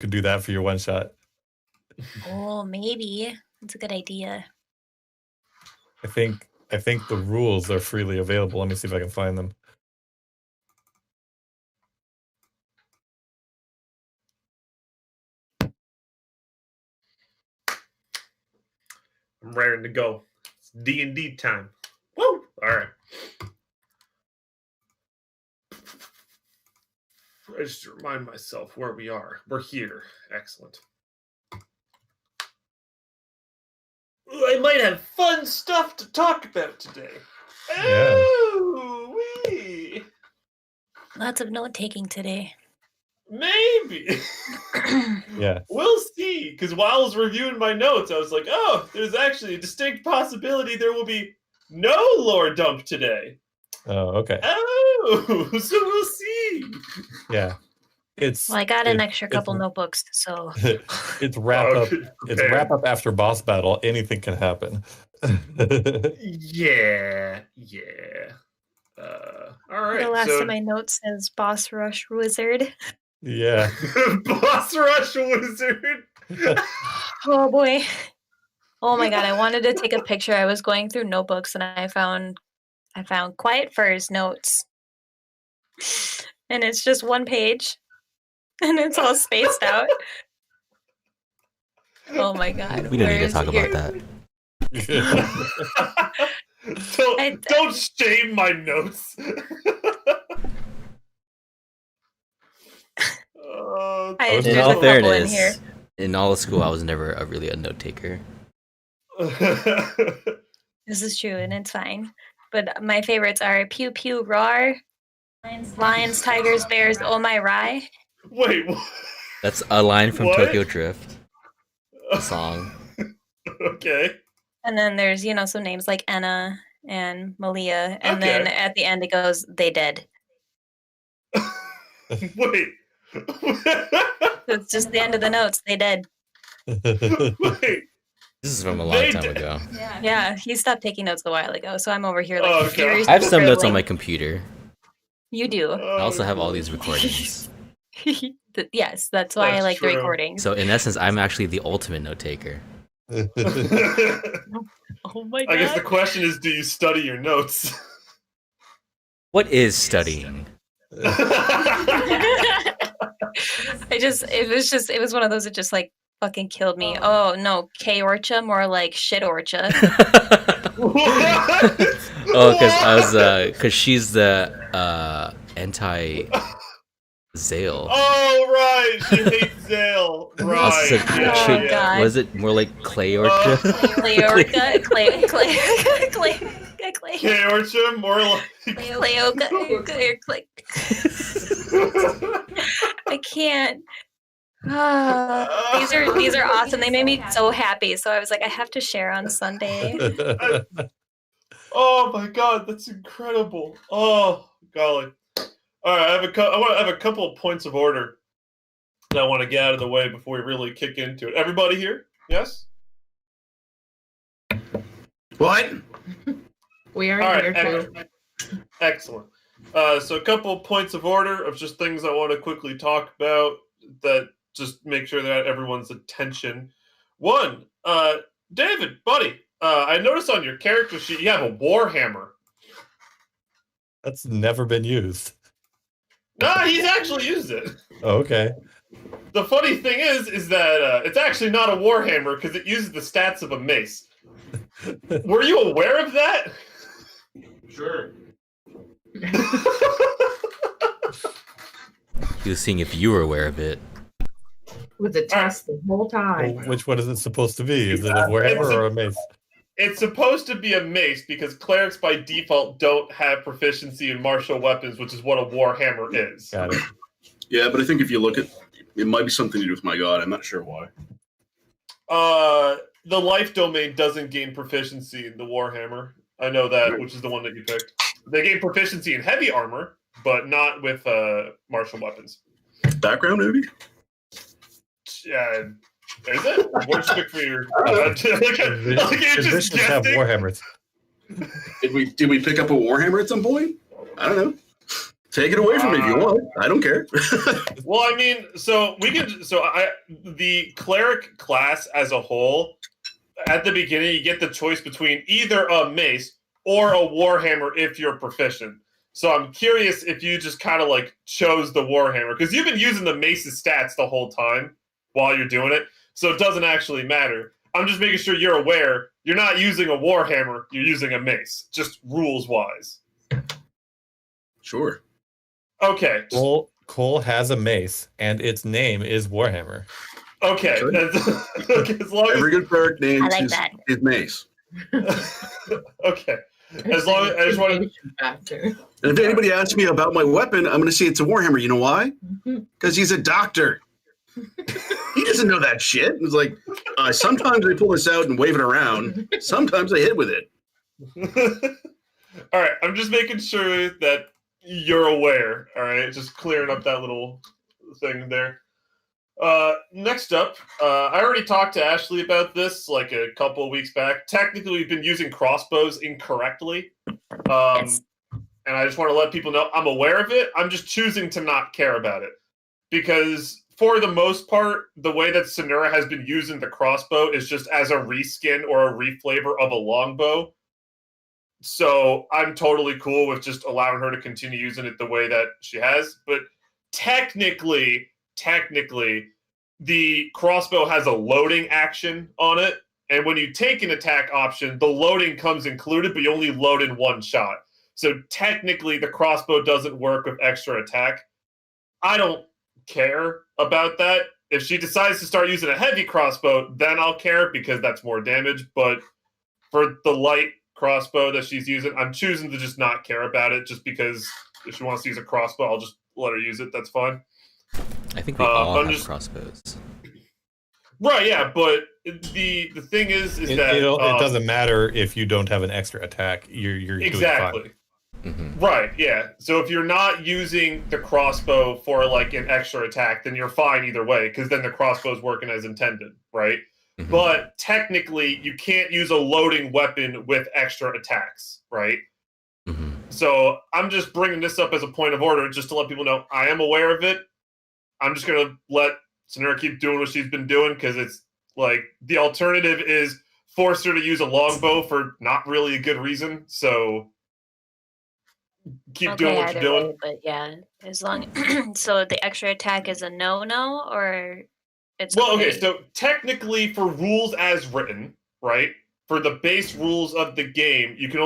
could do that for your one shot. Oh, maybe. That's a good idea. I think the rules are freely available. Let me see if I can find them. I'm raring to go. It's D&D time. Woo! All right. I just remind myself where we are. We're here. Excellent. I might have fun stuff to talk about today. Yeah. Oh, wee. Lots of note taking today. Maybe. Yeah. We'll see. Because while I was reviewing my notes, I was like, oh, there's actually a distinct possibility there will be no lore dump today. Oh, okay. Oh, so we'll see. Yeah. Well, I got an extra couple notebooks, so it's wrap up. It's wrap up after boss battle. Anything can happen. Yeah. All right. The last of my notes says boss rush wizard. Yeah. Boss rush wizard. Oh boy. Oh my god, I wanted to take a picture. I was going through notebooks and I found Quiet Fur's notes. And it's just one page. And it's all spaced out. Oh my god. We don't need to talk about that. Don't shame my notes. In all fairness, in all of school, I was never really a note taker. This is true, and it's fine. But my favorites are Pew Pew Roar, Lions, Tigers, Bears, Oh My Rye. Wait, what? That's a line from Tokyo Drift. A song. Okay. And then there's, some names like Enna and Malia. And then at the end it goes, they dead. Wait. It's just the end of the notes. They dead. Wait. This is from a long time ago. Yeah, he stopped taking notes a while ago, so I'm over here like I have some notes on my computer. You do. I also have all these recordings. Yes, that's why I like the recordings. So in essence, I'm actually the ultimate note taker. Oh my god. I guess the question is, do you study your notes? What is studying? It was one of those that just like fucking killed me. Oh no, K-Orcha, more like shit Orcha. Oh, because she's the anti-Zale. Oh right, she hates Zale. Right. God. Was it more like Clay Orcha? Clay Orcha, Clay. K-Orcha, more like Clay. I can't. These are awesome. They made me so happy. So I was like, I have to share on Sunday. Oh my god, that's incredible. Oh golly. All right, I have a couple of points of order that I want to get out of the way before we really kick into it. Everybody here? Yes? What? We are here too. Excellent. So a couple of points of order of just things I want to quickly talk about that just make sure that everyone's attention. One, David, buddy, I noticed on your character sheet you have a warhammer. That's never been used. Nah, he's actually used it. Oh, okay. The funny thing is that it's actually not a warhammer because it uses the stats of a mace. Were you aware of that? Sure. He was seeing if you were aware of it. With a test the whole time. Well, which one is it supposed to be? Is it a warhammer or a mace? It's supposed to be a mace because clerics by default don't have proficiency in martial weapons, which is what a warhammer is. Got it. Yeah, but I think if you look at it, might be something to do with my god. I'm not sure why. The life domain doesn't gain proficiency in the warhammer. I know that, which is the one that you picked. They gain proficiency in heavy armor, but not with martial weapons. Background, maybe? Is it? What'd you pick for your... Physicians have warhammers. Did we pick up a warhammer at some point? I don't know. Take it away from me if you want. I don't care. Well, I mean, the cleric class as a whole, at the beginning, you get the choice between either a mace or a warhammer if you're proficient. So I'm curious if you just kind of like chose the warhammer, because you've been using the mace's stats the whole time while you're doing it, so it doesn't actually matter. I'm just making sure you're aware you're not using a warhammer, you're using a mace, just rules-wise. Sure. Okay. Cole has a mace, and its name is Warhammer. Okay. Okay. As long as, every good cleric names his mace. Okay. As long as I just want to. And if anybody asks me about my weapon, I'm going to say it's a Warhammer. You know why? Because he's a doctor. He doesn't know that shit. It's like, sometimes I pull this out and wave it around. Sometimes I hit with it. All right. I'm just making sure that you're aware. All right. Just clearing up that little thing there. Next up, I already talked to Ashley about this like a couple of weeks back. Technically, we've been using crossbows incorrectly. Yes. And I just want to let people know I'm aware of it. I'm just choosing to not care about it. Because for the most part, the way that Sonura has been using the crossbow is just as a reskin or a reflavor of a longbow. So I'm totally cool with just allowing her to continue using it the way that she has. But technically, the crossbow has a loading action on it. And when you take an attack option, the loading comes included, but you only load in one shot. So technically, the crossbow doesn't work with extra attack. I don't care about that. If she decides to start using a heavy crossbow, then I'll care because that's more damage. But for the light crossbow that she's using, I'm choosing to just not care about it just because if she wants to use a crossbow, I'll just let her use it. That's fine. I think we all have crossbows. Right, yeah, but the thing is that it doesn't matter if you don't have an extra attack. You're exactly. doing fine. Mm-hmm. Right, yeah. So if you're not using the crossbow for like an extra attack, then you're fine either way, because then the crossbow's working as intended, right? Mm-hmm. But technically, you can't use a loading weapon with extra attacks, right? Mm-hmm. So I'm just bringing this up as a point of order, just to let people know I am aware of it. I'm just going to let Sonura keep doing what she's been doing, because it's like the alternative is force her to use a longbow for not really a good reason. So keep doing what you're doing. Way, but yeah, as long so the extra attack is a no, or it's okay. So technically, for rules as written, right? For the base rules of the game, you can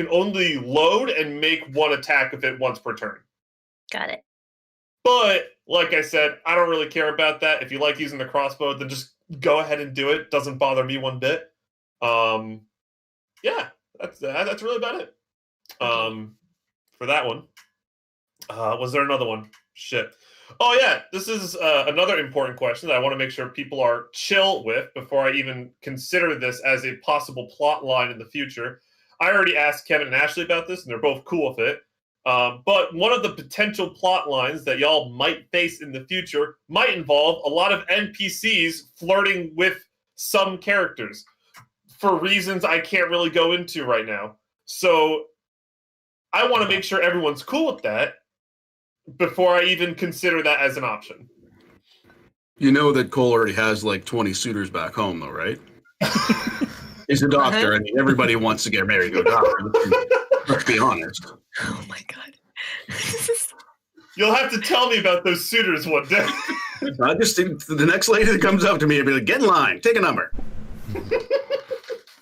only load and make one attack of it once per turn. Got it. But like I said, I don't really care about that. If you like using the crossbow, then just go ahead and do it. Doesn't bother me one bit. Yeah, that's really about it. For that one. Was there another one? Shit. Oh yeah, this is another important question that I want to make sure people are chill with before I even consider this as a possible plot line in the future. I already asked Kevin and Ashley about this, and they're both cool with it. But one of the potential plot lines that y'all might face in the future might involve a lot of NPCs flirting with some characters for reasons I can't really go into right now. So I want to make sure everyone's cool with that before I even consider that as an option. You know that Cole already has like 20 suitors back home, though, right? He's a doctor, and everybody wants to get married to a doctor. Let's be honest. Oh my god. You'll have to tell me about those suitors one day. I just think the next lady that comes up to me and be like, get in line, take a number.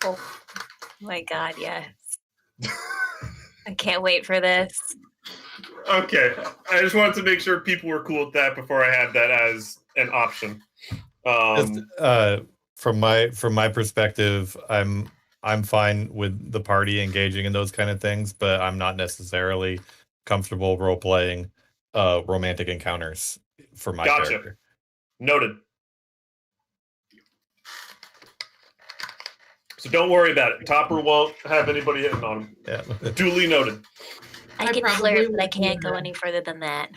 Oh my god, yes. I can't wait for this. Okay. I just wanted to make sure people were cool with that before I had that as an option. From my perspective, I'm fine with the party engaging in those kind of things, but I'm not necessarily comfortable role-playing romantic encounters for my character. Noted. So don't worry about it. Topper won't have anybody hitting on him. Yeah. Duly noted. I can flirt, but I can't go any further than that.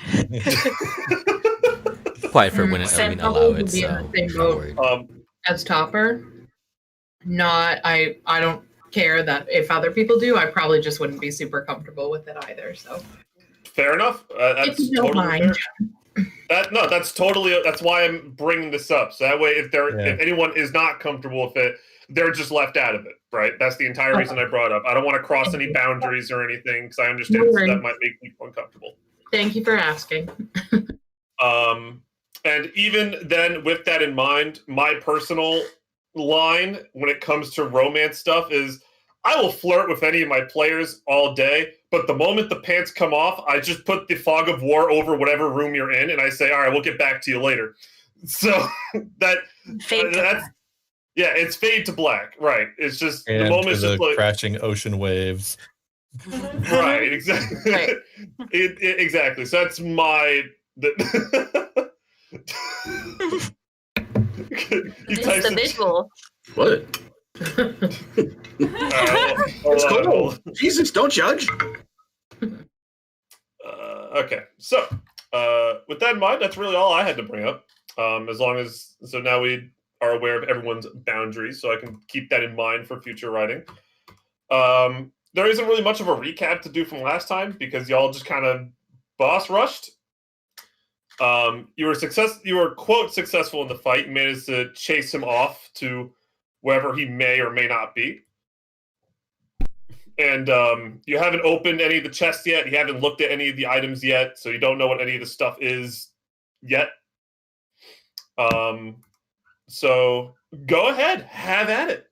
Quiet for when I allow it. So as Topper, I don't care that if other people do, I probably just wouldn't be super comfortable with it either. So Fair enough. That's If you don't totally mind. fair. That's totally. That's why I'm bringing this up. So that way, if anyone is not comfortable with it, they're just left out of it, right? That's the entire reason I brought it up. I don't want to cross any boundaries or anything because I understand that might make people uncomfortable. Thank you for asking. And even then, with that in mind, my personal line when it comes to romance stuff is I will flirt with any of my players all day, but the moment the pants come off, I just put the fog of war over whatever room you're in, and I say, all right, we'll get back to you later. So that's it's fade to black, right? It's just and the moment to the just like crashing ocean waves. Right, exactly. Right. Exactly. So that's my It's the visual. What? It's cool. Jesus, don't judge. Okay, so with that in mind, that's really all I had to bring up. So now we are aware of everyone's boundaries, so I can keep that in mind for future writing. There isn't really much of a recap to do from last time because y'all just kind of boss rushed. You were quote successful in the fight. You managed to chase him off to wherever he may or may not be. And you haven't opened any of the chests yet. You haven't looked at any of the items yet, so you don't know what any of the stuff is yet. So go ahead, have at it.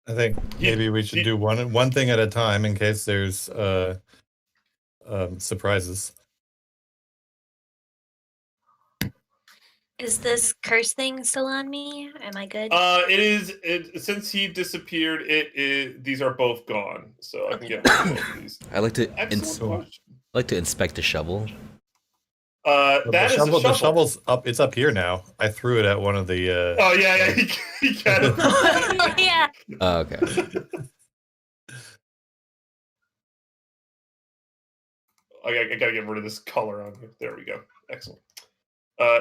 I think maybe we should do one thing at a time in case there's surprises. Is this curse thing still on me? Am I good? It is. Since he disappeared, these are both gone. So I can get rid of both of these. I like to inspect a shovel. The shovel's up. It's up here now. I threw it at one of the. Oh yeah, he got it. Yeah. Oh, okay. I gotta get rid of this color on here. There we go. Excellent.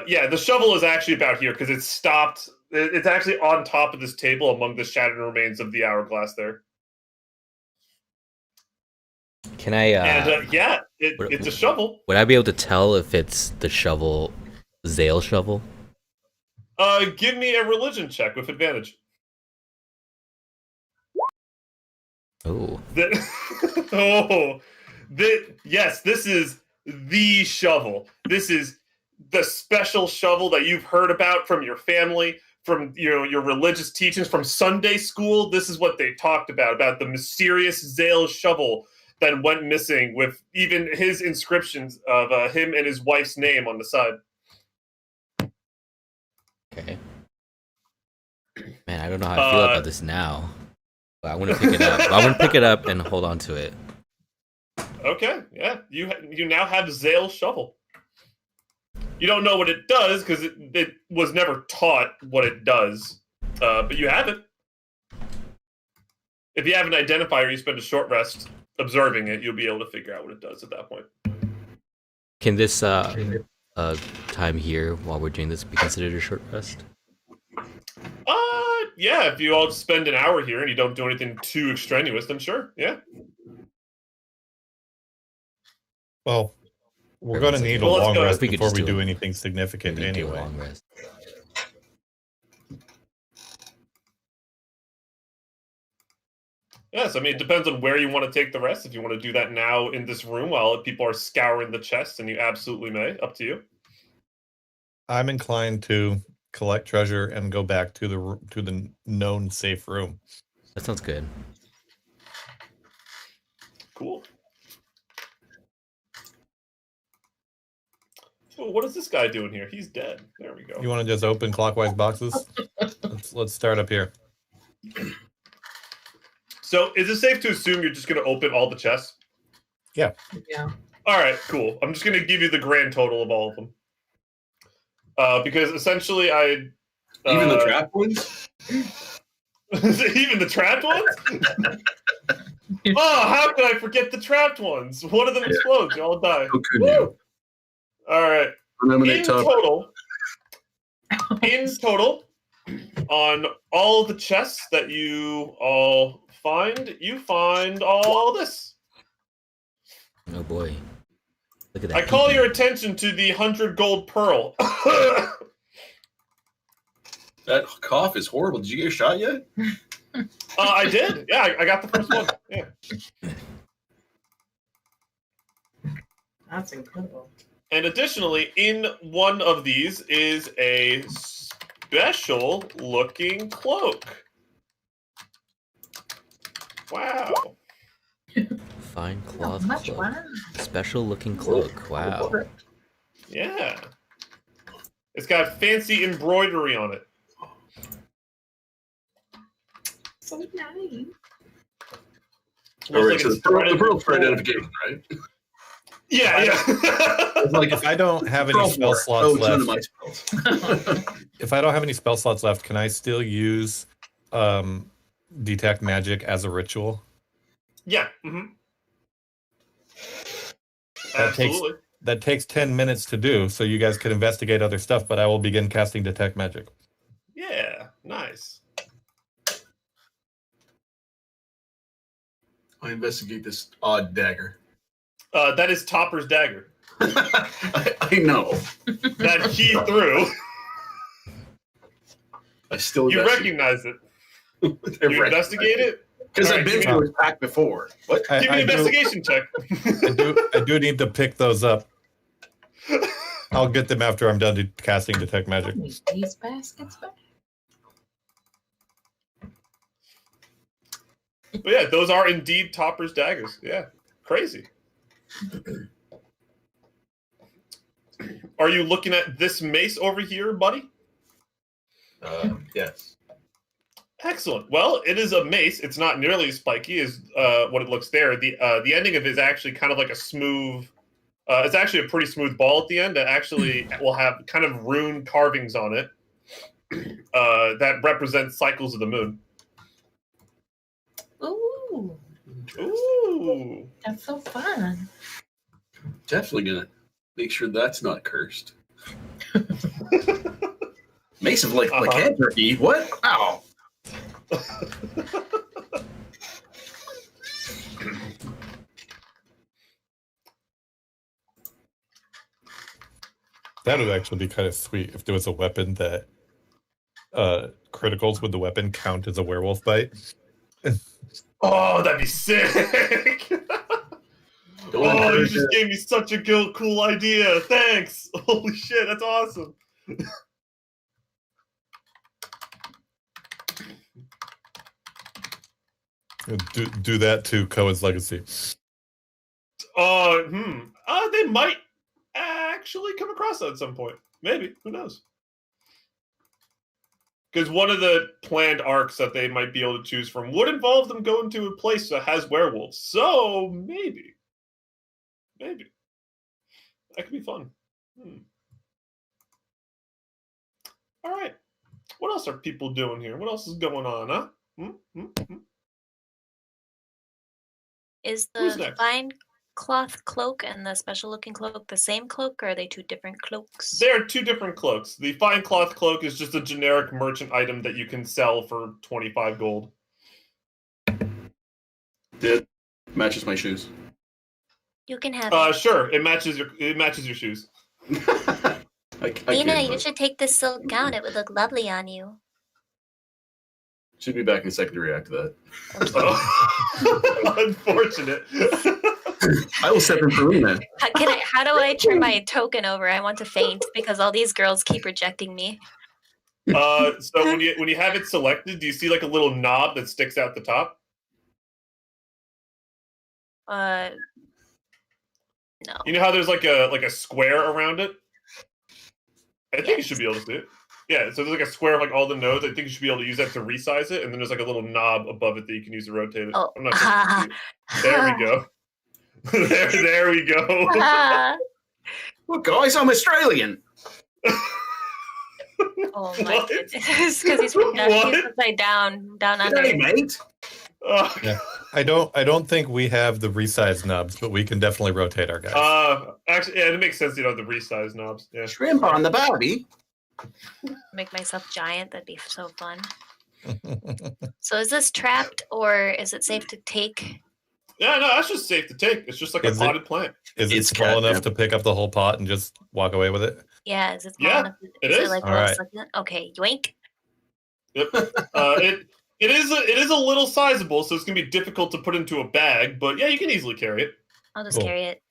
Yeah, the shovel is actually about here because it's stopped. It's actually on top of this table among the shattered remains of the hourglass there. Can I? It's a shovel. Would I be able to tell if it's the shovel, Zale shovel? Give me a religion check with advantage. Oh. Yes, this is the shovel. This is the special shovel that you've heard about from your family, from your religious teachings, from Sunday school. This is what they talked about the mysterious Zale shovel that went missing, with even his inscriptions of him and his wife's name on the side. Okay. Man, I don't know how I feel about this now. But I want to pick it up. I want to pick it up and hold on to it. Okay, yeah. You now have Zale shovel. You don't know what it does because it was never taught what it does, but you have it. If you have an identifier, you spend a short rest observing it, you'll be able to figure out what it does at that point. Can this time here while we're doing this be considered a short rest? Yeah, if you all just spend an hour here and you don't do anything too extraneous, then sure, yeah. Well, we're going to need a long rest before we do anything significant anyway. Long rest. Yes, I mean, it depends on where you want to take the rest. If you want to do that now in this room while people are scouring the chests, and you absolutely may. Up to you. I'm inclined to collect treasure and go back to the known safe room. That sounds good. Cool. Oh, what is this guy doing here? He's dead. There we go. You want to just open clockwise boxes? Let's start up here. So, is it safe to assume you're just going to open all the chests? Yeah. Yeah. All right, cool. I'm just going to give you the grand total of all of them. Because essentially even the trapped ones? Even the trapped ones? Oh, how could I forget the trapped ones? One of them explodes, you all die. How could you? All right. In total, on all the chests that you all you find all this. Oh boy. Look at that. I call your attention to the 100 gold pearl. That cough is horrible. Did you get a shot yet? I did. Yeah, I got the first one. Yeah. That's incredible. And additionally, in one of these is a special looking cloak. Wow. Fine cloth much cloak. wow. Special looking cloak. Wow. Yeah. It's got fancy embroidery on it. So nice. All right, Looks so it's the pearl's for threaded. identification, right? Yeah, yeah. It's like If I don't have any pearl spell for it. slots Oh, it's one of left, my spells. if I don't have any spell slots left, can I still use detect magic as a ritual? Yeah. Mm-hmm. That takes- Absolutely. That takes 10 minutes to do, so you guys could investigate other stuff, but I will begin casting detect magic. Yeah. Nice. I investigate this odd dagger. That is Topper's dagger I know. that he threw. I still You recognize it. You investigate it. Because All I've right, been give me- through his pack before. What? Give me an I investigation check. do need to pick those up. I'll get them after I'm done casting detect magic. These baskets back. But yeah, those are indeed Topper's daggers. Yeah, crazy. Are you looking at this mace over here, buddy? Yes. Excellent. Well, it is a mace. It's not nearly as spiky as what it looks there. The ending of it is actually kind of like a smooth. It's actually a pretty smooth ball at the end that actually will have kind of rune carvings on it that represent cycles of the moon. Ooh, Ooh. that's so fun. Definitely gonna make sure that's not cursed. Mace of like lycanthropy. What? Ow. That would actually be kind of sweet if there was a weapon that criticals with the weapon count as a werewolf bite. Oh, that'd be sick. Oh, you just gave me such a cool idea. Thanks. Holy shit, that's awesome. Do that to Koa's legacy. They might actually come across that at some point. Maybe. Who knows? Because one of the planned arcs that they might be able to choose from would involve them going to a place that has werewolves. So maybe. Maybe. That could be fun. All right. What else are people doing here? What else is going on, huh? Is Who's the next? fine cloth cloak and the special looking cloak the same cloak, or are they two different cloaks? They're two different cloaks. The fine cloth cloak is just a generic merchant item that you can sell for 25 gold. It matches my shoes. You can have it. Sure. It matches your shoes. Lena, you should take this silk gown. It would look lovely on you. Should be back in secondary after that. Unfortunate. I will step in for Lena. How do I turn my token over? I want to faint because all these girls keep rejecting me. So when you have it selected, do you see like a little knob that sticks out the top? No. You know how there's like a square around it? I think you should be able to see it. Yeah, so there's like a square of like all the nodes. I think you should be able to use that to resize it, and then there's like a little knob above it that you can use to rotate it. Oh. I'm not sure. There we go. there we go. Look, guys, I'm Australian. Oh my goodness! Because he's upside down under. Hey, mate. Yeah. I don't think we have the resize knobs, but we can definitely rotate our guys. Actually, yeah, it makes sense. You know, the resize knobs. Yeah. Shrimp on the barbie. Make myself giant. That'd be so fun. So is this trapped or is it safe to take? Yeah, no, that's just safe to take. It's just like a potted plant. Is it It's small enough catnip. to pick up the whole pot and just walk away with it? Yeah, is it small Yeah, enough? it Is is. it like All a little right. succulent? Okay, yoink. Yep. It is a little sizable, so it's gonna be difficult to put into a bag. But yeah, you can easily carry it. I'll just Cool. carry it.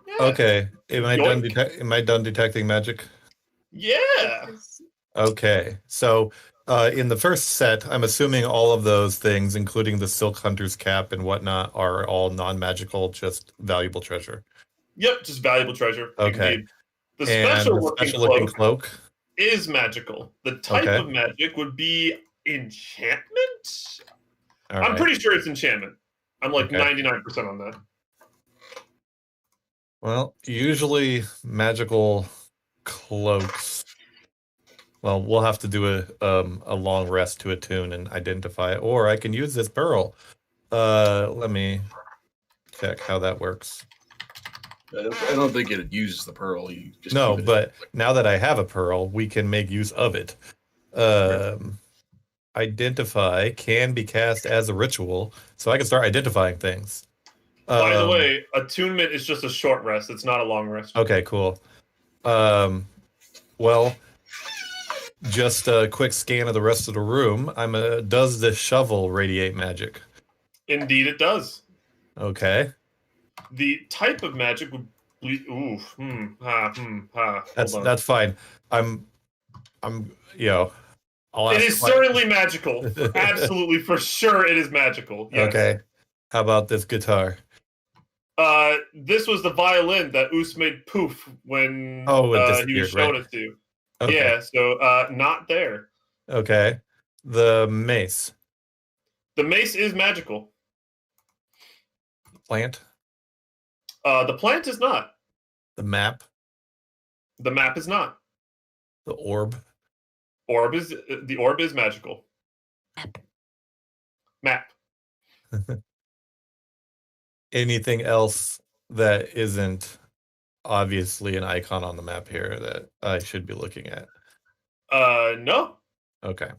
Yeah. Okay. Am I done? Yoink. Am I done detecting magic? Yeah. Okay. So, in the first set, I'm assuming all of those things, including the Silk Hunter's cap and whatnot, are all non-magical, just valuable treasure. Yep. Just valuable treasure. Okay. Indeed. The And special the looking special-looking cloak cloak. is magical. The type Okay. of magic would be enchantment. All I'm right. pretty sure it's enchantment. I'm like Okay. 99% on that. Well, usually magical cloaks. Well, we'll have to do a long rest to attune and identify it, or I can use this pearl. Let me check how that works. I don't think it uses the pearl. You just No, keep it. but now that I have a pearl, we can make use of it. Identify can be cast as a ritual, so I can start identifying things. By the way, attunement is just a short rest. It's not a long rest. Okay, cool. Well, just a quick scan of the rest of the room. Does the shovel radiate magic? Indeed, it does. Okay. The type of magic would be That's fine. I'm I'll ask It is certainly magical. Absolutely, for sure, it is magical. Yes. Okay. How about this guitar? This was the violin that Oos made poof when he was showing it to you. Okay. Yeah, so not there. Okay. The mace. The mace is magical. Plant. The plant is not. The map. The map is not. The orb. The orb is magical. Map. Anything else that isn't obviously an icon on the map here that I should be looking at? No. Okay.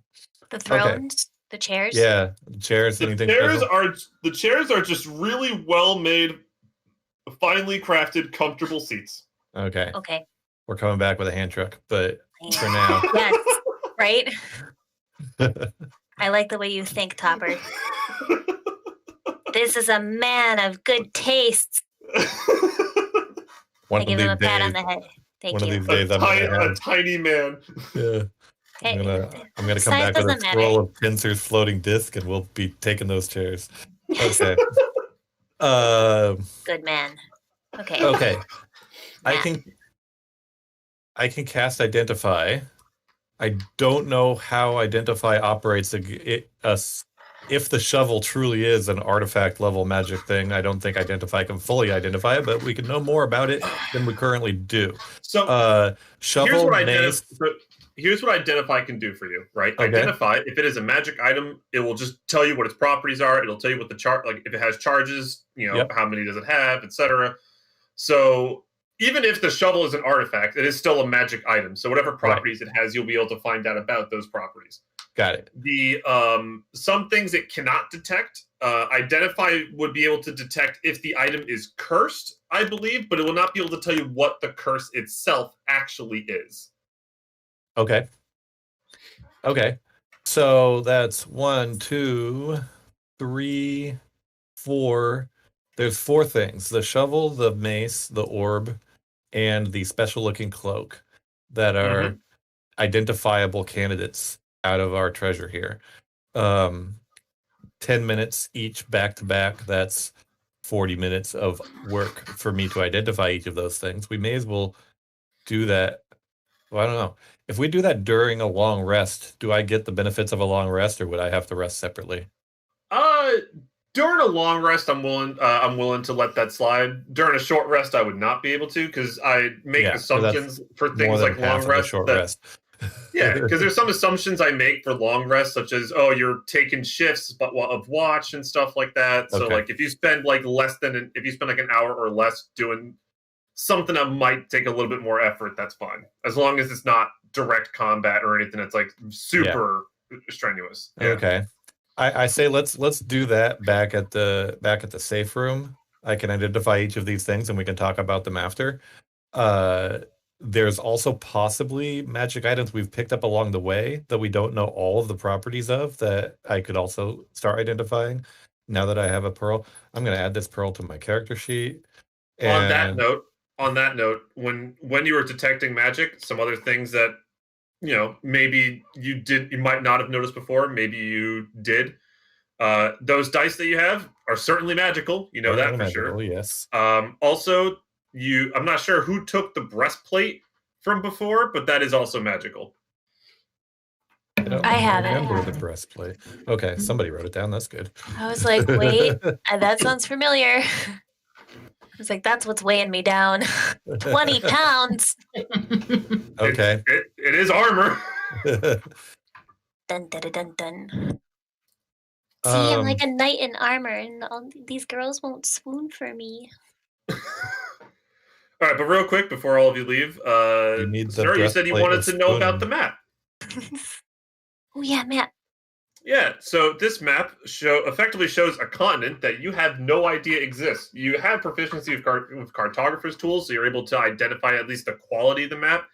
The thrones, the chairs. Yeah, the chairs. The anything chairs special? are just really well made, finely crafted, comfortable seats. Okay. Okay. We're coming back with a hand truck, but for now. Yes. Right. I like the way you think, Topper. This is a man of good taste. I give him a pat on the head. Thank you. One of these days, a tiny man. Yeah. Hey, I'm gonna come back with a scroll of Pincer's floating disc, and we'll be taking those chairs. Okay. Good man. Okay. Okay. I can cast Identify. I don't know how Identify operates. If the shovel truly is an artifact level magic thing, I don't think Identify can fully identify it, but we can know more about it than we currently do. So shovel, here's what Identify can do for you, right? Okay. Identify, if it is a magic item, it will just tell you what its properties are. It'll tell you what the like if it has charges, how many does it have, etc. So even if the shovel is an artifact, it is still a magic item. So whatever properties it has, you'll be able to find out about those properties. Got it. The some things it cannot detect. Identify would be able to detect if the item is cursed, I believe, but it will not be able to tell you what the curse itself actually is. Okay. So that's 1, 2, 3, 4. There's 4 things: the shovel, the mace, the orb, and the special looking cloak that are identifiable candidates out of our treasure here. 10 minutes each back to back. That's 40 minutes of work for me to identify each of those things. We may as well do that. Well, I don't know. If we do that during a long rest, do I get the benefits of a long rest, or would I have to rest separately? During a long rest, I'm willing to let that slide. During a short rest, I would not be able to, because I make assumptions for things like long rest. Rest. Yeah, because there's some assumptions I make for long rest, such as, you're taking shifts of watch and stuff like that. So like if you spend like an hour or less doing something that might take a little bit more effort, that's fine. As long as it's not direct combat or anything that's like super strenuous. Yeah. Okay. I say let's do that back at the safe room. I can identify each of these things and we can talk about them after. There's also possibly magic items we've picked up along the way that we don't know all of the properties of that I could also start identifying. Now that I have a pearl, I'm going to add this pearl to my character sheet. On that note, when you were detecting magic, some other things that maybe you might not have noticed before, maybe you did. Those dice that you have are certainly magical. You know that for sure. Yes. Also, I'm not sure who took the breastplate from before, but that is also magical. I have it. Remember the breastplate. Okay, somebody wrote it down. That's good. I was like, wait, that sounds familiar. I was like, that's what's weighing me down. 20 pounds. Okay. It is armor. Dun, dun, dun, dun. See, I'm like a knight in armor, and all these girls won't swoon for me. All right, but real quick before all of you leave, Sir, you said you wanted to know about the map. Oh yeah, map. Yeah, so this map effectively shows a continent that you have no idea exists. You have proficiency with cartographer's tools, so you're able to identify at least the quality of the map.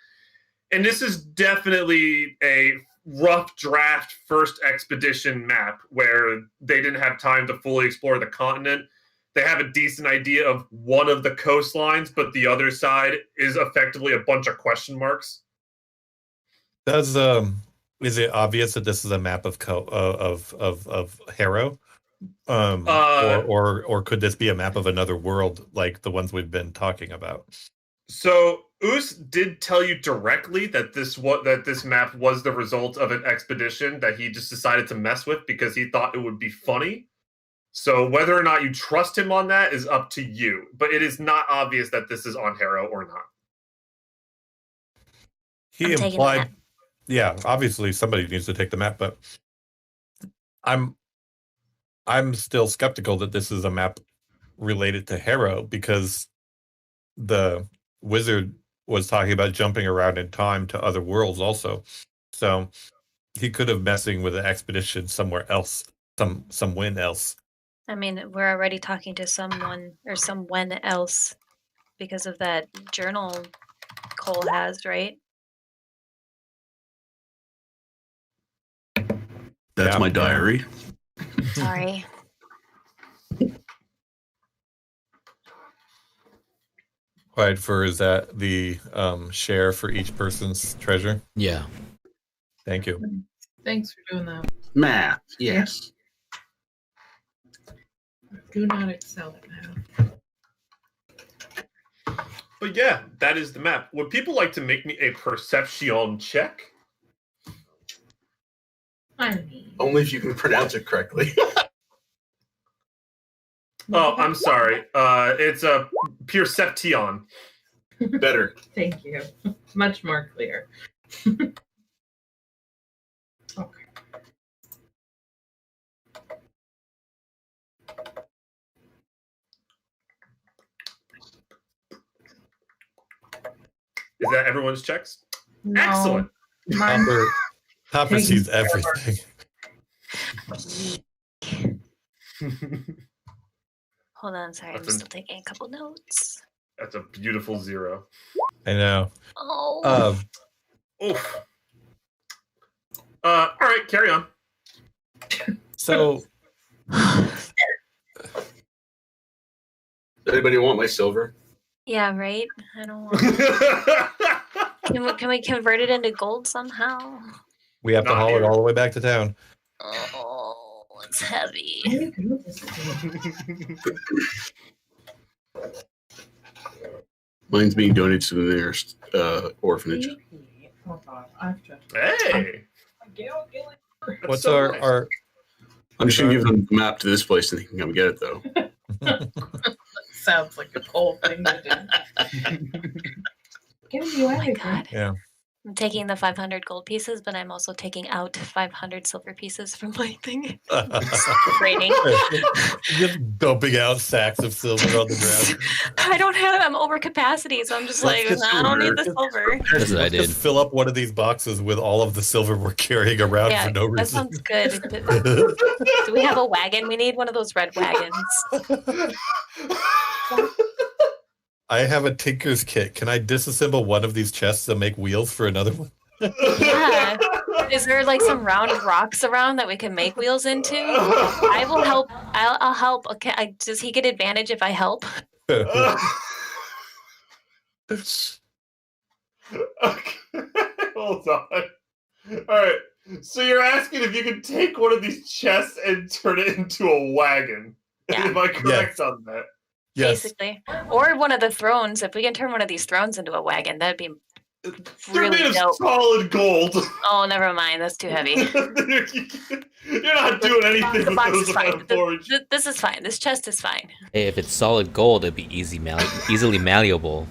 And this is definitely a rough draft first expedition map where they didn't have time to fully explore the continent. They have a decent idea of one of the coastlines, but the other side is effectively a bunch of question marks. Is it obvious that this is a map of Harrow, or could this be a map of another world like the ones we've been talking about? So Oos did tell you directly that this map was the result of an expedition that he just decided to mess with because he thought it would be funny. So whether or not you trust him on that is up to you. But it is not obvious that this is on Harrow or not. He implied, yeah, obviously somebody needs to take the map, but I'm still skeptical that this is a map related to Harrow because the wizard was talking about jumping around in time to other worlds also. So he could have messing with an expedition somewhere else, somewhere else. I mean, we're already talking to someone or someone else because of that journal Cole has, right? That's my diary. Sorry. Right, is that the share for each person's treasure? Yeah. Thank you. Thanks for doing that. Math, yes. Do not excel at math. But yeah, that is the map. Would people like to make me a perception check? I mean, only if you can pronounce it correctly. Oh, I'm sorry. It's a perception. Better. Thank you. Much more clear. Okay. Is that everyone's checks? No. Excellent. Hopper sees everything. Hold on, sorry, I'm still taking a couple notes. That's a beautiful 0. I know. Oh. Oof. All right, carry on. So, anybody want my silver? Yeah, right. I don't want. Can we convert it into gold somehow? We have to haul it all the way back to town. Oh, it's heavy. Mine's being donated to the nearest orphanage. Hey. What's our? I'm just gonna give them the map to this place and they can come get it though. Sounds like a cool thing to do. Give you everything. God. Yeah. I'm taking the 500 gold pieces, but I'm also taking out 500 silver pieces from my thing. Raining. Just dumping out sacks of silver on the ground. I don't have. I'm over capacity, so I'm just like, I don't need the silver. That's what I did. Just fill up one of these boxes with all of the silver we're carrying around Yeah, for no reason. that sounds good. Do we have a wagon? We need one of those red wagons. I have a tinker's kit. Can I disassemble one of these chests and make wheels for another one? Yeah. Is there like some round rocks around that we can make wheels into? I will help. I'll help. Okay. Does he get advantage if I help? Okay. Hold on. All right. So you're asking if you can take one of these chests and turn it into a wagon. Yeah. Am I correct on that? Yes. Basically. Or one of the thrones. If we can turn one of these thrones into a wagon, that'd be They're really made of dope. solid gold. Oh, never mind. That's too heavy. You're not doing anything The with box those is fine. forge. This is fine. This chest is fine. Hey, if it's solid gold, it'd be easily malleable.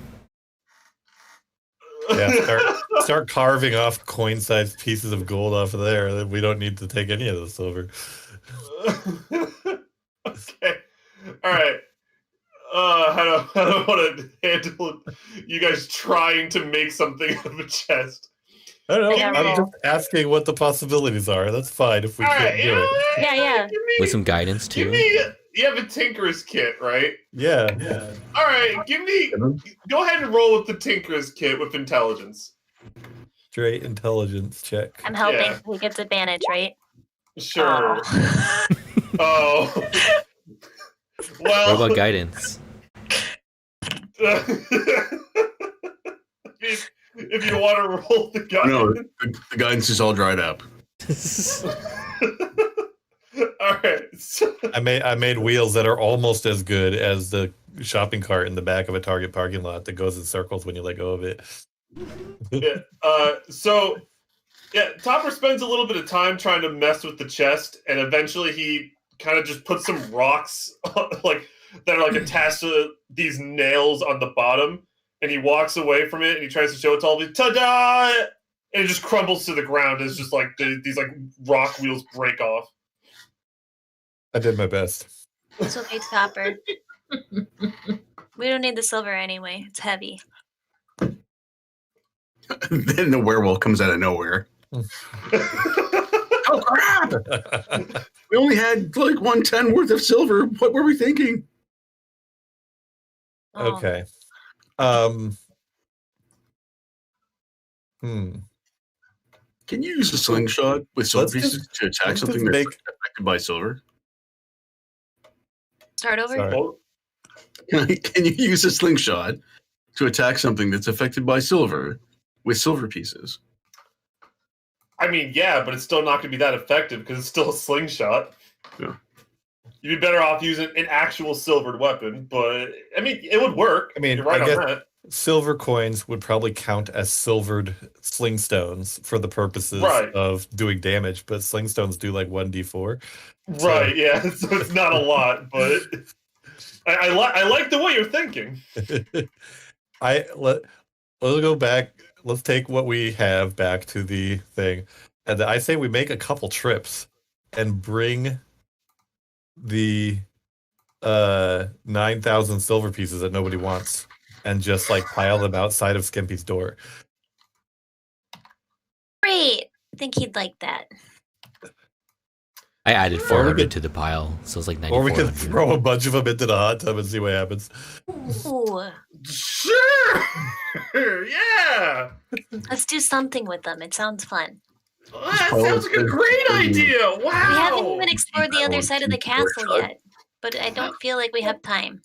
Yeah, start carving off coin-sized pieces of gold off of there. We don't need to take any of the silver. Okay. All right. I don't want to handle you guys trying to make something out of a chest. I don't know. Yeah, I'm right. just asking what the possibilities are. That's fine if we All can't right. do it. Yeah. With some guidance, Give too. me. You have a tinker's kit, right? Yeah. All right. Go ahead and roll with the tinker's kit with intelligence. Straight intelligence check. I'm helping. Yeah. He gets advantage, right? Sure. Oh. Oh. Well. What about guidance? If you want to roll the guidance. No, the guidance is all dried up. All right. So, I made wheels that are almost as good as the shopping cart in the back of a Target parking lot that goes in circles when you let go of it. yeah. Topper spends a little bit of time trying to mess with the chest, and eventually he kind of just puts some rocks like that are like attached to these nails on the bottom, and he walks away from it and he tries to show it to all of you. Ta-da! And it just crumbles to the ground. It's just like these like rock wheels break off. I did my best. It's okay, Topper. We don't need the silver anyway. It's heavy. Then the werewolf comes out of nowhere. Oh crap! We only had like 110 worth of silver. What were we thinking? Oh. Okay. Can you use a slingshot with silver Let's just- pieces to attack let's something just that's make- affected by silver? Start over. Sorry. Oh, Can you use a slingshot to attack something that's affected by silver with silver pieces? I mean, yeah, but it's still not going to be that effective because it's still a slingshot. Yeah. You'd be better off using an actual silvered weapon, but I mean, it would work. I mean, You're right I guess on that. silver coins would probably count as silvered sling stones for the purposes Right. of doing damage, but sling stones do like 1d4. Right, yeah. So it's not a lot, but I like the way you're thinking. Let's go back. Let's take what we have back to the thing, and I say we make a couple trips and bring the 9,000 silver pieces that nobody wants, and just like pile them outside of Skimpy's door. Great. I think he'd like that. I added Or we 400 could- to the pile, so it's like Or we could 9,400. throw a bunch of them into the hot tub and see what happens. Ooh. Sure! Yeah! Let's do something with them. It sounds fun. Well, that sounds like a great idea! Wow! We haven't even explored the I other want side of to the castle workshop. yet, but I don't feel like we have time.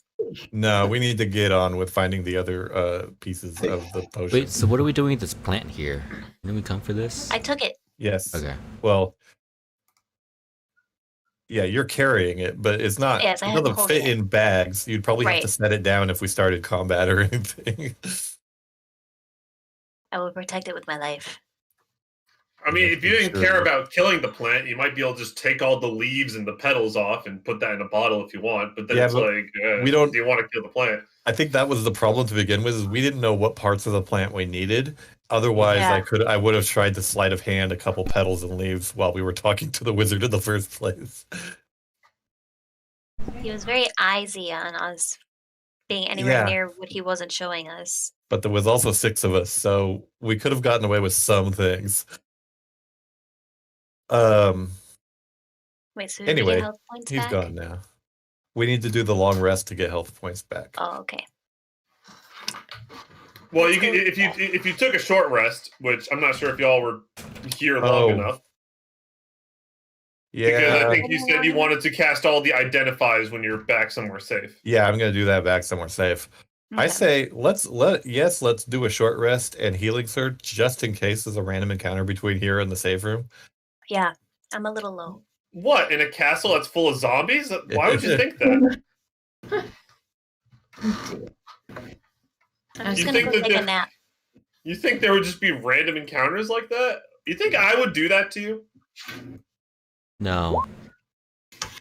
No, we need to get on with finding the other pieces of the potion. Wait, so what are we doing with this plant here? Didn't we come for this? I took it. Yes. Okay. Well, yeah, you're carrying it, but it's not. Yes, I it have to doesn't hold fit it. in bags. You'd probably have Right. to set it down if we started combat or anything. I will protect it with my life. I mean, if you didn't care about killing the plant, you might be able to just take all the leaves and the petals off and put that in a bottle if you want. But then we don't. Do you want to kill the plant? I think that was the problem to begin with. Is we didn't know what parts of the plant we needed. Otherwise, I would have tried to sleight of hand a couple petals and leaves while we were talking to the wizard in the first place. He was very eyesy on us being anywhere near what he wasn't showing us. But there was also 6 of us, so we could have gotten away with some things. Wait, so anyway, we get health points he's back? gone now. We need to do the long rest to get health points back. Oh, okay. Well, you can if you took a short rest, which I'm not sure if y'all were here long enough. Yeah, because I think you said you wanted to cast all the identifies when you're back somewhere safe. Yeah, I'm gonna do that back somewhere safe. Okay. I say let's do a short rest and healing surge just in case there's a random encounter between here and the save room. Yeah, I'm a little low. What, in a castle that's full of zombies? Why would you think that? I'm just gonna go take a nap. You think there would just be random encounters like that? You think I would do that to you? No.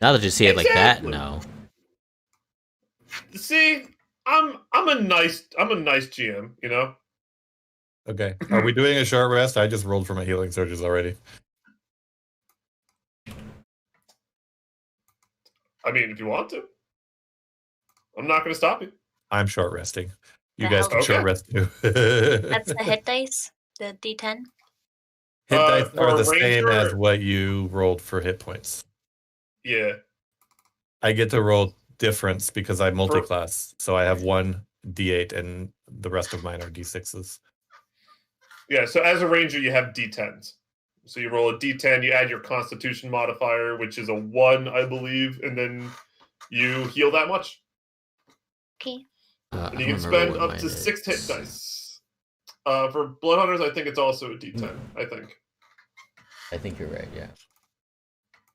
Now that you see it like that, no. See, I'm a nice GM, you know? Okay. Are we doing a short rest? I just rolled for my healing surges already. I mean, if you want to. I'm not going to stop you. I'm short resting. You guys can short rest too. That's the hit dice? The D10? Hit dice are the same as what you rolled for hit points. Yeah. I get to roll difference because I multi-class. So I have one D8 and the rest of mine are D6s. Yeah, so as a ranger, you have D10s. So you roll a D10, you add your constitution modifier, which is a 1, I believe, and then you heal that much. Okay. And you can spend up to 6 hit dice. For Bloodhunters, I think it's also a D10, I think you're right, yeah.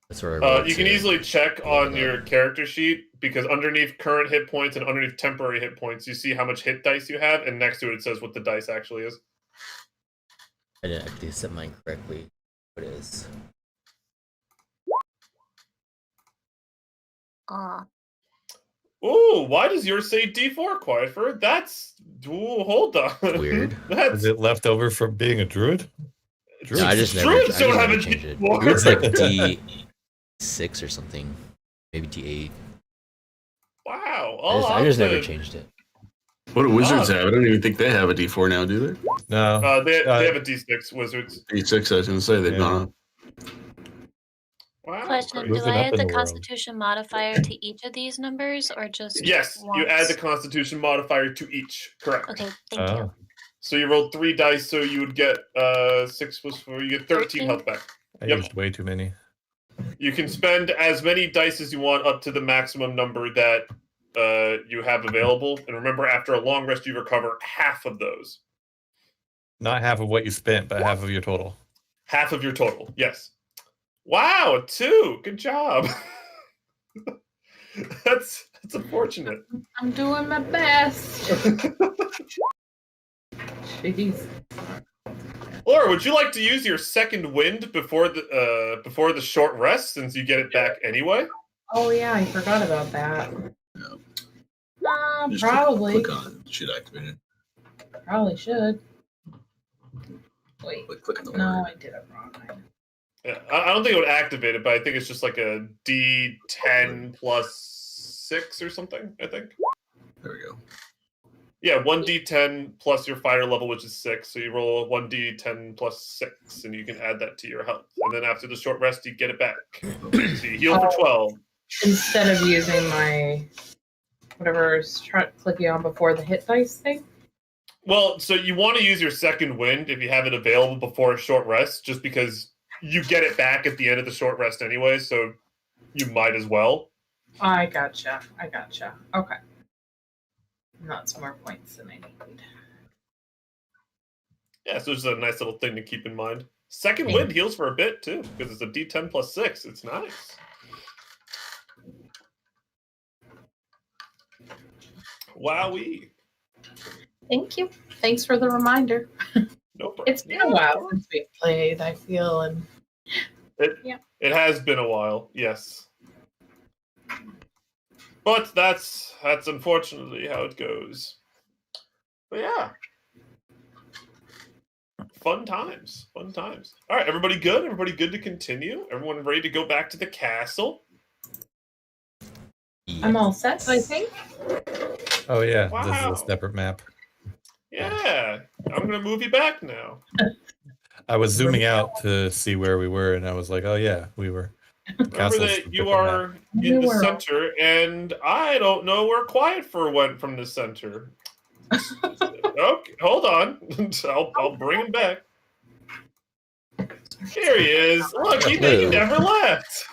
That's where I you can easily check on your character sheet, because underneath current hit points and underneath temporary hit points, you see how much hit dice you have, and next to it, it says what the dice actually is. I didn't actually set mine correctly. What it is. Ooh, why does yours say D4, Quietford? That's... Ooh, hold on. Weird. Is it left over from being a druid? No, I just never changed it. It's like D6 or something. Maybe D8. Wow. I just never changed it. What do wizards have? I don't even think they have a D4 now, do they? No. They have a D6, wizards. D6, I was going to say, they've gone up. Wow. Question, do I add the constitution modifier to each of these numbers, or just Yes, once? you add the constitution modifier to each. Correct. Okay, thank you. So you rolled 3 dice, so you would get 6 plus 4, you get 13 health back. I used way too many. You can spend as many dice as you want up to the maximum number that you have available. And remember, after a long rest, you recover half of those. Not half of what you spent, but half of your total. Half of your total, yes. Wow, a 2. Good job. That's unfortunate. I'm doing my best. Jeez. Laura, would you like to use your second wind before the short rest, since you get it back anyway? Oh yeah, I forgot about that. No. Probably. Click on it. Should activate it. Probably should. Wait. Click on the No, word. I did it wrong. Yeah, I don't think it would activate it, but I think it's just like a D10 plus 6 or something, I think. There we go. Yeah, 1d10 plus your fighter level, which is 6. So you roll 1d10 plus 6, and you can add that to your health. And then after the short rest, you get it back. So you heal for 12. Instead of using my whatever clicking on before the hit dice thing? Well, so you want to use your second wind if you have it available before a short rest, just because you get it back at the end of the short rest anyway, so you might as well. I gotcha. Okay. That's more points than I need. Yeah, so it's a nice little thing to keep in mind. Second wind heals for a bit, too, because it's a D10 plus 6. It's nice. Wowee. Thank you. Thanks for the reminder. It's been a while since we've played, I feel, and it has been a while, yes. But that's unfortunately how it goes. But yeah. Fun times. All right, everybody good? Everybody good to continue? Everyone ready to go back to the castle? I'm all set, I think. Oh yeah, Wow. This is a separate map. Yeah, I'm gonna move you back now. I was zooming out to see where we were, and I was like, "Oh yeah, we were." Remember that you are in the center, and I don't know where Quietfur went from the center. Okay, hold on. I'll bring him back. Here he is. Look, he never left.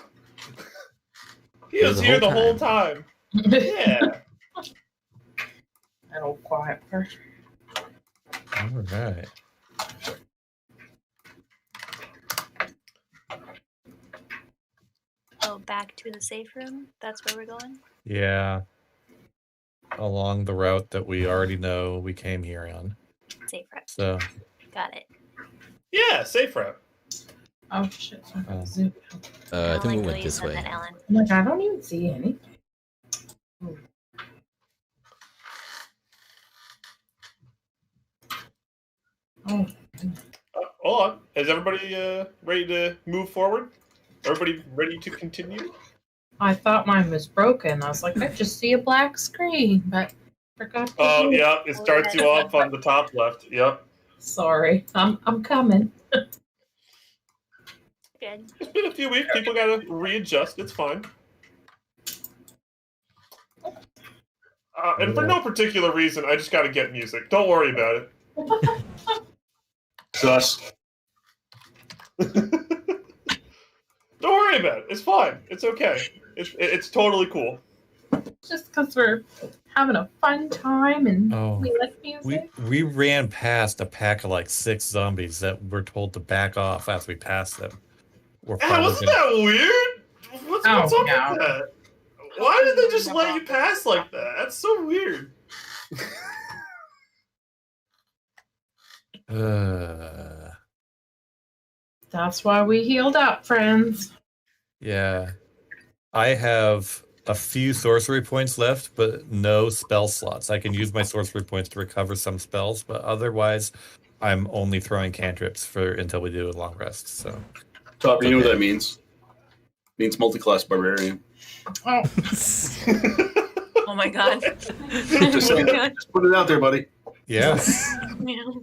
He was here the whole time. Yeah. That old Quietfur. All right. Oh, back to the safe room? That's where we're going? Yeah. Along the route that we already know we came here on. Safe route. So. Got it. Yeah, safe route. Oh shit. I think we went this way. Alan. Like, I don't even see anything. Oh. Hold on. Is everybody ready to move forward? Everybody ready to continue? I thought mine was broken. I was like, I just see a black screen, but forgot. Oh, yeah, it starts you off on the top left. Yep. Sorry, I'm coming. Good. It's been a few weeks. People gotta readjust. It's fine. And for no particular reason, I just gotta get music. Don't worry about it. Sus. Don't worry about it. It's fine. It's okay. It's totally cool. Just because we're having a fun time and we like music. We ran past a pack of like 6 zombies that were told to back off as we passed them. Wasn't that weird? What's up with that? Why did they just let you pass like that? That's so weird. That's why we healed up, friends. Yeah. I have a few sorcery points left, but no spell slots. I can use my sorcery points to recover some spells, but otherwise, I'm only throwing cantrips until we do a long rest. So, Top, you know what that means? It means multi-class barbarian. Oh, oh my god. Just put it out there, buddy. Yeah.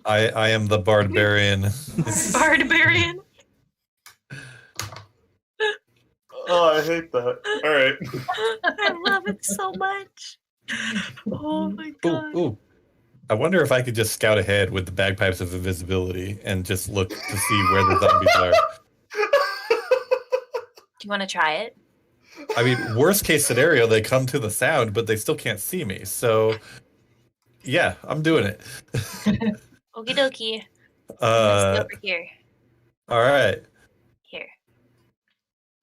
I am the barbarian. Barbarian. Oh, I hate that. All right. I love it so much. Oh my god. Ooh. I wonder if I could just scout ahead with the bagpipes of invisibility and just look to see where the zombies are. Do you want to try it? I mean, worst case scenario, they come to the sound, but they still can't see me. So, yeah, I'm doing it. Okie dokie. Over here. All right. Here.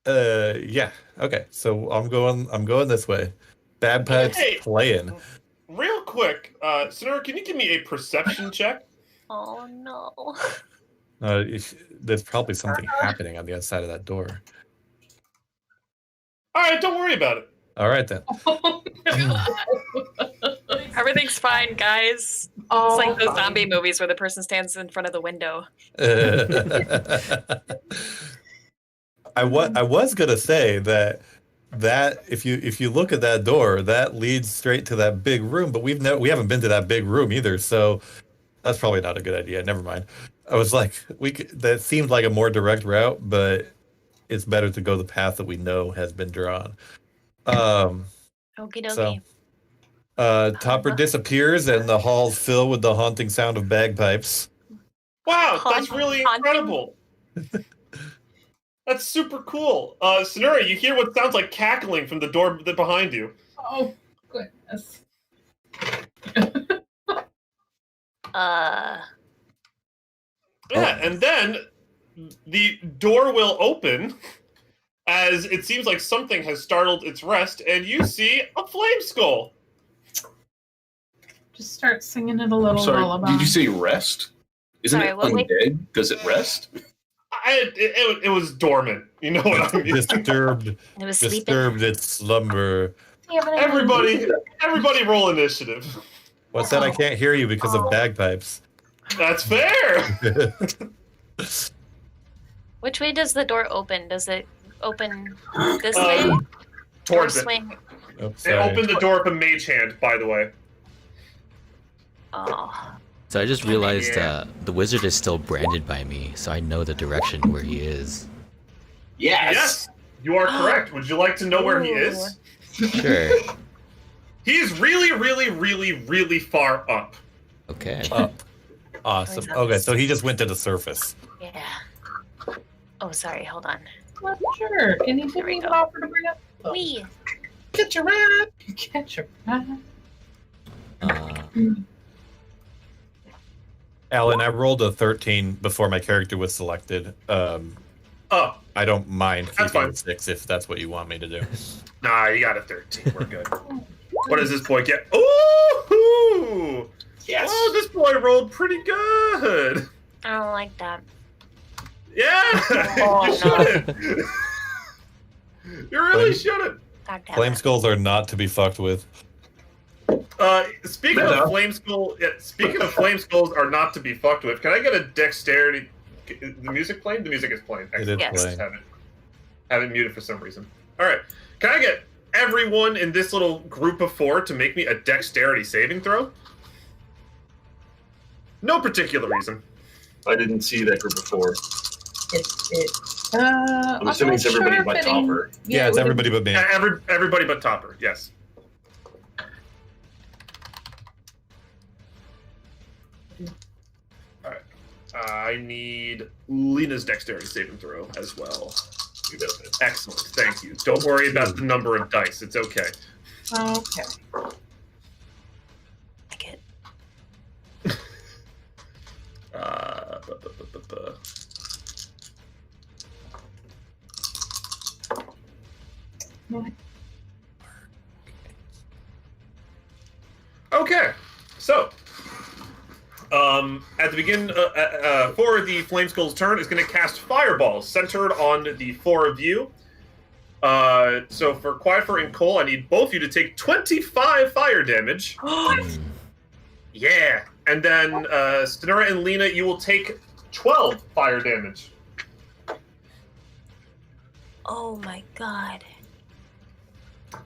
Yeah. Okay. So I'm going this way. Bagpipes playing. Real quick, Sonora, can you give me a perception check? Oh no. There's probably something happening on the other side of that door. All right, don't worry about it. All right then. Everything's fine, guys. Oh, it's like those zombie movies where the person stands in front of the window. I was gonna say that if you look at that door, that leads straight to that big room, but we haven't been to that big room either, so that's probably not a good idea. Never mind. I was like, that seemed like a more direct route, but it's better to go the path that we know has been drawn. Okie dokie. So, Topper disappears and the halls fill with the haunting sound of bagpipes. Wow, that's really incredible. That's super cool. Sonora, you hear what sounds like cackling from the door behind you. Oh, goodness. Yeah, and then the door will open as it seems like something has startled its rest, and you see a flame skull. Just start singing it a little Sorry, lullaby. did you say rest? Isn't Sorry, it what- wait. undead? Does it rest? It was dormant. You know what I mean? Disturbed, It was sleeping. disturbed its slumber. Everybody roll initiative. What's that? I can't hear you because of bagpipes. That's fair. Which way does the door open? Does it open this way? Or Towards it. swing? Oops, It sorry. opened the door with a mage hand, by the way. Oh. So I just realized Yeah. the wizard is still branded by me, so I know the direction where he is. Yes, you are correct. Would you like to know where he is? Sure. He's really, really, really, really far up. Okay. Up. Awesome. Okay, so he just went to the surface. Yeah. Oh, sorry. Hold on. Well, sure. Can you There give we me an go. offer to bring up? Wee. Get your rat. Get your rat. Alan, I rolled a 13 before my character was selected. Oh, I don't mind That's keeping fine. a 6 if that's what you want me to do. nah, you got a 13. We're good. What does this boy get? Ooh! Yes. Oh, this boy rolled pretty good. I don't like that. Yeah, Oh, you no. shouldn't. You really Flame- shouldn't. God damn Flame it. skulls are not to be fucked with. Speaking Meta. of flame skull, speaking of flame skulls are not to be fucked with. Can I get a dexterity? The music playing? The music is playing. It is Excellent. Yes. playing. Have it muted for some reason. All right. Can I get everyone in this little group of 4 to make me a dexterity saving throw? No particular reason. I didn't see that group before. I'm assuming it's everybody sure but if it Topper. Yeah, it's it everybody but me. Everybody but Topper. Yes. All right. I need Lena's dexterity saving throw as well. You got it. Excellent. Thank you. Don't worry about the number of dice. It's okay. Okay. Like it. Bu- bu- bu- bu- bu. Okay, so at the beginning, for the Flame Skull's turn, is going to cast Fireballs centered on the 4 of you. So for Quifer and Cole, I need both of you to take 25 fire damage. Yeah, and then Stenora and Lena, you will take 12 fire damage. Oh my god.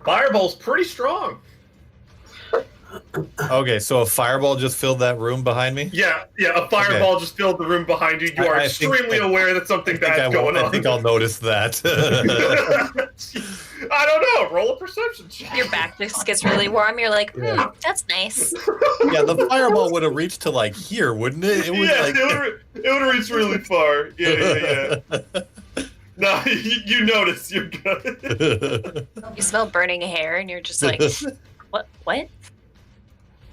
Fireball's pretty strong. Okay, so a fireball just filled that room behind me? Yeah, a fireball just filled the room behind you. You are I think- extremely aware that something bad's going on. I think I'll notice that. I don't know. Roll a perception check. Your back just gets really warm. You're like, Yeah. that's nice. Yeah, the fireball would have reached to like here, wouldn't it? It would Yeah, like it would reach really far. Yeah. No, you notice. You're good. You smell burning hair, and you're just like, what? What?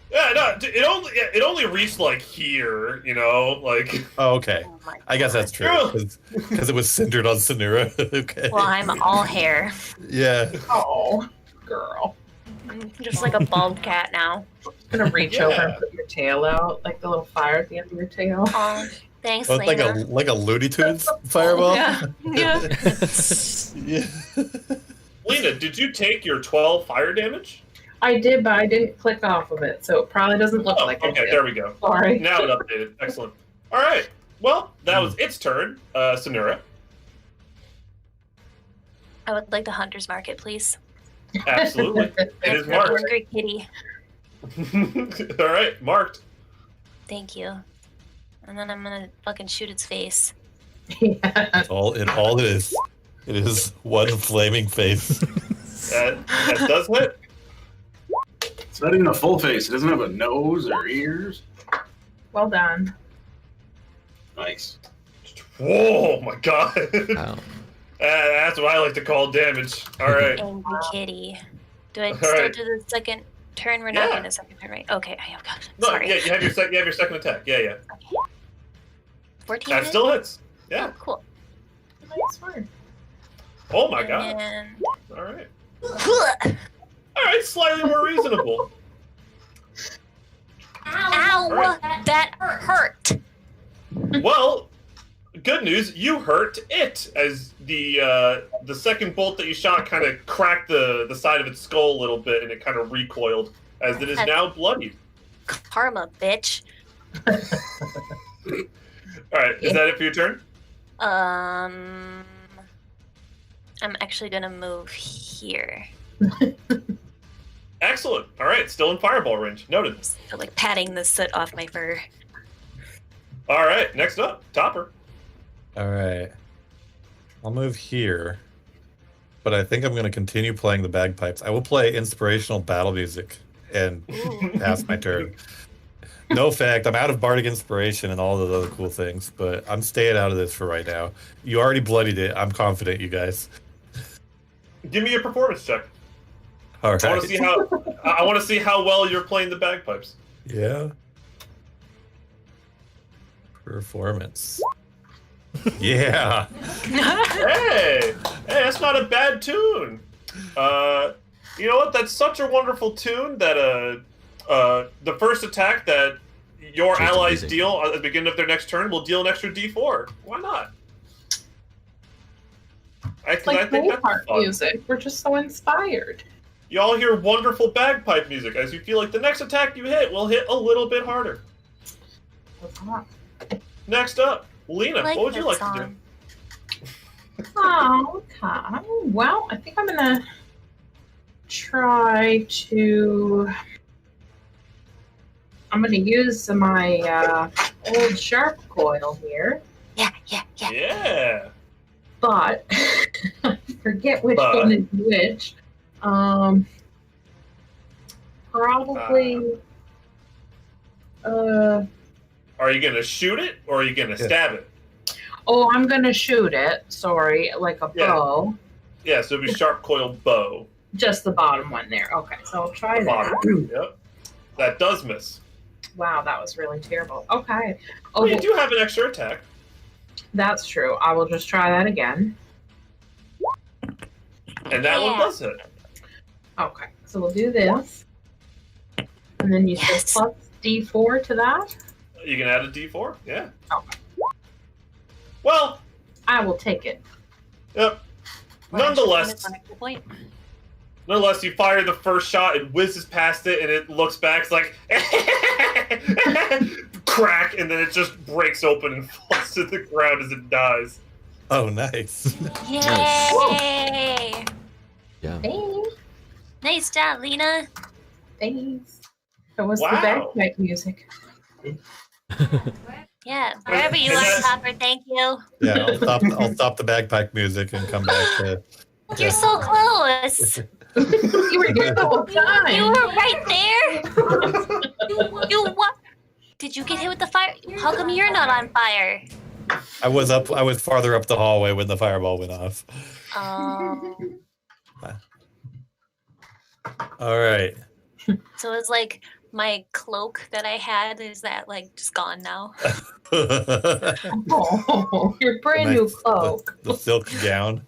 Yeah, no, it only reached like here. You know, like. Oh, okay. Oh my I guess God. that's true because it was centered on Sonura. Okay. Well, I'm all hair. Yeah. Oh, girl. I'm just like a bald cat now. I'm gonna reach over and put your tail out, like the little fire at the end of your tail. Oh, thanks, Oh, it's Lena. like a Looney Tunes fireball. Yeah. Yeah. Yeah. Lena, did you take your 12 fire damage? I did, but I didn't click off of it, so it probably doesn't look Oh, like it. okay, did. there we go. Sorry. Now it updated. Excellent. All right. Well, that was its turn. Sonura. I would like the hunter's market, please. Absolutely. It is The marked. hungry kitty. All right, marked. Thank you. And then I'm gonna fucking shoot its face. Yeah. All it is. It is one flaming face. That does hit. It's not even a full face. It doesn't have a nose or ears. Well done. Nice. Whoa, my god. Wow. That's what I like to call damage. All right. Angry kitty. Do I All still right. do the second turn? We're not Yeah. in the second turn, right? Okay, I have got No, sorry. yeah, you have your second attack. Yeah. 14 That hit? still hits. Yeah. Oh, cool. Nice one. Oh my god. And All right. All right, slightly more reasonable. ow, Alright. that hurt. Well, good news, you hurt it as the second bolt that you shot kind of cracked the side of its skull a little bit, and it kind of recoiled as it is now bloodied. Karma, bitch. All right, is that it for your turn? I'm actually gonna move here. Excellent. All right, still in fireball range. Noted. So, like patting the soot off my fur. All right, next up, Topper. All right. I'll move here, but I think I'm going to continue playing the bagpipes. I will play inspirational battle music and pass my turn. No fact, I'm out of bardic inspiration and all those other cool things, but I'm staying out of this for right now. You already bloodied it. I'm confident, you guys. Give me a performance check. All right. I want to see how well you're playing the bagpipes. Yeah. Performance. Yeah. Hey, that's not a bad tune. You know what? That's such a wonderful tune that the first attack that your Change the allies music. deal at the beginning of their next turn will deal an extra D4. Why not? I Like think that's part fun. music. We're just so inspired. You all hear wonderful bagpipe music as you feel like the next attack you hit will hit a little bit harder. Next up, Lena, I like what would you that like to song. do? Oh, okay. Well, I think I'm gonna try to. I'm gonna use my old sharp coil here, Yeah. Yeah. but I forget which But? one is which. Probably. Are you gonna shoot it or are you gonna stab it? Oh, I'm gonna shoot it. Sorry, like a Yeah. bow. Yeah, so it'd be sharp coiled bow. Just the bottom one there. Okay, so I'll try The that. bottom. Yep. That does miss. Wow, that was really terrible. Okay. Oh, Well, you do have an extra attack. that's true. I will just try that again. And that one Yeah. does hit. Okay, so we'll do this. And then you Yes. said plus D4 to that? You can add a D4. Yeah. Okay. Well, I will take it. yep. Nonetheless, you fire the first shot, it whizzes past it, and it looks back, it's like crack, and then it just breaks open and falls to the ground as it dies. Oh, nice. Yay! Yeah. Thanks. Nice job, Lena. Thanks. That was Wow. the bagpipe music. Yeah, wherever you And are, that- Topper, thank you. Yeah, I'll stop the bagpipe music and come back to. You're so close. You were here the whole You time. were right there. You what? Did you get hit with the fire? How come you're not on fire? I was farther up the hallway when the fireball went off. Oh, All right. so it's like my cloak that I had, is that like just gone now? Oh, your brand new cloak. The silk gown.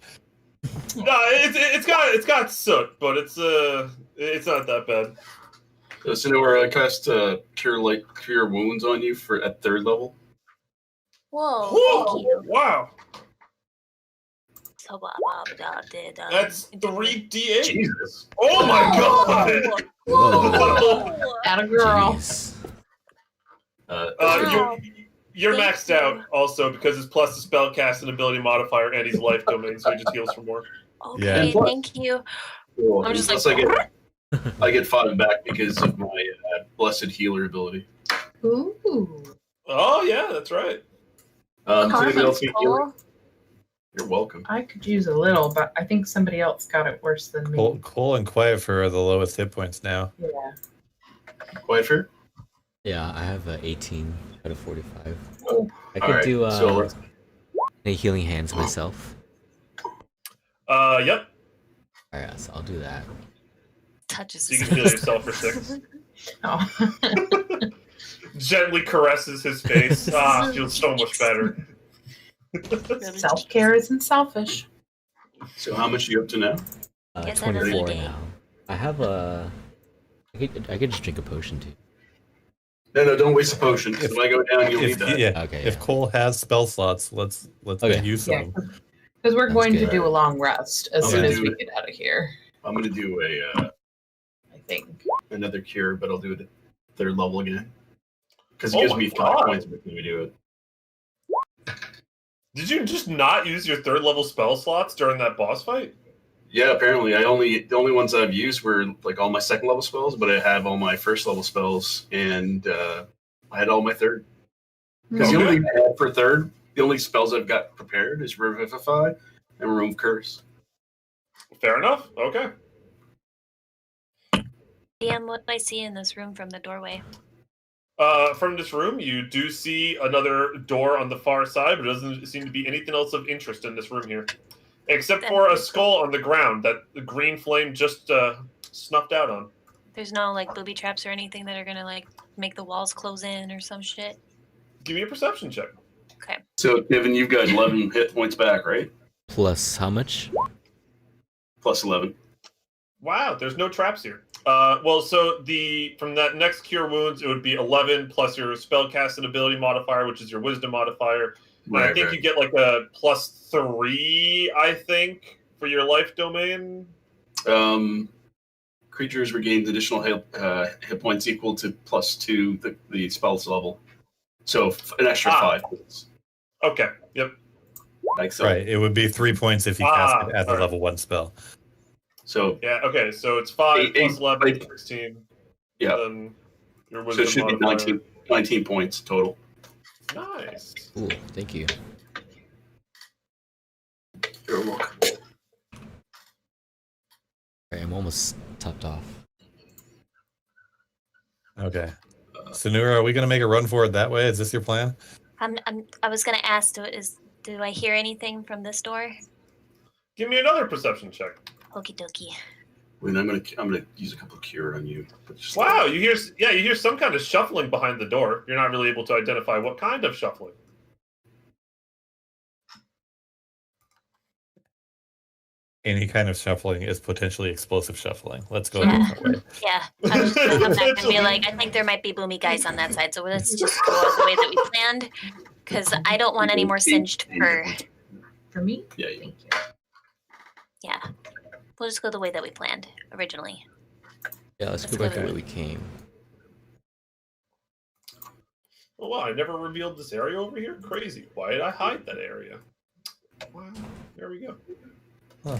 No, it's got soot, but it's not that bad. So now I cast cure wounds on you at 3rd level. Whoa, Whoa, thank you. wow. So did That's 3d8. Jesus. Oh my god! Whoa. Atta girl. Jeez. Wow. You're Thank maxed you. out also because it's plus the spell cast and ability modifier and he's life domain, so he just heals for more. Okay, Yeah. thank you. Cool. I'm just Plus like- I get 5 back because of my blessed healer ability. Ooh. Oh yeah, that's right. Does anybody else need healing? Cool. You're welcome. I could use a little, but I think somebody else got it worse than me. Cool and quiet for the lowest hit points now. Yeah. Quiet fear? Yeah, I have 18 out of 45. Oh. I could Alright, do so let's- any healing hands myself. Yep. Alright, so I'll do that. Touches So you his can heal face. yourself for 6. Oh. Gently caresses his face. Feels so much better. Self-care isn't selfish. So how much are you up to now? Guess I don't 24 need it. now. I have a. I could just drink a potion too. No, don't waste a potion. If I go down, you'll need that. Yeah. Okay. If Cole has spell slots, let's Okay. make use of Yeah, them. because we're Sounds going to good. do a long rest as I'm soon gonna as do we it. get out of here. I'm gonna do I think. another cure, but I'll do it at 3rd level again. Because it Oh gives my me 5 God. points when we do it. Did you just not use your 3rd level spell slots during that boss fight? Yeah, apparently the only ones I've used were like all my 2nd level spells, but I have all my 1st level spells, and I had all my 3rd. Because the only thing I had for 3rd, the only spells I've got prepared is Revivify and Remove Curse. Fair enough. Okay. DM, what do I see in this room from the doorway? From this room, you do see another door on the far side, but it doesn't seem to be anything else of interest in this room here. Except for a skull on the ground that the green flame just snuffed out on. There's no like booby traps or anything that are gonna like make the walls close in or some shit. Give me a perception check. Okay. So, Kevin, you've got 11 hit points back, right? Plus how much? Plus 11. Wow, there's no traps here. Well, so from that next cure wounds, it would be 11 plus your spellcasting ability modifier, which is your wisdom modifier. And I think you get like a +3, I think, for your life domain. Creatures regain additional hit points equal to +2 the spell's level. So an extra 5 points. Okay. Yep. Like so. Right. It would be 3 points if you cast it as a level 1 spell. So yeah. Okay. So it's 5 plus 11, 16. Yeah. Then your So wisdom it should modifier. be 19 points total. Nice. Ooh, thank you. You're welcome. Alright, I'm almost topped off. Okay. Sonura, are we going to make a run for it that way? Is this your plan? I was gonna ask, do I hear anything from this door? Give me another perception check. Okie dokie. Wait, I'm gonna use a couple of cure on you. Wow, you hear some kind of shuffling behind the door. You're not really able to identify what kind of shuffling. Any kind of shuffling is potentially explosive shuffling. Let's go Yeah. that way. Yeah, I was just gonna come back and be like, I think there might be boomy guys on that side, so let's just go the way that we planned, because I don't want any more singed fur. For me? Yeah. Thank you. Yeah, we'll just go the way that we planned originally. Yeah, let's go Let's back go the there. way we came. Oh, wow, I never revealed this area over here? Crazy. Why did I hide that area? Wow, there we go. Huh.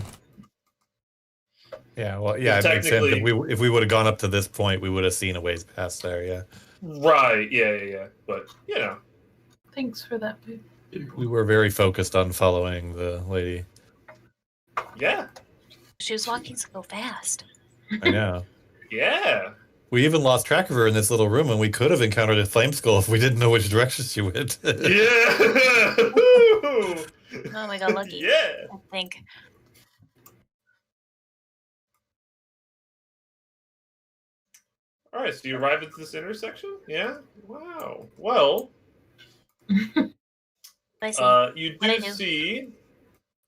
Yeah, well, yeah, it makes sense. Technically- If we would have gone up to this point, we would have seen a ways past there, yeah. Right, yeah. But, you know. Thanks for that, babe. We were very focused on following the lady. Yeah, She was walking so fast. I know. yeah. We even lost track of her in this little room, and we could have encountered a flame skull if we didn't know which direction she went. Yeah! Woo! Oh my god, lucky. Yeah! I think. All right, so you arrive at this intersection? Yeah? Wow. Well, I see. you What'd I do do? see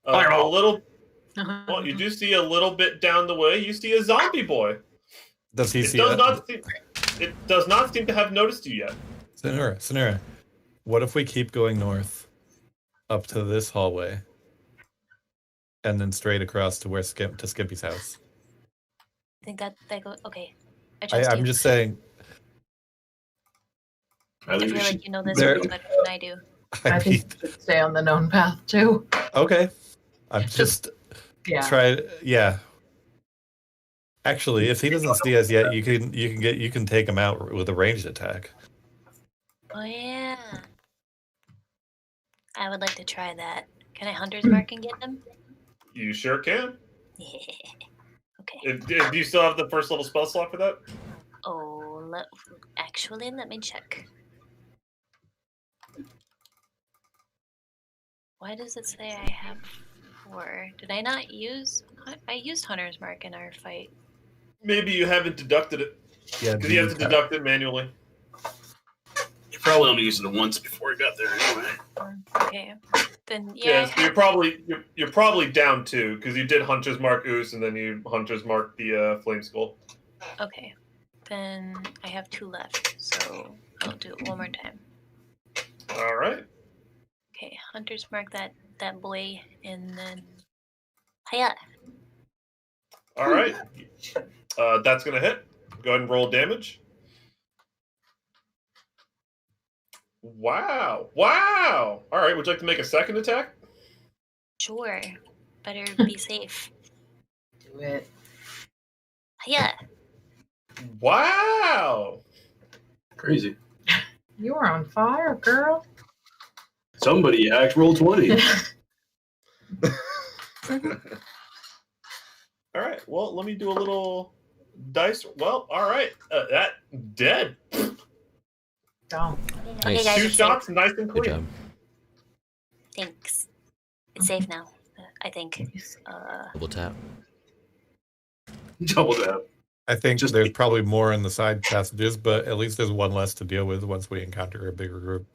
a Fireball. little... Well, you do see a little bit down the way. You see a zombie boy. Does he It see does that? not seem to have noticed you yet. Sonura, what if we keep going north up to this hallway and then straight across to Skippy's house? I think that go. Okay, I trust I'm you. just saying. I feel like you know this There- room better than I do. I think we should stay on the known path too. Okay. I'm just Yeah. yeah. Actually, if he doesn't see us yet, you can take him out with a ranged attack. Oh yeah. I would like to try that. Can I hunter's mark and get them? You sure can. Okay. Do you still have the first level spell slot for that? Oh, actually, let me check. Why does it say I have 4? Did I not use? I used hunter's mark in our fight. Maybe you haven't deducted it. Yeah, Because you have to deduct it manually. You probably only used it once before we got there anyway. Okay. Then yeah. So you're probably down 2 because you did Hunter's Mark Oos and then you Hunter's Mark the Flame Skull. Okay. Then I have 2 left. So I'll do it one more time. All right. Okay, hunters mark that boy, and then hiya. All right. That's gonna hit. Go ahead and roll damage. Wow. Wow. All right. Would you like to make a second attack? Sure. Better be safe. Do it. Hiya. Wow. Crazy. You are on fire, girl. Somebody hacked roll 20. All right. Well, let me do a little dice. Well, all right. That dead. Don't. Okay, Nice. guys, Two it's shots, safe. nice and Good clean. job. Thanks. It's safe now. I think. Double tap. Double tap. I think Just- there's probably more in the side passages, but at least there's one less to deal with once we encounter a bigger group.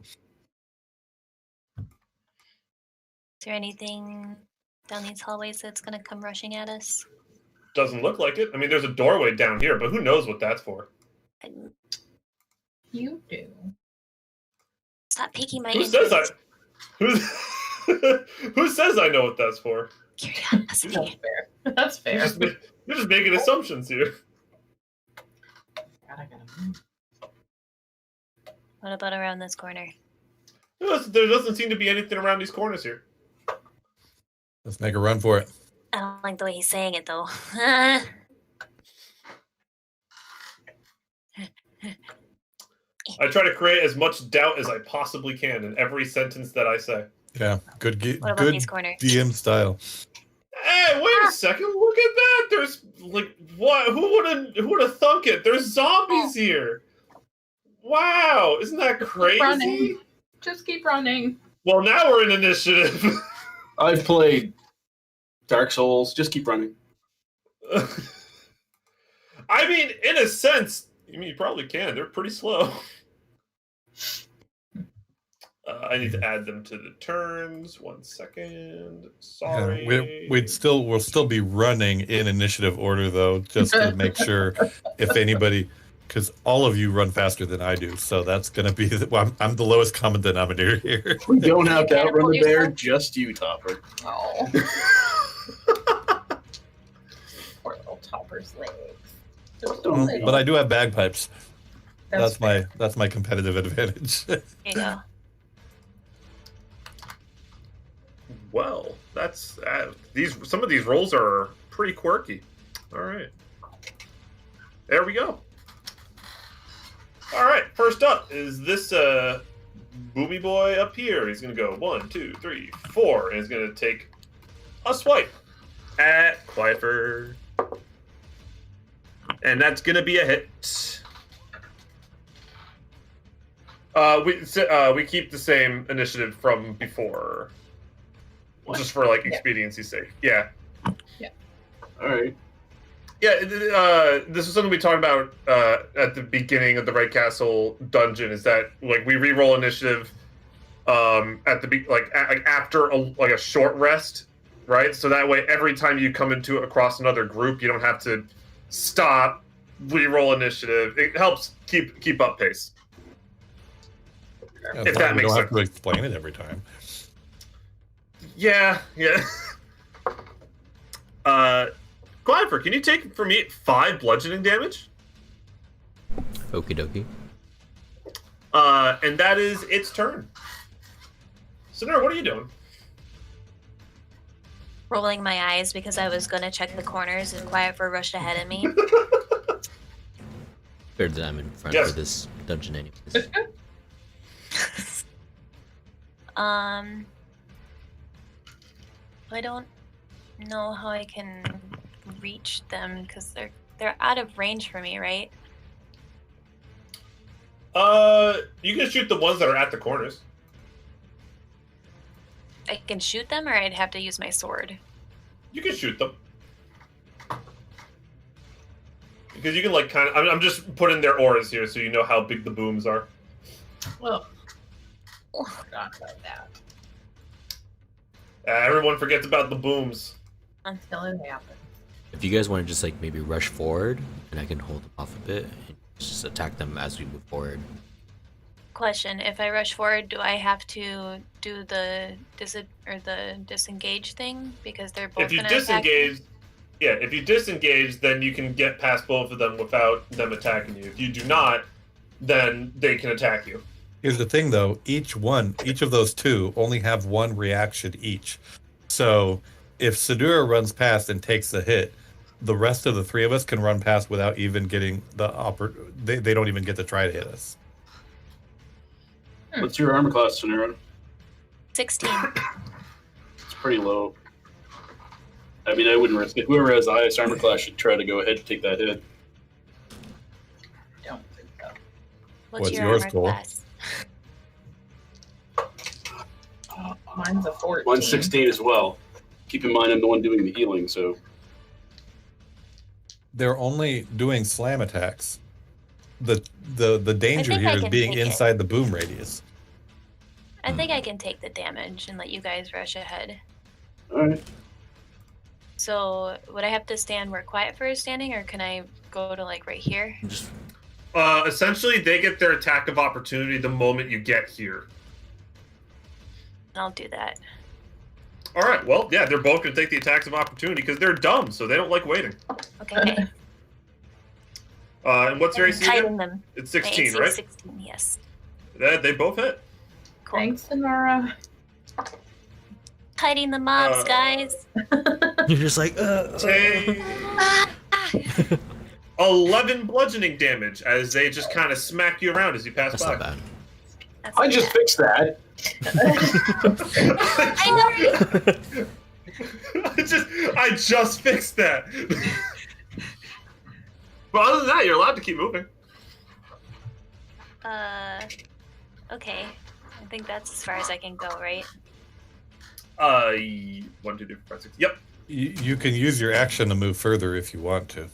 Is there anything down these hallways that's gonna come rushing at us? Doesn't look like it. I mean, there's a doorway down here, but who knows what that's for? You do. Stop piquing my Who interest. says I? Who says I know what that's for? Curiosity. That's fair. That's fair. You're just making assumptions here. God, I gotta move. What about around this corner? There doesn't seem to be anything around these corners here. Let's make a run for it. I don't like the way he's saying it though. I try to create as much doubt as I possibly can in every sentence that I say. Yeah, good What about good these corners? DM style. Hey, wait a second! Look at that! There's like what? Who would have thunk it? There's zombies here. Wow, isn't that crazy? running. Just keep running. Well, now we're in initiative. I've played Dark Souls. Just keep running. I mean, in a sense, you probably can. They're pretty slow. I need to add them to the turns. 1 second. Sorry. Yeah, we'll still be running in initiative order though, just to make sure if anybody, because all of you run faster than I do, so that's gonna be. I'm the lowest common denominator here. We don't have to You outrun the catapult bear, yourself? just you, Topper. Oh. Poor little Topper's legs. They're so little. But I do have bagpipes. That's fair. my competitive advantage. There you go. Well, that's some of these rolls are pretty quirky. All right, there we go. All right, first up is this booby boy up here. He's gonna go 1, 2, 3, 4, and he's gonna take a swipe at Clyford, and that's gonna be a hit. We keep the same initiative from before. Just for like expediency's sake. Yeah. All right. Yeah, this is something we talked about at the beginning of the Red Castle dungeon. Is that like we re-roll initiative at the after a short rest, right? So that way, every time you come across another group, you don't have to stop, re-roll initiative. It helps keep up pace. If that we makes don't have sense. to explain it every time. Yeah. Glyfer, can you take from me 5 bludgeoning damage? Okie dokie. And that is its turn. Sonora, what are you doing? Rolling my eyes because I was gonna check the corners and Quietfur rushed ahead of me. Figured that I'm in front Yes. for this dungeon anyways. I don't know how I can reach them because they're out of range for me, right? You can shoot the ones that are at the corners. I can shoot them, or I'd have to use my sword. You can shoot them. Because you can like kind of. I'm just putting their auras here so you know how big the booms are. Well, forgot about that Everyone forgets about the booms. until it happens. If you guys want to just like maybe rush forward, and I can hold them off a bit and just attack them as we move forward. Question: if I rush forward, do I have to do the disengage thing because they're both If you going to attack me? disengage, yeah, if you disengage, then you can get past both of them without them attacking you. If you do not, then they can attack you. Here's the thing, though. Each of those two only have one reaction each. So if Sadura runs past and takes the hit, the rest of the three of us can run past without even getting they don't even get to try to hit us. What's your armor class, Sonura? 16. It's pretty low. I mean, I wouldn't risk it. Whoever has the highest armor class should try to go ahead and take that hit. Don't think so. What's your yours, armor Cole? class? Mine's a 14. Mine's 16 as well. Keep in mind, I'm the one doing the healing, so. They're only doing slam attacks. The danger think here I is can being take it. inside the boom radius. I think I can take the damage and let you guys rush ahead. All right. So would I have to stand where Quiet Fur is standing, or can I go to like right here? Just Essentially, they get their attack of opportunity the moment you get here. I'll do that. All right. Well, yeah, they're both going to take the attacks of opportunity because they're dumb, so they don't like waiting. Okay. And what's your AC again? Hiding them. It's My 16, AC right? is 16, yes. They both hit. Cool. Thanks, Sonora. Hiding the mobs, guys. you're just like, Take 11 bludgeoning damage as they just kind of smack you around as you pass That's by. not bad. That's I not just bad. fixed that. I know. I just fixed that. But other than that, you're allowed to keep moving. Okay. I think that's as far as I can go, right? 1, 2, 3, 4, 5, 6. Yep. You can use your action to move further if you want to.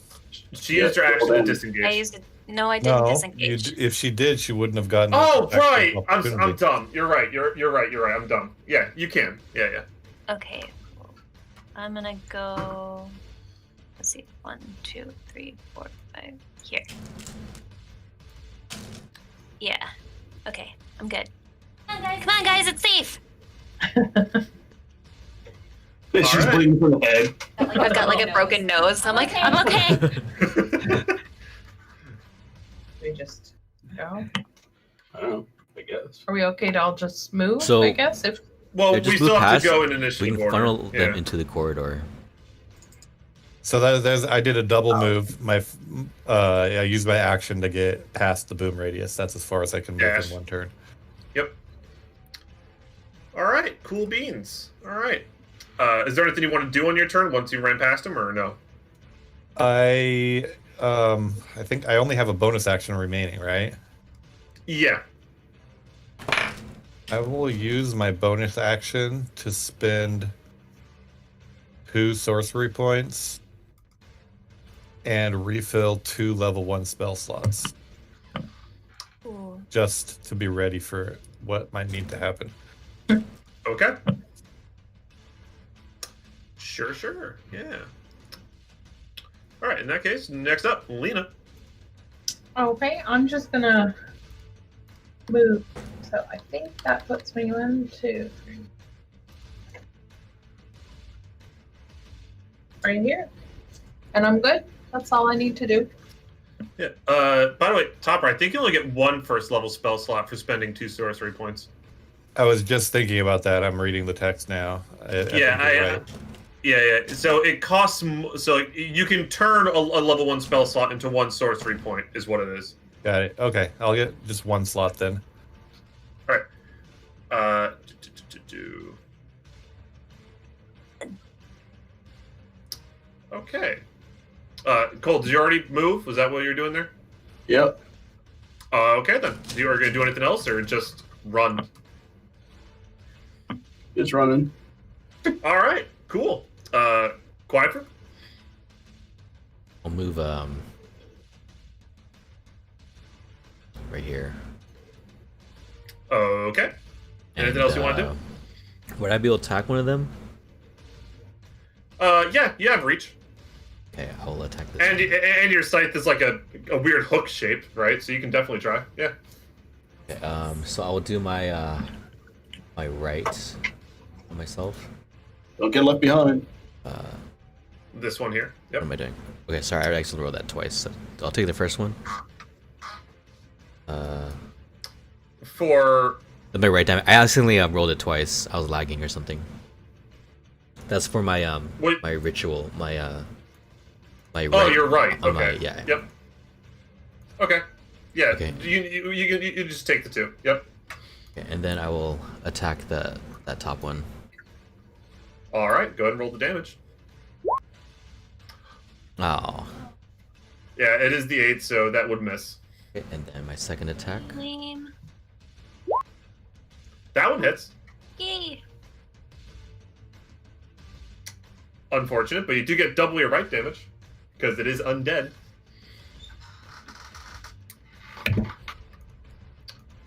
She used her action to disengage. I used it. No, I didn't disengage. If she did, she wouldn't have gotten. Oh, an right. actual I'm opportunity. dumb. You're right. You're right. I'm dumb. Yeah, you can. Yeah. Okay. Cool. I'm gonna go. Let's see. 1, 2, 3, 4, 5. Here. Yeah. Okay. I'm good. Come on, guys. It's safe. She's All right. bleeding from the head. I've got like a broken nose. I'm like, I'm okay. We just go. I don't know. I guess. Are we okay to all just move? So- I guess if Well, Yeah, we just still move have past. to go in We initiative can order. funnel them Yeah. into the corridor. So I did a double move. I used my action to get past the boom radius. That's as far as I can move Dash. in one turn. Yep. All right. Cool beans. All right. Is there anything you want to do on your turn once you ran past him, or no? I think I only have a bonus action remaining, right? Yeah. I will use my bonus action to spend 2 sorcery points and refill 2 level 1 spell slots, Ooh. just to be ready for what might need to happen. Okay. Sure. Yeah. All right. In that case, next up, Lena. okay, I'm just gonna move. So I think that puts me 1, 2, 3. Right here. And I'm good. That's all I need to do. Yeah. By the way, Topper, I think you only get 1 first level spell slot for spending 2 sorcery points. I was just thinking about that. I'm reading the text now. I think you're right. Yeah. So it costs. So you can turn a level 1 spell slot into 1 sorcery point, is what it is. Got it. Okay, I'll get just 1 slot then. All right. Okay. Cole, did you already move? Was that what you were doing there? Yep. Okay then. You are going to do anything else, or just run? It's running. All right. Cool. Quiet. I'll move right here. Okay. Anything else you want to do? Would I be able to attack one of them? Yeah, you have reach. Okay, I'll attack this And one. your scythe is like a weird hook shape, right? So you can definitely try. Yeah. Okay, so I'll do my my right on myself. Don't get left behind. This one here. What Yep. am I doing? Okay, sorry, I actually rolled that twice. So I'll take the first one. For My right damage. I accidentally rolled it twice. I was lagging or something. That's for my Wait. my ritual. My my. Oh, right you're right. on Okay. my- yeah. Yep. Okay. Yeah. Okay. You just take the 2. Yep. Okay, and then I will attack that top one. All right. Go ahead and roll the damage. Oh. Yeah, it is the 8, so that would miss. Okay, and then my second attack. Lame. That one hits. Yay. Unfortunate, but you do get double your right damage because it is undead.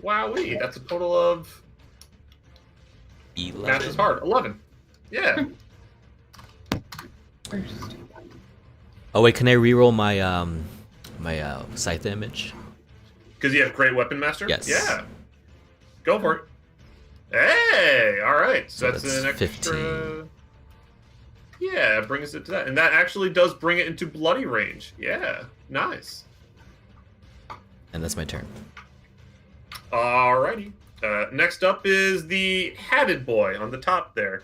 Wowee, that's a total of 11. math is hard. 11. Yeah. Oh wait, can I reroll my my scythe damage? Because you have great weapon master? Yes. Yeah. Go for it. Hey! Alright. So, that's that's an extra 15. Yeah, it brings it to that. And that actually does bring it into bloody range. Yeah. Nice. And that's my turn. Alrighty. Next up is the hatted boy on the top there.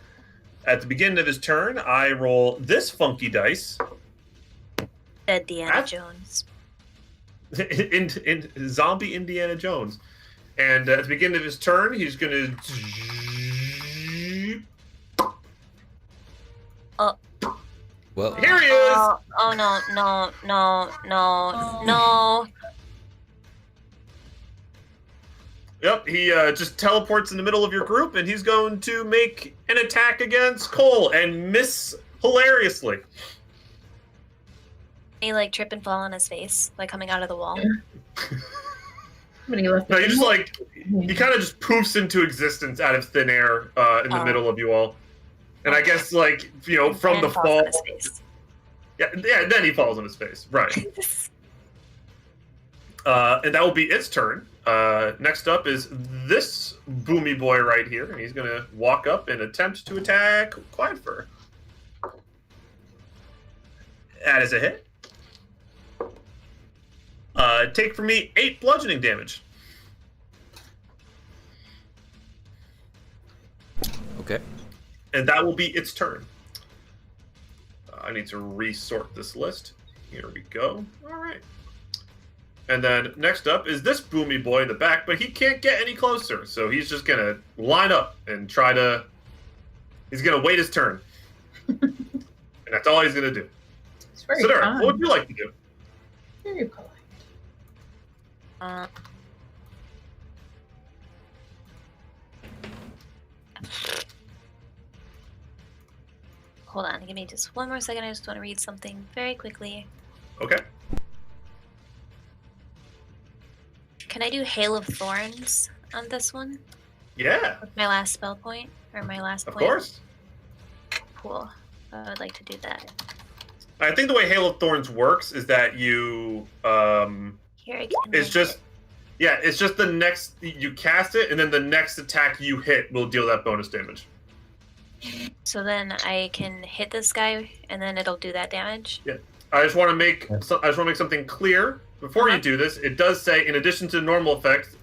At the beginning of his turn, I roll this funky dice. Dead Deanna That's- Jones. in zombie Indiana Jones. And at the beginning of his turn, he's going to... Well, Here he is! Oh no, no, no, no, no. Yep, he just teleports in the middle of your group, and he's going to make an attack against Cole and miss hilariously. He like trip and fall on his face, like coming out of the wall. When he left No, the he just table. like he kind of just poofs into existence out of thin air in the Oh. middle of you all, and I guess like from And the falls fall, on his face. yeah, then he falls on his face, right? And that will be its turn. Next up is this boomy boy right here, and he's gonna walk up and attempt to attack Quiet Fur. That is a hit. Take from me 8 bludgeoning damage. okay. And that will be its turn. I need to resort this list. Here we go. All right. And then next up is this boomy boy in the back, but he can't get any closer. So he's just going to line up and try to... He's going to wait his turn. And that's all he's going to do. It's very Sidera, kind. what would you like to do? Very polite. Hold on, give me just one more second. I just want to read something very quickly. Okay. Can I do Hail of Thorns on this one? Yeah, With my last spell point? Or my last of point? course. Cool. I would like to do that. I think the way Hail of Thorns works is that you... Here I can. it's make just... it. Yeah, it's just the next... You cast it, and then the next attack you hit will deal that bonus damage. So then I can hit this guy, and then it'll do that damage. I just want to make something clear before you do this. It does say, in addition to normal effects,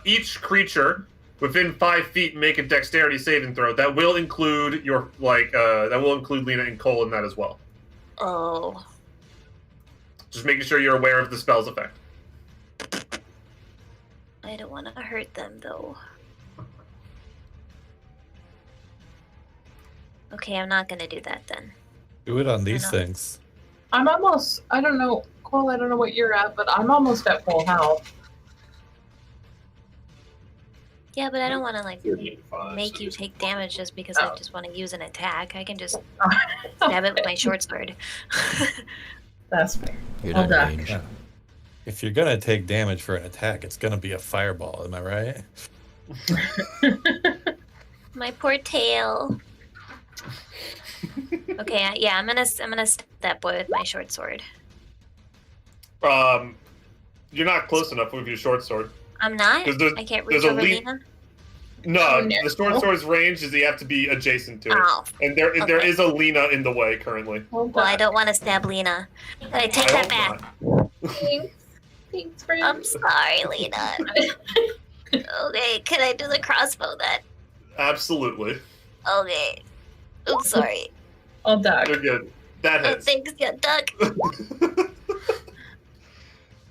each creature within 5 feet make a dexterity saving throw. That will include that will include Lena and Cole in that as well. Oh. Just making sure you're aware of the spell's effect. I don't want to hurt them, though. Okay, I'm not gonna do that then. Do it on these know. things. I'm almost, I don't know, Cole, I don't know what you're at, but I'm almost at full health. Yeah, but I don't want to like You're getting 5, make so you just- take damage just because Oh. I just want to use an attack. I can just stab it with my short sword. That's fair. You're Well not in done. range. Yeah. If you're gonna take damage for an attack, it's gonna be a fireball. Am I right? My poor tail. Okay, yeah, I'm gonna stab that boy with my short sword. You're not close enough with your short sword. I'm not. There's- I can't there's reach a over lead- Lena. No, Oh, no. the short sword's range is you have to be adjacent to it. Oh, And there okay. is a Lena in the way currently. Hold well, I on. don't want to stab Lena. But I take I that hope back. not. Thanks. Thanks, friend. I'm sorry, Lena. Okay, can I do the crossbow then? Absolutely. Okay. I'm sorry. I'll duck. You're good. That Oh, hits. thanks, yeah, duck.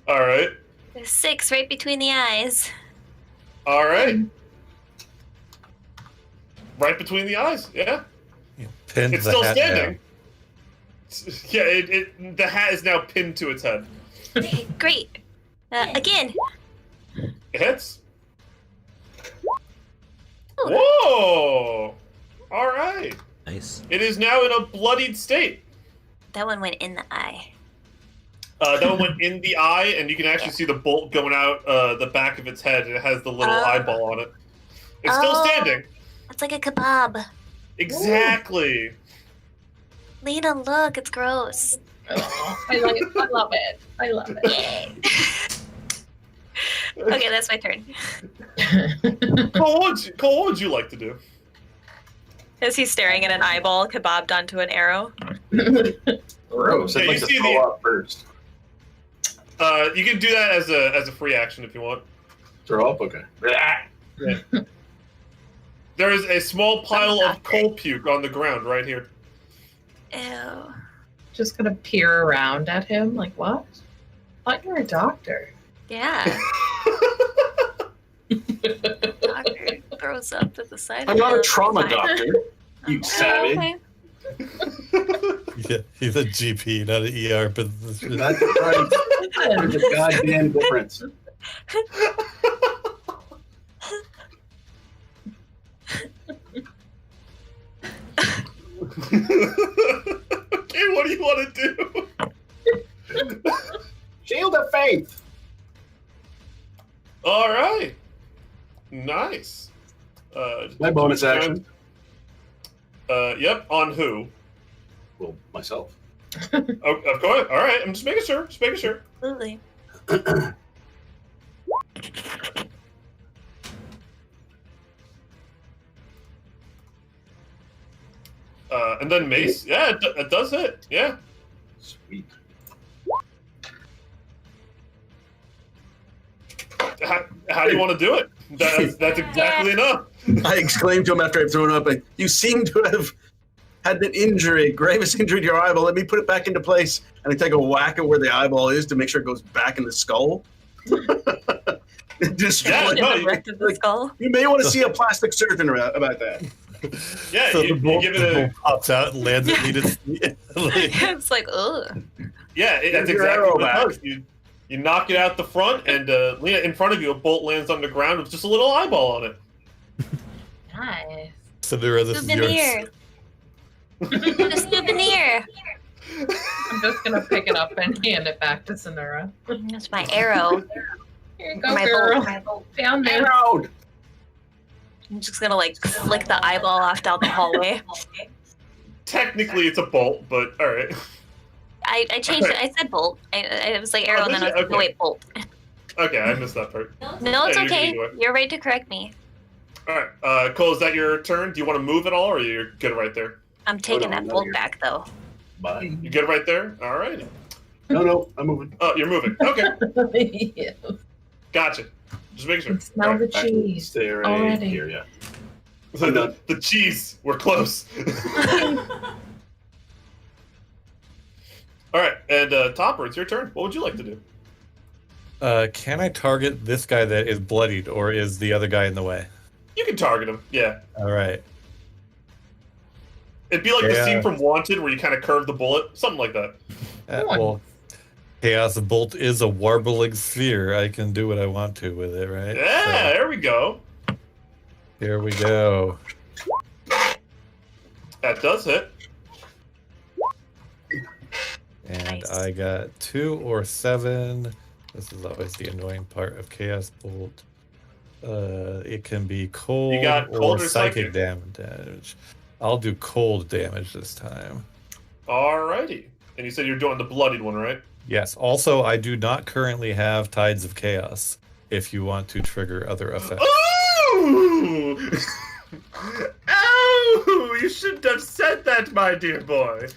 All right. 6 right between the eyes. All right. Right between the eyes. Yeah. Pinned It's the still hat standing. Yeah, the hat is now pinned to its head. Okay, great. Again. It hits. Ooh. Whoa! All right. Nice. It is now in a bloodied state. That one went in the eye. That one went in the eye, and you can actually see the bolt going out the back of its head, and it has the little Oh. eyeball on it. It's still Oh. standing. It's like a kebab. Exactly. Lena, look, it's gross. Oh, I love it. I love it. I love it. Yay. Okay, that's my turn. Cole, what would you like to do? Is he staring at an eyeball kebabbed onto an arrow? Gross. Yeah, I'd you like to see throw the- up first. You can do that as a free action if you want. Throw up? Okay. There is a small pile of Fantastic. coal puke on the ground right here. Ew. Just gonna peer around at him, like, what? I thought you were a doctor. Yeah. Doctor throws up at the side I'm of not a the trauma fine. doctor, you Oh, savage. okay. Yeah, he's a GP, not an ER business. That's right. There's a goddamn difference. Okay, what do you want to do? Shield of faith. All right. Nice. My bonus action. Yep. On who? Well, myself. Oh, of course. All right. I'm just making sure. Just making sure. Absolutely. And then mace. Yeah, it does hit. Yeah. Sweet. How do you want to do it? That's exactly enough. I exclaimed to him after I'd thrown up, like, you seem to have had an injury, gravest injury to your eyeball. Let me put it back into place. And I take a whack at where the eyeball is to make sure it goes back in the skull. Destroy Yeah, In no, the rest of the skull. You may want to see a plastic surgeon about that. Yeah, So you the bolt, give the it a. bolt pops out and lands at Lena's feet. It's like, ugh. Yeah, that's Give your exactly arrow what it back. does. You knock it out the front, and Lena, in front of you, a bolt lands on the ground with just a little eyeball on it. Nice. Cinderella, this is yours. Souvenir. A souvenir. I'm just gonna pick it up and hand it back to Sonora. That's my arrow. Here you go, My girl. bolt. My bolt. Found it. Arrowed. I'm just gonna like flick the eyeball off down the hallway. Technically, it's a bolt, but all right. I changed it. I said bolt. I was like arrow, and then I was like, Okay. no, wait, bolt. Okay, I missed that part. No, it's Yeah, you can okay. do it. You're right to correct me. All right, Cole, is that your turn? Do you want to move at all, or you're good right there? I'm taking no, that no, bolt you're- back though. Bye. You good right there? All right. No, I'm moving. Oh, you're moving. Okay, Yeah. gotcha. Just making sure. Smell the cheese. Stay right already. here, yeah. The cheese. We're close. All right, and Topper, it's your turn. What would you like to do? Can I target this guy that is bloodied, or is the other guy in the way? You can target him. Yeah, All right. it'd be like the Yeah. scene from Wanted where you kind of curve the bullet, something like that. Well, Chaos Bolt is a warbling sphere. I can do what I want to with it, right? Yeah, So, there we go. here we go. That does hit. And Nice. I got 2 or 7. This is always the annoying part of Chaos Bolt. It can be cold, You got cold or or psychic psychic? damage. I'll do cold damage this time. Alrighty. And you said you're doing the bloodied one, right? Yes. Also, I do not currently have Tides of Chaos. if you want to trigger other effects. Ooh! Oh, you shouldn't have said that, my dear boy.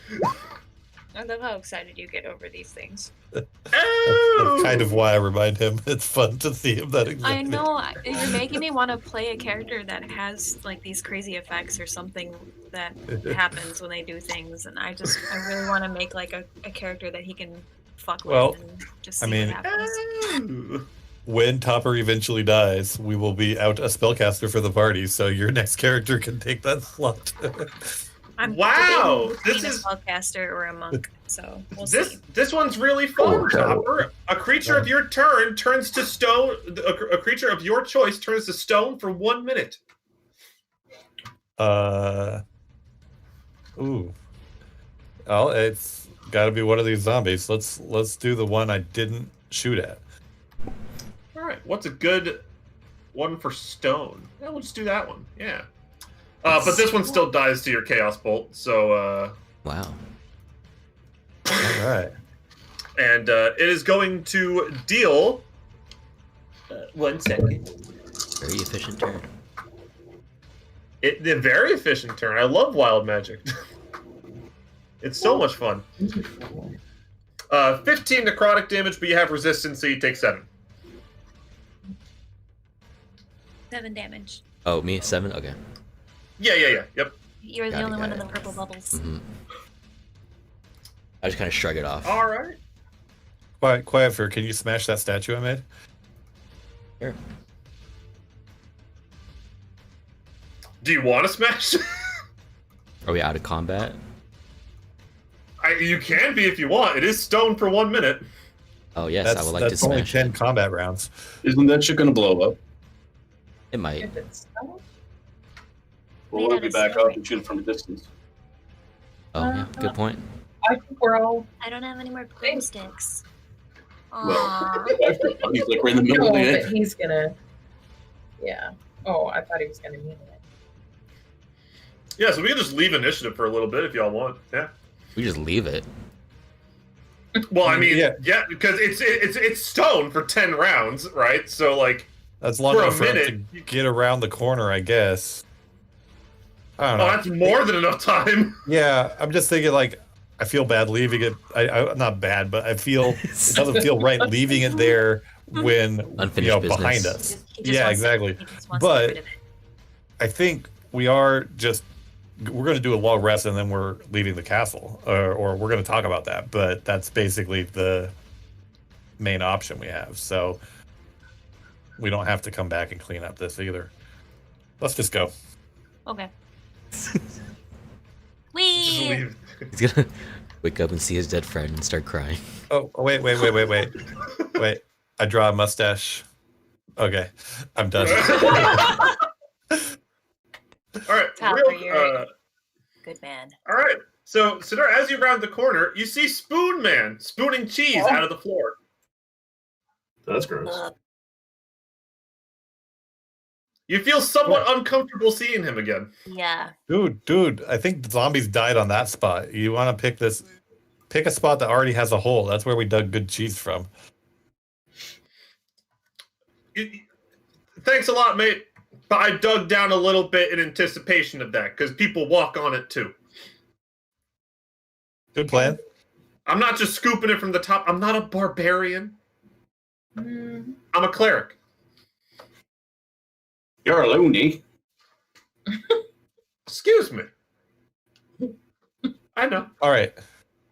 I love how excited you get over these things. That's kind of why I remind him. It's fun to see him that excited. I know, you're making me want to play a character that has like these crazy effects or something that happens when they do things, and I really want to make like a character that he can fuck with and just see what happens. When Topper eventually dies, we will be out a spellcaster for the party, so your next character can take that slot. Wow, this is a spellcaster or a monk, so we'll see. This one's really fun, Topper. A creature of your turn turns to stone. A creature of your choice turns to stone for 1 minute. Ooh. Well, it's got to be one of these zombies. Let's do the one I didn't shoot at. All right, what's a good one for stone? Yeah, we'll just do that one. Yeah. But this one still dies to your Chaos Bolt, so... Wow. All right. And it is going to deal... 1 second. Very efficient turn. A very efficient turn. I love wild magic. It's so much fun. 15 necrotic damage, but you have resistance, so you take 7. 7 damage. Oh, me? 7? Okay. Yeah. Yep. You're the only one in the purple bubbles. Mm-hmm. I just kind of shrug it off. All right. Quiet, Fear, can you smash that statue I made? Sure. Do you want to smash? Are we out of combat? You can be if you want. It is stone for 1 minute. Oh, yes, I would like to smash. That's only 10 combat rounds. Isn't that shit going to blow up? It might. If it's stone? Well, we'll be back up and shoot it from a distance. Oh, yeah, good point. I think we're all. I don't have any more broomsticks. Well, he's like right in the middle of the but edge. he's gonna. Yeah. Oh, I thought he was gonna mean it. Yeah, so we can just leave initiative for a little bit if y'all want. Yeah. We just leave it. Well, I mean, yeah, because it's stone for 10 rounds, right? So like, that's long enough for us to get around the corner, I guess. I don't know. Oh, that's more than enough time. Yeah, I'm just thinking like I feel bad leaving it. I not bad, but I feel it doesn't feel right leaving it there when unfinished business behind us. He just exactly. But I think we're going to do a long rest and then we're leaving the castle, or we're going to talk about that. But that's basically the main option we have. So we don't have to come back and clean up this either. Let's just go. Okay. Wee! He's gonna wake up and see his dead friend and start crying. Oh, wait. Wait. I draw a mustache. Okay. I'm done. All right. Topper, you're good man. All right. So as you round the corner, you see Spoon Man spooning cheese out of the floor. That's gross. You feel somewhat uncomfortable seeing him again. Yeah. Dude, I think the zombies died on that spot. You want to pick a spot that already has a hole. That's where we dug good cheese from. Thanks a lot, mate. But I dug down a little bit in anticipation of that, because people walk on it too. Good plan. I'm not just scooping it from the top. I'm not a barbarian. I'm a cleric. You're a loony. Excuse me. I know. All right.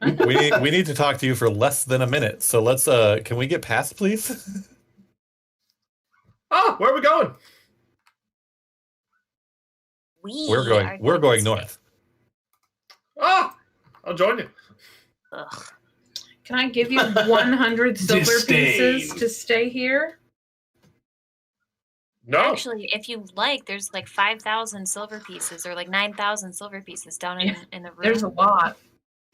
We need to talk to you for less than a minute. So let's can we get past, please? Oh, where are we going? We're going north. Oh, I'll join you. Ugh. Can I give you 100 silver pieces to stay here? No. Actually, if you like, there's like 5,000 silver pieces or like 9,000 silver pieces down in the room. There's a lot.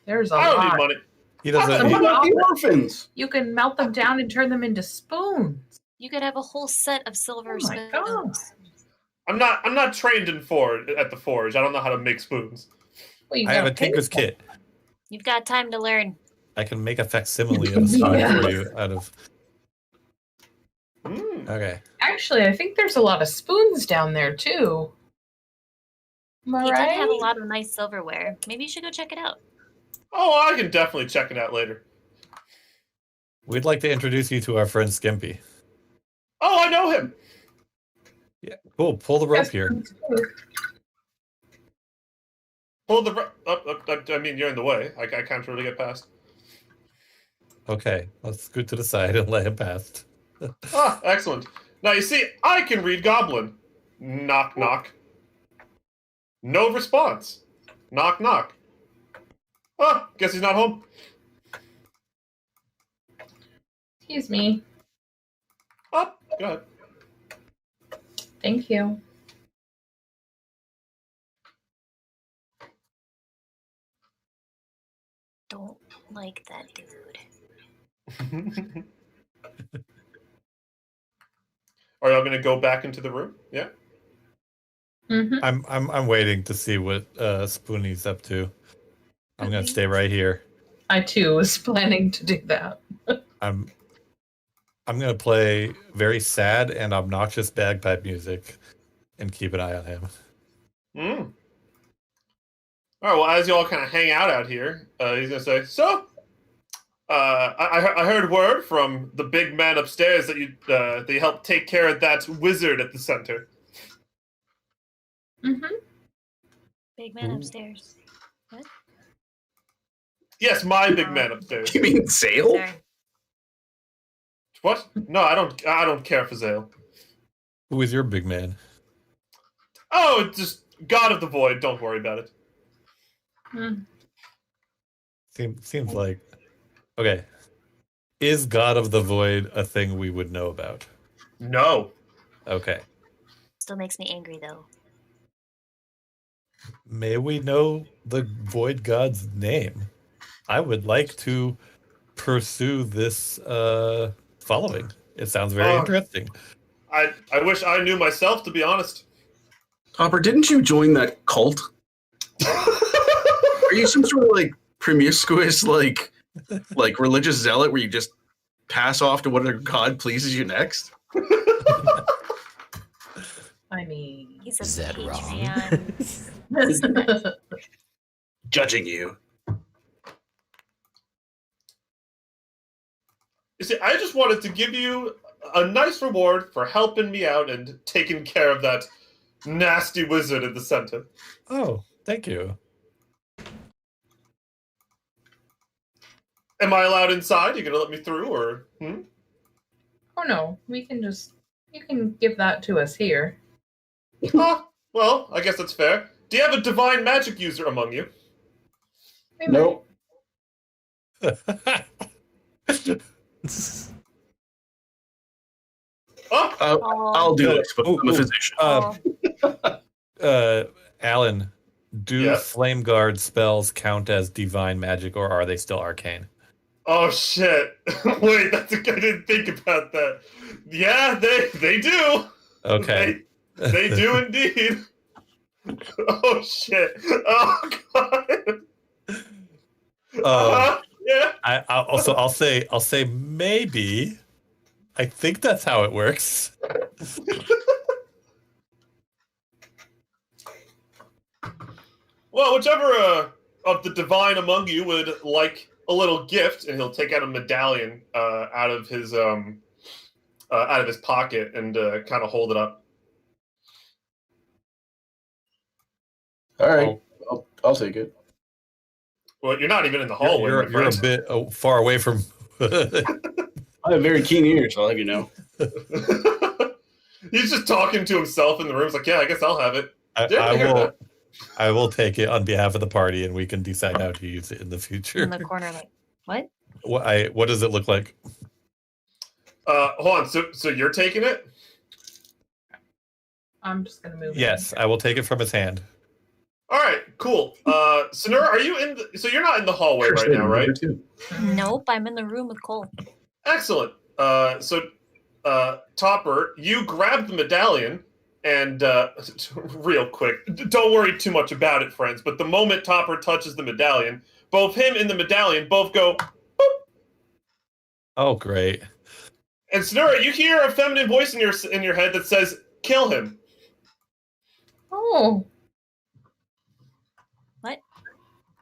There's a I don't lot. need money. He doesn't. What about the orphans? You can melt them down and turn them into spoons. You could have a whole set of silver Oh my spoons. I'm not trained at the forge. I don't know how to make spoons. Well, you I have a gotta pay tinker's for it. kit. You've got time to learn. I can make a facsimile of a spine for you out of. Okay. Actually, I think there's a lot of spoons down there too. Am I He right? did have a lot of nice silverware. Maybe you should go check it out. Oh, I can definitely check it out later. We'd like to introduce you to our friend Skimpy. Oh, I know him. Yeah. Cool. Pull the rope here. Pull the rope. I mean, you're in the way. I can't really get past. Okay. Let's scoot to the side and let him pass. Ah, excellent. Now, you see, I can read Goblin. Knock, knock. No response. Knock, knock. Ah, guess he's not home. Excuse me. Oh, go ahead. Thank you. Don't like that dude. Are y'all gonna go back into the room? Yeah. Mm-hmm. I'm waiting to see what Spoonie's up to. I'm gonna stay right here. I too was planning to do that. I'm gonna play very sad and obnoxious bagpipe music and keep an eye on him. All right. Well, as y'all kind of hang out here, he's gonna say, "So, I heard word from the big man upstairs that they helped take care of that wizard at the center." Mm-hmm. Big man upstairs. What? Yes, my big man upstairs. You mean Zale? Sorry. What? No, I don't care for Zale. Who is your big man? Oh, just God of the Void. Don't worry about it. Seems like okay. Is God of the Void a thing we would know about? No. Okay. Still makes me angry though. May we know the Void God's name? I would like to pursue this following. It sounds very interesting. I wish I knew myself, to be honest. Hopper, didn't you join that cult? Are you some sort of like promiscuous like religious zealot where you just pass off to whatever god pleases you next? I mean, He's a Is that wrong? Patreon. Judging you. You see, I just wanted to give you a nice reward for helping me out and taking care of that nasty wizard at the center. Oh, thank you. Am I allowed inside? You gonna let me through, or? Oh no, you can give that to us here. Ah, well, I guess that's fair. Do you have a divine magic user among you? Nope. Oh, I'll do this, but Ooh, I'm a ooh. physician. Alan, do Yes? Flame Guard spells count as divine magic, or are they still arcane? Oh shit! Wait, I didn't think about that. Yeah, they do. Okay. They do indeed. Oh shit! Oh god! Yeah. I'll say maybe. I think that's how it works. Well, whichever of the divine among you would like a little gift, and he'll take out a medallion out of his pocket and kind of hold it up. All right, I'll take it. Well, you're not even in the hallway. You're my a friend. bit far away from. I have very keen ears, I'll have you know. He's just talking to himself in the room. He's like, "Yeah, I guess I'll have it." Yeah, I will take it on behalf of the party, and we can decide how to use it in the future. In the corner, like, what? What does it look like? Hold on. So you're taking it? I'm just gonna move. Yes, I will take it from his hand. All right, cool. Sonura, are you in? So you're not in the hallway right now, right? Nope, I'm in the room with Cole. Excellent. Topper, you grab the medallion, and real quick, don't worry too much about it, friends. But the moment Topper touches the medallion, both him and the medallion both go. Boop, Oh, great! And Sonora, you hear a feminine voice in your head that says, "Kill him." Oh. What?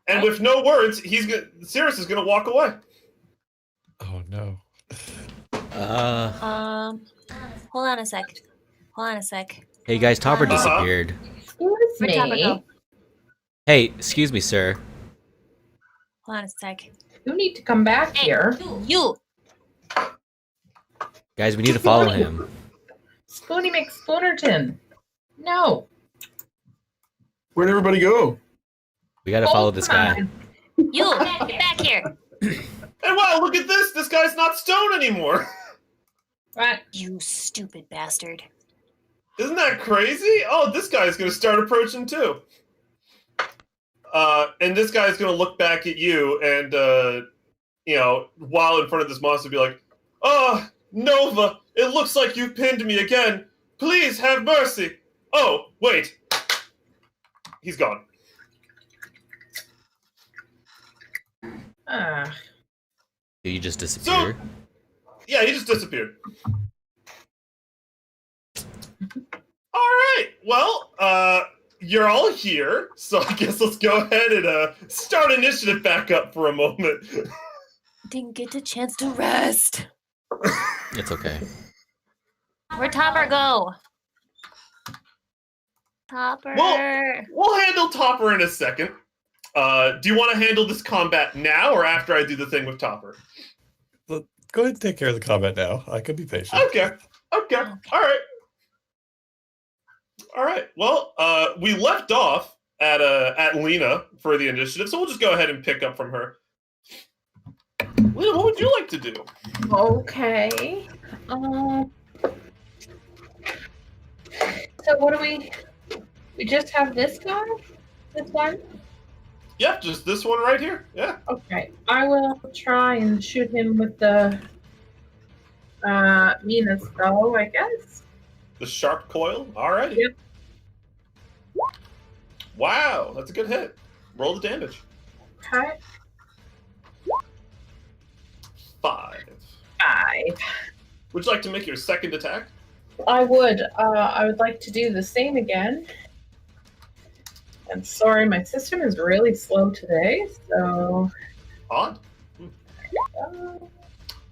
And with no words, Cirrus is gonna walk away. Oh no. Hold on a sec. Hey guys, Topper disappeared. Excuse Where'd Topper go? me. Hey, excuse me, sir. Hold on a sec. You need to come back here. You! Guys, we need to follow him. Spoony McSpoonerton. No. Where'd everybody go? We gotta follow this guy. You! Get back here! And wow, look at this! This guy's not stone anymore! Right. You stupid bastard. Isn't that crazy? Oh, this guy's gonna start approaching too. And this guy's gonna look back at you and, while in front of this monster, be like, "Oh, Nova, it looks like you pinned me again. Please have mercy." Oh, wait. He's gone. Did you just disappear? Yeah, he just disappeared. All right. Well, you're all here, so I guess let's go ahead and start initiative back up for a moment. Didn't get a chance to rest. It's okay. Where'd Topper go? Topper. We'll handle Topper in a second. Do you want to handle this combat now or after I do the thing with Topper? Go ahead and take care of the combat now. I could be patient. Okay. All right. Well, we left off at Lena for the initiative, so we'll just go ahead and pick up from her. Lena, what would you like to do? Okay. So what do we just have this guy? This one? Yep, just this one right here. Yeah. Okay. I will try and shoot him with the Mina's bow, I guess. The sharp coil. All right. Yep. Wow, that's a good hit. Roll the damage. Okay. 5. 5. Would you like to make your second attack? I would. I would like to do the same again. And sorry, my system is really slow today, so. Odd.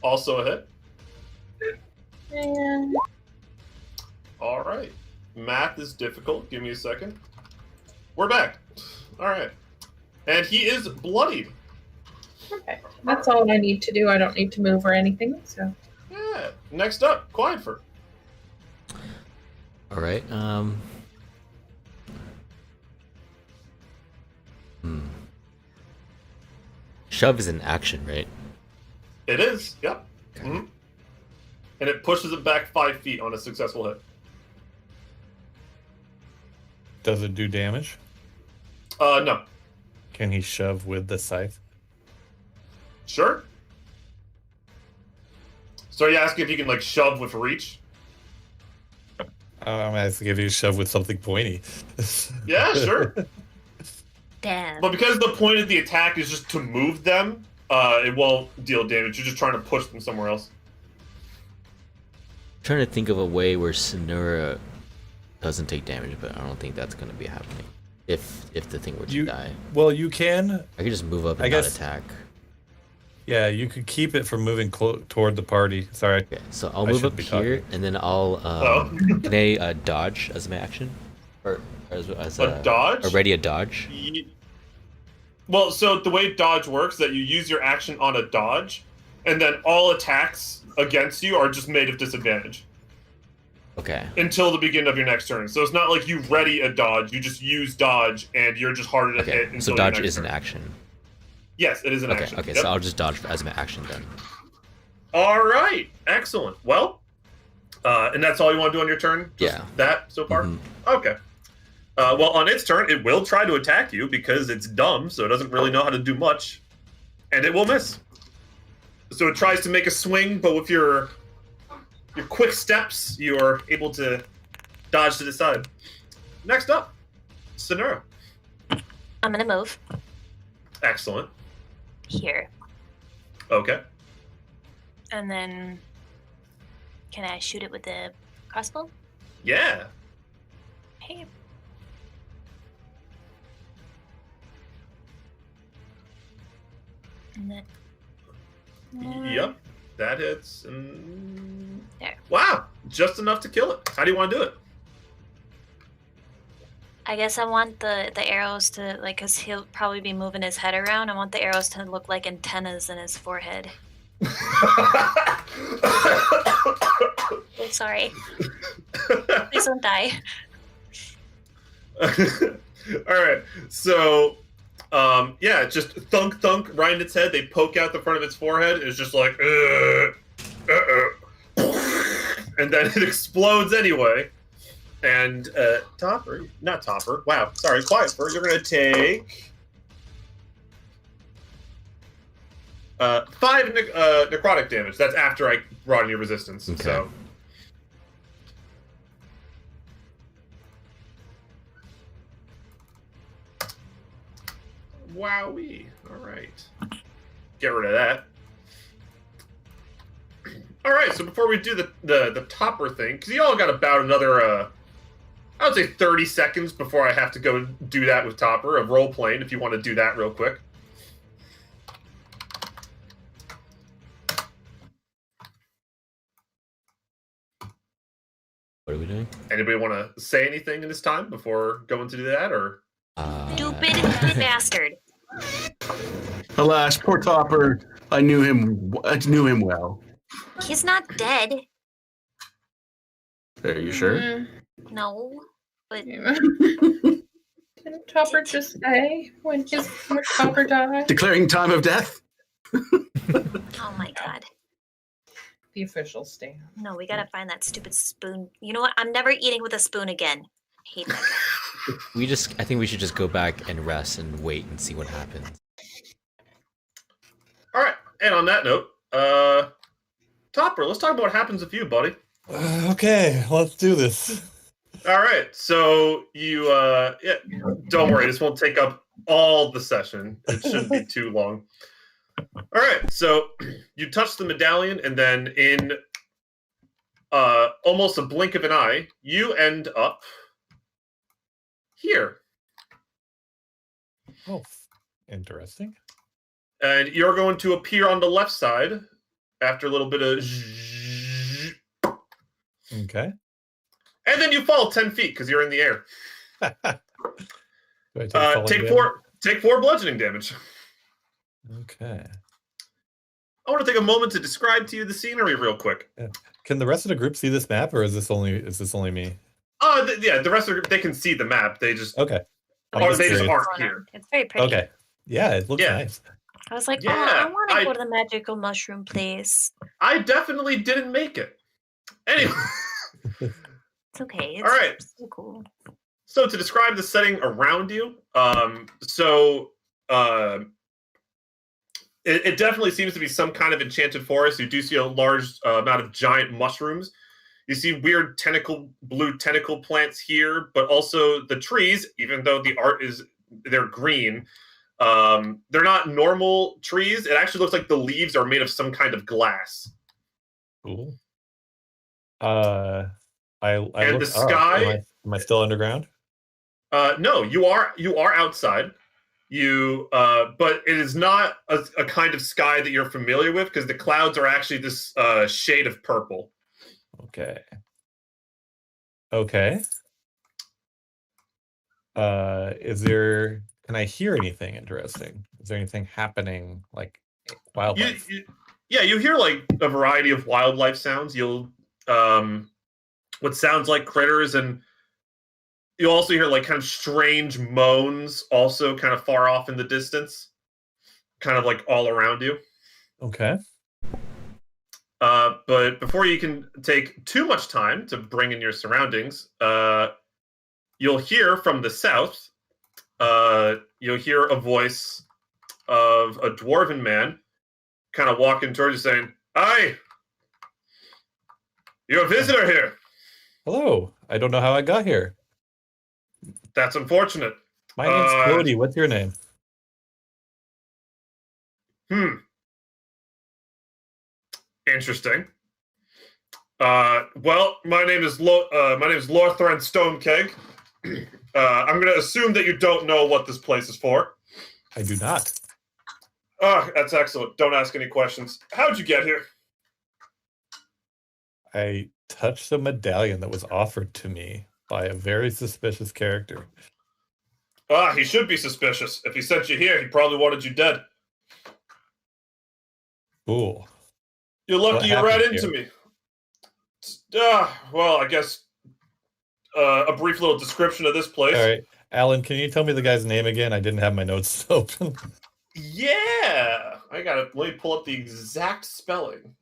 Also a hit. And All right. Math is difficult. Give me a second. We're back. All right. And he is bloodied. okay, that's all I need to do. I don't need to move or anything. So. Yeah. Next up, Quietford. All right. Shove is an action, right? It is. Yep. Okay. Mm-hmm. And it pushes it back 5 feet on a successful hit. Does it do damage? No. Can he shove with the scythe? Sure. So are you asking if you can shove with reach? I'm asking if you shove with something pointy. Yeah, sure. Damn. But because the point of the attack is just to move them, it won't deal damage. You're just trying to push them somewhere else. I'm trying to think of a way where Sonora doesn't take damage, but I don't think that's going to be happening. If the thing were to die. Well, you can. I could just move up and not attack. Yeah, you could keep it from moving toward the party. Sorry. Okay, so I'll move up here, and then I'll can I dodge as my action, or as a dodge? Already a dodge. Well, so the way dodge works is that you use your action on a dodge, and then all attacks against you are just made of disadvantage. Okay. Until the beginning of your next turn. So it's not like you ready a dodge. You just use dodge, and you're just harder to hit. Until so dodge your next is an turn. action. Yes, it is an action. Okay, Yep. so I'll just dodge as my action then. All right, excellent. Well, and that's all you want to do on your turn? Just that so far? Mm-hmm. Okay. Well, on its turn, it will try to attack you because it's dumb, so it doesn't really know how to do much. And it will miss. So it tries to make a swing, but with your quick steps, you're able to dodge to the side. Next up, Sonora. I'm gonna move Excellent. here. Okay. And then Can I shoot it with a crossbow? Yeah. Hey. And then... Yep. That hits. There. Wow. Just enough to kill it. How do you want to do it? I guess I want the arrows to, like, because he'll probably be moving his head around. I want the arrows to look like antennas in his forehead. Oh, sorry. Please don't die. All right. So, yeah, just thunk, thunk right in its head. They poke out the front of its forehead. It's just like, and then it explodes anyway. And not Topper. Wow, sorry, Quietfur. You're gonna take 5 necrotic damage. That's after I brought in your resistance. Okay. So. Wowee. All right. Get rid of that. All right, so before we do the Topper thing, because you all got about another, I would say 30 seconds before I have to go do that with Topper, of role-playing, if you want to do that real quick. What are we doing? Anybody want to say anything in this time before going to do that, or? Stupid bastard. Alas, poor Topper. I knew him well. He's not dead. Are you sure? Mm-hmm. No. But Didn't Topper just say when Topper died? Declaring time of death? oh my god. The official stand. No, we gotta find that stupid spoon. You know what? I'm never eating with a spoon again. I hate that guy. I think we should just go back and rest and wait and see what happens. All right, and on that note, Topper, let's talk about what happens with you, buddy. Okay, let's do this. All right, so you, yeah, don't worry, this won't take up all the session. It shouldn't be too long. All right, so you touch the medallion, and then in almost a blink of an eye, you end up here. Oh, interesting. And you're going to appear on the left side after a little bit of Okay. and then you fall 10 feet because you're in the air. Do I take falling Take damage? take 4 bludgeoning damage. Okay. I want to take a moment to describe to you the scenery real quick. Can the rest of the group see this map, or is this only me? Yeah, the rest of the group, they can see the map. They just Okay. I'm or just they just curious. aren't here. It's very pretty. Okay. Yeah, it looks Yeah. nice. I was like, Yeah, I want to I- go to the magical mushroom place. I definitely didn't make it. Anyway, It's okay. It's All right. so cool. so to describe the setting around you, it definitely seems to be some kind of enchanted forest. You do see a large amount of giant mushrooms. You see weird blue tentacle plants here, but also the trees, even though the art they're green, they're not normal trees. It actually looks like the leaves are made of some kind of glass. Cool. And the look up. sky- Am I still underground? No, you are outside. But it is not a kind of sky that you're familiar with because the clouds are actually this shade of purple. Okay. Okay. Can I hear anything interesting? Is there anything happening, like wildlife? You hear like a variety of wildlife sounds. You'll what sounds like critters, and you'll also hear like kind of strange moans, also kind of far off in the distance, kind of like all around you. Okay. But before you can take too much time to bring in your surroundings, you'll hear from the south. You'll hear a voice of a dwarven man kind of walking towards you saying, "Hi, you're a visitor here. Hello. I don't know how I got here. That's unfortunate. My name's Cody. What's your name? Interesting. Well, my name is Lorthran Stonekeg. I'm going to assume that you don't know what this place is for. I do not. Oh, that's excellent. Don't ask any questions. How'd you get here? I touched a medallion that was offered to me by a very suspicious character. He should be suspicious. If he sent you here, he probably wanted you dead. Cool. You're lucky you ran into here? me. Well, I guess a brief little description of this place. All right. Alan, can you tell me the guy's name again? I didn't have my notes open. Yeah, let me pull up the exact spelling.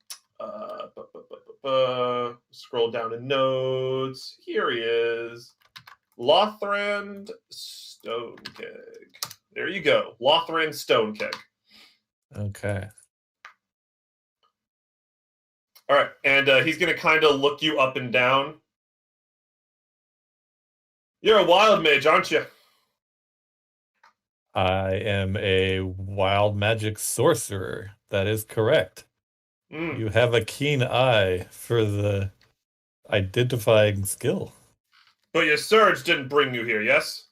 Scroll down to notes. Here he is. Lothran Stonekeg. There you go. Lothran Stonekeg. Okay. All right, and he's going to kind of look you up and down. You're a wild mage, aren't you? I am a wild magic sorcerer. That is correct. You have a keen eye for the identifying skill. But your surge didn't bring you here, yes?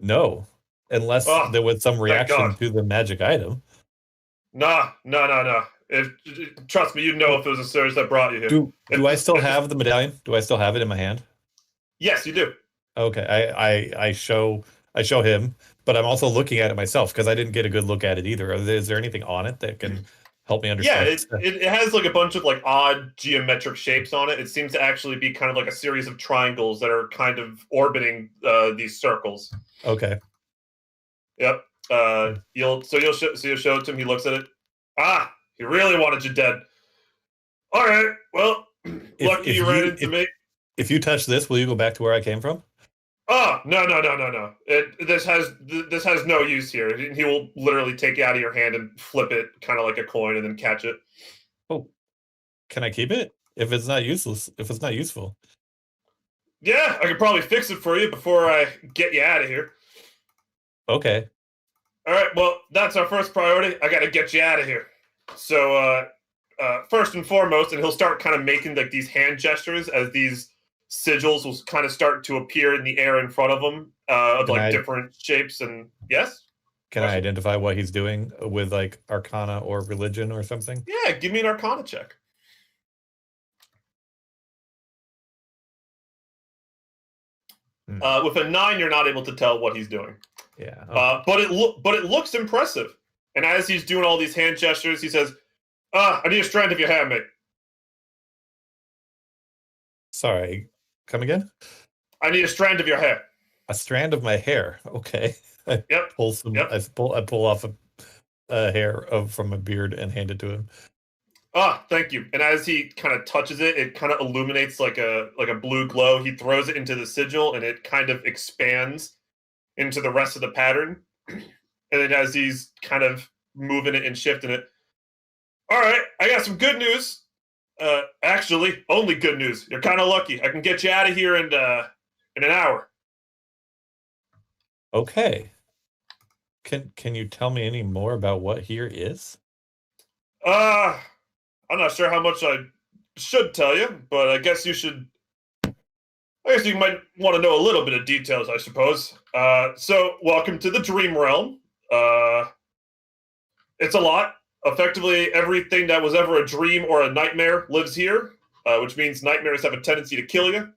No, unless there was some reaction to the magic item. No. Trust me, you know if it was a surge that brought you here. Do I still have the medallion? Do I still have it in my hand? Yes, you do. Okay, I show him, but I'm also looking at it myself because I didn't get a good look at it either. Is there anything on it that can help me understand? Yeah, it has like a bunch of like odd geometric shapes on it. It seems to actually be kind of like a series of triangles that are kind of orbiting these circles. Okay. Yep. You'll show it to him. He looks at it. He really wanted you dead. All right. Well, lucky you ran into me. If you touch this, will you go back to where I came from? Oh, no. This has no use here. He will literally take it out of your hand and flip it kind of like a coin and then catch it. Oh, can I keep it? If it's not useful. Yeah, I could probably fix it for you before I get you out of here. Okay. All right, well, that's our first priority. I got to get you out of here. So, first and foremost, and he'll start kind of making like these hand gestures as these sigils will kind of start to appear in the air in front of him, of like different shapes. And yes, can I identify what he's doing with like Arcana or religion or something? Yeah, give me an Arcana check. With a 9, you're not able to tell what he's doing. Yeah. Okay. But it looks impressive. And as he's doing all these hand gestures, he says, I need a strand of your hair, mate. Sorry, come again? I need a strand of your hair. A strand of my hair. Okay. I pull off a hair from a beard and hand it to him. Thank you. And as he kind of touches it, it kind of illuminates like a blue glow. He throws it into the sigil, and it kind of expands into the rest of the pattern. And then as he's kind of moving it and shifting it, all right, I got some good news. Actually, only good news. You're kind of lucky. I can get you out of here in an hour. Okay. Can you tell me any more about what here is? I'm not sure how much I should tell you, but I guess you might want to know a little bit of details, I suppose. So, welcome to the Dream Realm. It's a lot. Effectively, everything that was ever a dream or a nightmare lives here, which means nightmares have a tendency to kill you.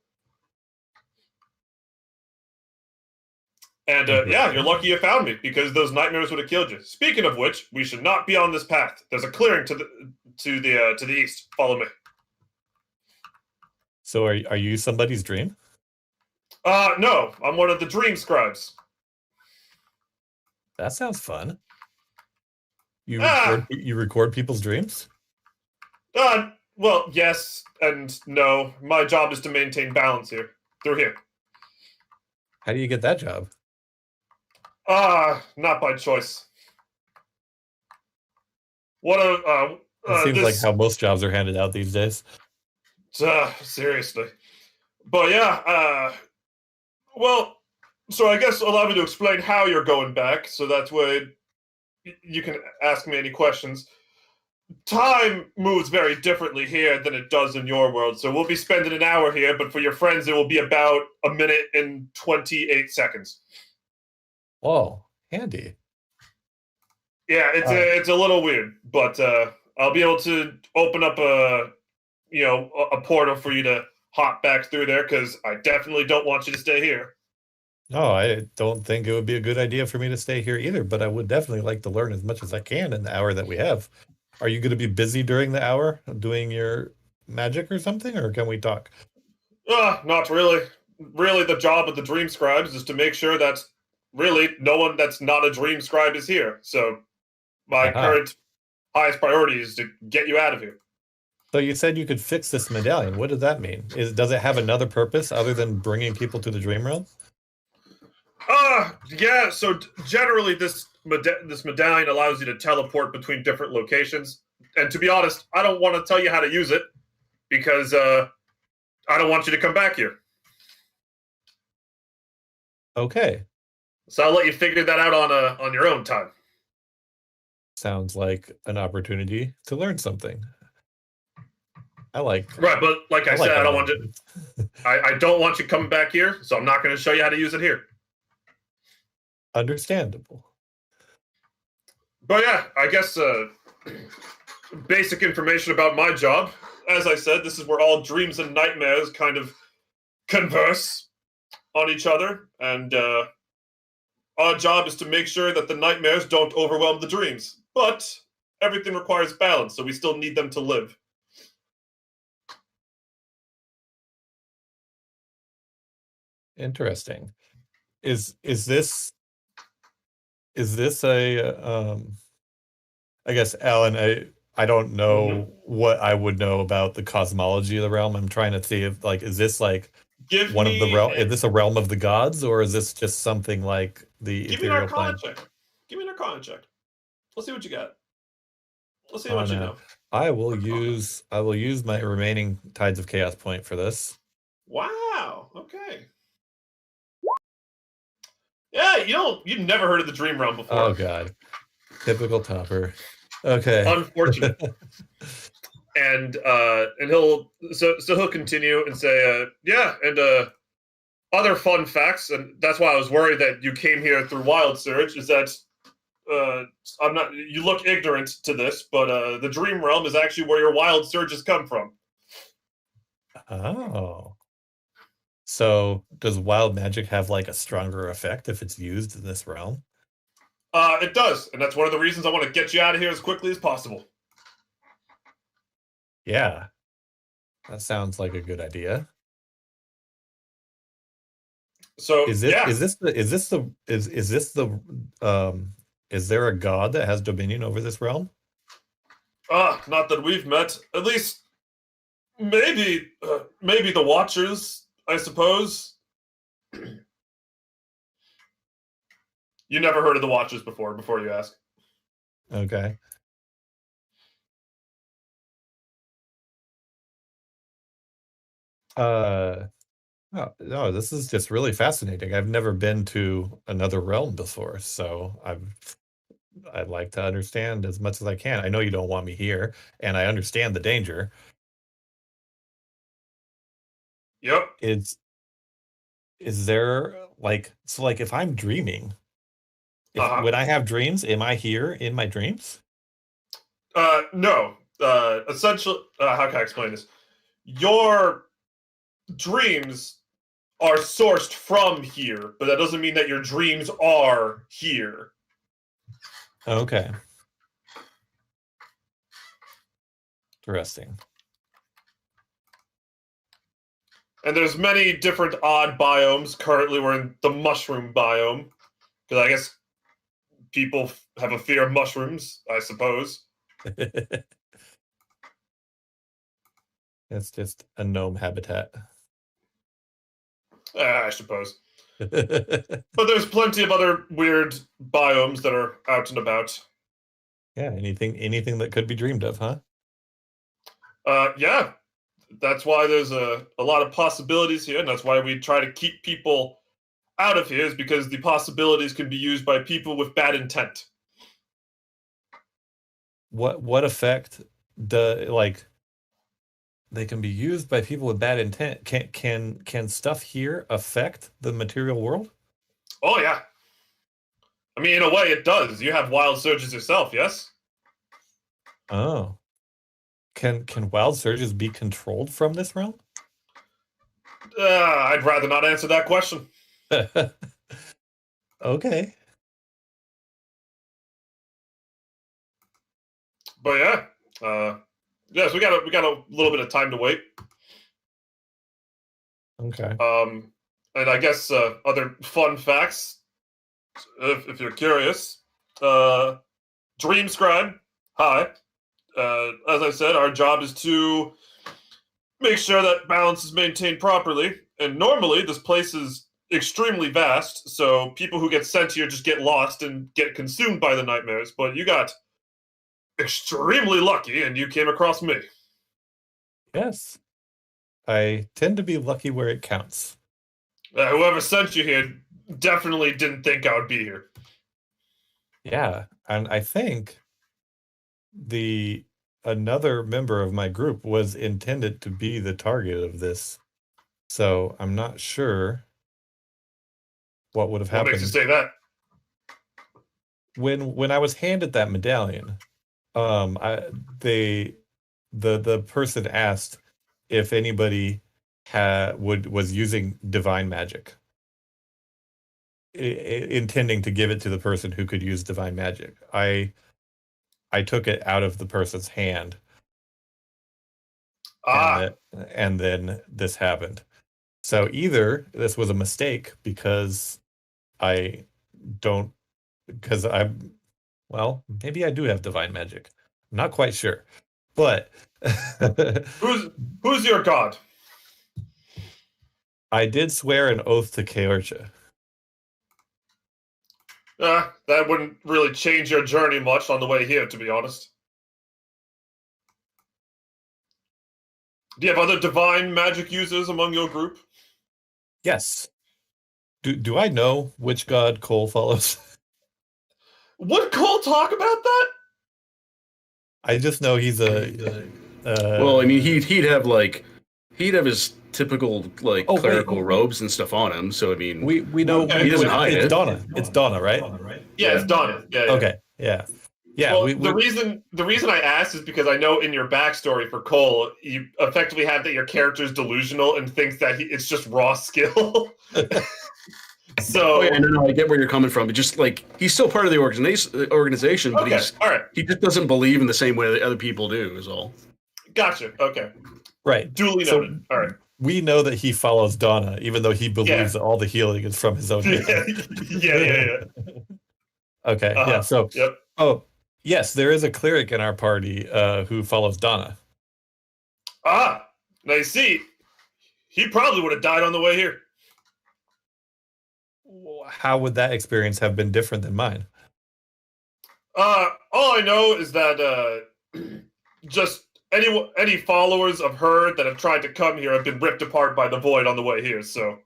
And yeah, you're lucky you found me, because those nightmares would have killed you. Speaking of which, we should not be on this path. There's a clearing to the east. Follow me. So are you somebody's dream? No, I'm one of the dream scribes. That sounds fun. You record people's dreams? Well, yes and no. My job is to maintain balance here. Through here. How do you get that job? Not by choice. It seems like how most jobs are handed out these days. Seriously. But yeah, well, so I guess allow me to explain how you're going back, so that way you can ask me any questions. time moves very differently here than it does in your world. So we'll be spending an hour here, but for your friends, it will be about a minute and 28 seconds. Oh, handy. Yeah, it's a little weird, but I'll be able to open up a portal for you to hop back through there because I definitely don't want you to stay here. No, I don't think it would be a good idea for me to stay here either, but I would definitely like to learn as much as I can in the hour that we have. Are you going to be busy during the hour doing your magic or something, or can we talk? Not really. Really, the job of the dream scribes is to make sure that really no one that's not a dream scribe is here. So my Aha. current highest priority is to get you out of here. So you said you could fix this medallion. What does that mean? Does it have another purpose other than bringing people to the dream realm? Yeah. So generally, this medallion allows you to teleport between different locations. And to be honest, I don't want to tell you how to use it because I don't want you to come back here. Okay. So I'll let you figure that out on your own time. Sounds like an opportunity to learn something. I like. Right, but like I said, I don't want to. I don't want you coming back here, so I'm not going to show you how to use it here. Understandable. But yeah, I guess basic information about my job. As I said, this is where all dreams and nightmares kind of converse on each other, and our job is to make sure that the nightmares don't overwhelm the dreams. But everything requires balance, so we still need them to live. Interesting. Is this a I guess Alan, I don't know what I would know about the cosmology of the realm. I'm trying to see if is this like Give one me of the realm is this a realm of the gods, or is this just something like the Give me an ethereal Arcana plane? check. Give me an Arcana check. Let's see what you got. Let's see Oh, what you no. know. I will use my remaining Tides of Chaos point for this. Wow. Okay. Yeah, you've never heard of the Dream Realm before. Oh god. Typical topper. Okay. Unfortunate. and he'll continue and say, other fun facts, and that's why I was worried that you came here through Wild Surge, is that you look ignorant to this, but the Dream Realm is actually where your Wild Surges come from. Oh. So does wild magic have like a stronger effect if it's used in this realm? It does, and that's one of the reasons I want to get you out of here as quickly as possible. Yeah. That sounds like a good idea. So is there a god that has dominion over this realm? Not that we've met. At least maybe the Watchers, I suppose. You never heard of the Watchers before you ask. Okay. No, this is just really fascinating. I've never been to another realm before, so I'd like to understand as much as I can. I know you don't want me here, and I understand the danger. Yep. Is there if I'm dreaming, when I have dreams, am I here in my dreams? No. Essentially, how can I explain this? Your dreams are sourced from here, but that doesn't mean that your dreams are here. Okay. Interesting. And there's many different odd biomes. Currently, we're in the mushroom biome, because I guess people have a fear of mushrooms, I suppose. It's just a gnome habitat. I suppose. But there's plenty of other weird biomes that are out and about. Yeah, anything that could be dreamed of, huh? Yeah. That's why there's a lot of possibilities here, and that's why we try to keep people out of here, is because the possibilities can be used by people with bad intent. what effect like they can be used by people with bad intent? Can stuff here affect the material world? Oh yeah. I mean, in a way, it does. You have wild surges yourself, yes? Oh, can wild surges be controlled from this realm? I'd rather not answer that question. Okay. But yeah, yes, we got a little bit of time to wait. Okay. And I guess other fun facts, if you're curious. Dream Scribe, hi. As I said, our job is to make sure that balance is maintained properly. And normally, this place is extremely vast, so people who get sent here just get lost and get consumed by the nightmares. But you got extremely lucky, and you came across me. Yes. I tend to be lucky where it counts. Whoever sent you here definitely didn't think I would be here. Yeah, and I think another member of my group was intended to be the target of this. So I'm not sure what would have What happened. makes you say that? When I was handed that medallion, the person asked if anybody was using divine magic, intending to give it to the person who could use divine magic. I took it out of the person's hand, and then this happened. So either this was a mistake because I don't, because I'm, well, maybe I do have divine magic. I'm not quite sure, but Who's your god? I did swear an oath to Keorcha. That wouldn't really change your journey much on the way here, to be honest. Do you have other divine magic users among your group? Yes. Do I know which god Cole follows? Would Cole talk about that? I just know he's a. Well, I mean, he'd have his typical clerical robes and stuff on him. So I mean, we know he doesn't hide it's it. Donna. It's Donna, right? Yeah, it's Donna. Yeah. Okay. Yeah. Yeah. Well, the reason I asked is because I know in your backstory for Cole, you effectively have that your character's delusional and thinks that it's just raw skill. So no, I get where you're coming from. But just he's still part of the organization, but all right. He just doesn't believe in the same way that other people do. Is all. Gotcha. Okay. Right. Duly noted. All right. We know that he follows Donna, even though he believes that all the healing is from his own. Yeah. Okay. Yeah. So. Yep. Oh, yes, there is a cleric in our party who follows Donna. Now you see, he probably would have died on the way here. How would that experience have been different than mine? All I know is that just any followers of her that have tried to come here have been ripped apart by the void on the way here. So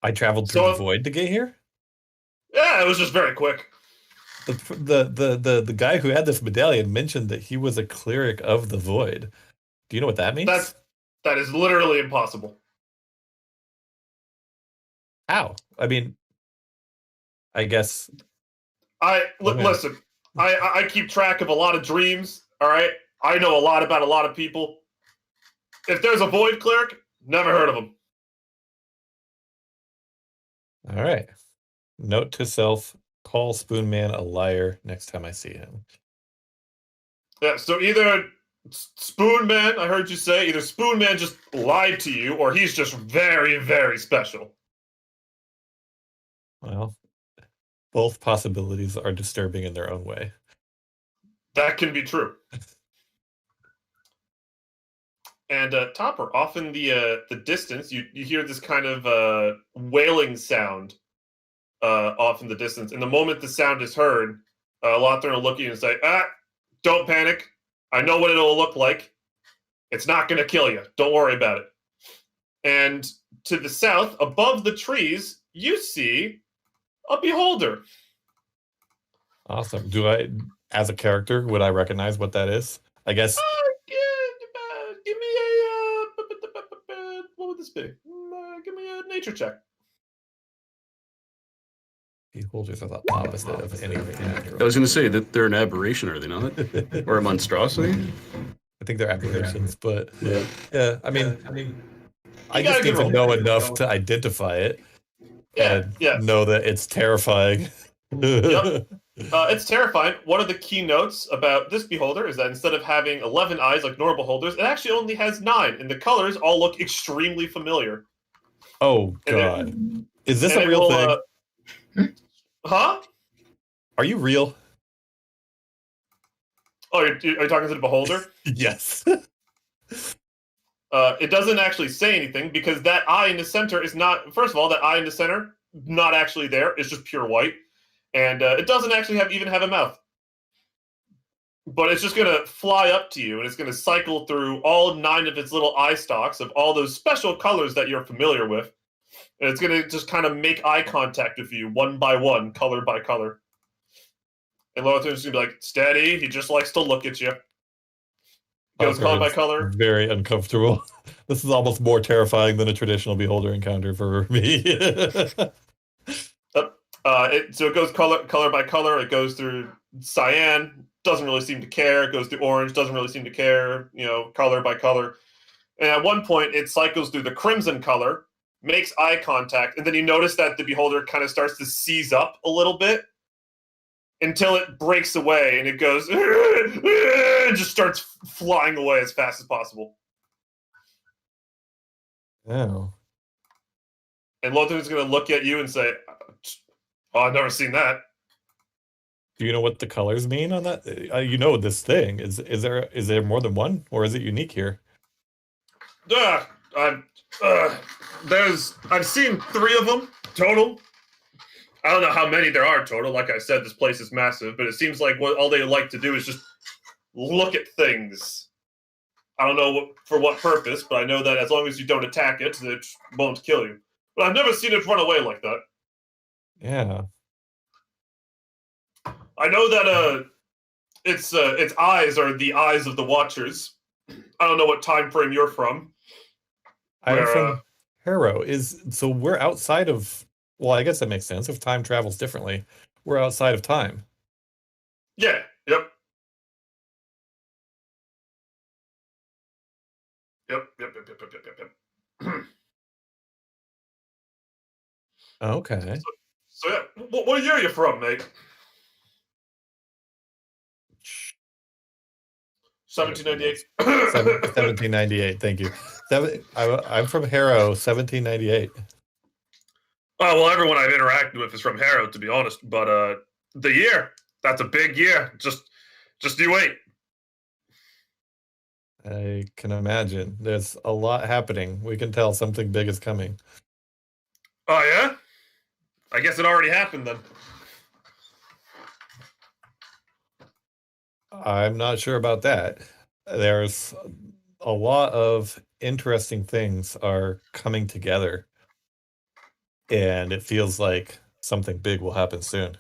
I traveled through the void to get here. Yeah, it was just very quick. The guy who had this medallion mentioned that he was a cleric of the void. Do you know what that means? That is literally impossible. How? I mean, I guess. Listen. I keep track of a lot of dreams. All right, I know a lot about a lot of people. If there's a void cleric, never heard of him. All right. Note to self: call Spoonman a liar next time I see him. Yeah. So either Spoonman, I heard you say, either Spoonman just lied to you, or he's just very, very special. Well, both possibilities are disturbing in their own way. That can be true. And Topper, off in the distance, you hear this kind of wailing sound off in the distance. And the moment the sound is heard, Lothar will look at you and say, don't panic. I know what it'll look like. It's not going to kill you. Don't worry about it. And to the south, above the trees, you see a beholder. Awesome. Do I, as a character, would I recognize what that is? I guess. Give me a what would this be? Give me a nature check. Beholders are the opposite of anything natural. I was going to say that they're an aberration, are they not? Or a monstrosity? I think they're aberrations, but Yeah. yeah, I mean, I gotta just need give to it know enough to identify it and Yeah. know that it's terrifying. Yep. It's terrifying. One of the key notes about this beholder is that instead of having 11 eyes like normal beholders, it actually only has 9, and the colors all look extremely familiar. Oh God, is this a real thing? Huh? Are you real? Oh, are you talking to the beholder? Yes. It doesn't actually say anything because that eye in the center is not. First of all, that eye in the center not actually there. It's just pure white, and it doesn't actually even have a mouth. But it's just gonna fly up to you, and it's gonna cycle through all 9 of its little eye stalks of all those special colors that you're familiar with, and it's gonna just kind of make eye contact with you one by one, color by color. And Lorthan's gonna be like, "Steady." He just likes to look at you. Goes color by color. Very uncomfortable. This is almost more terrifying than a traditional beholder encounter for me. So it goes color by color. It goes through cyan, doesn't really seem to care. It goes through orange, doesn't really seem to care. Color by color. And at one point, it cycles through the crimson color, makes eye contact, and then you notice that the beholder kind of starts to seize up a little bit until it breaks away and it goes and just starts flying away as fast as possible. Oh. And Lothar's going to look at you and say, "Oh, I've never seen that." Do you know what the colors mean on that? You know this thing. Is there more than one, or is it unique here? I've seen 3 of them total. I don't know how many there are total. Like I said, this place is massive, but it seems like all they like to do is just look at things. I don't know for what purpose, but I know that as long as you don't attack it won't kill you. But I've never seen it run away like that. Yeah. I know that its eyes are the eyes of the Watchers. I don't know what time frame you're from. I'm from Harrow. So we're outside of. Well, I guess that makes sense. If time travels differently, we're outside of time. Yeah. Yep. Yep. Okay. So yeah, what year are you from, mate? 1798. 1798. Thank you. I'm from Harrow. 1798. Oh, well, everyone I've interacted with is from Harrow, to be honest. But the year, that's a big year. Just you wait. I can imagine. There's a lot happening. We can tell something big is coming. Oh, yeah? I guess it already happened then. I'm not sure about that. There's a lot of interesting things are coming together, and it feels like something big will happen soon.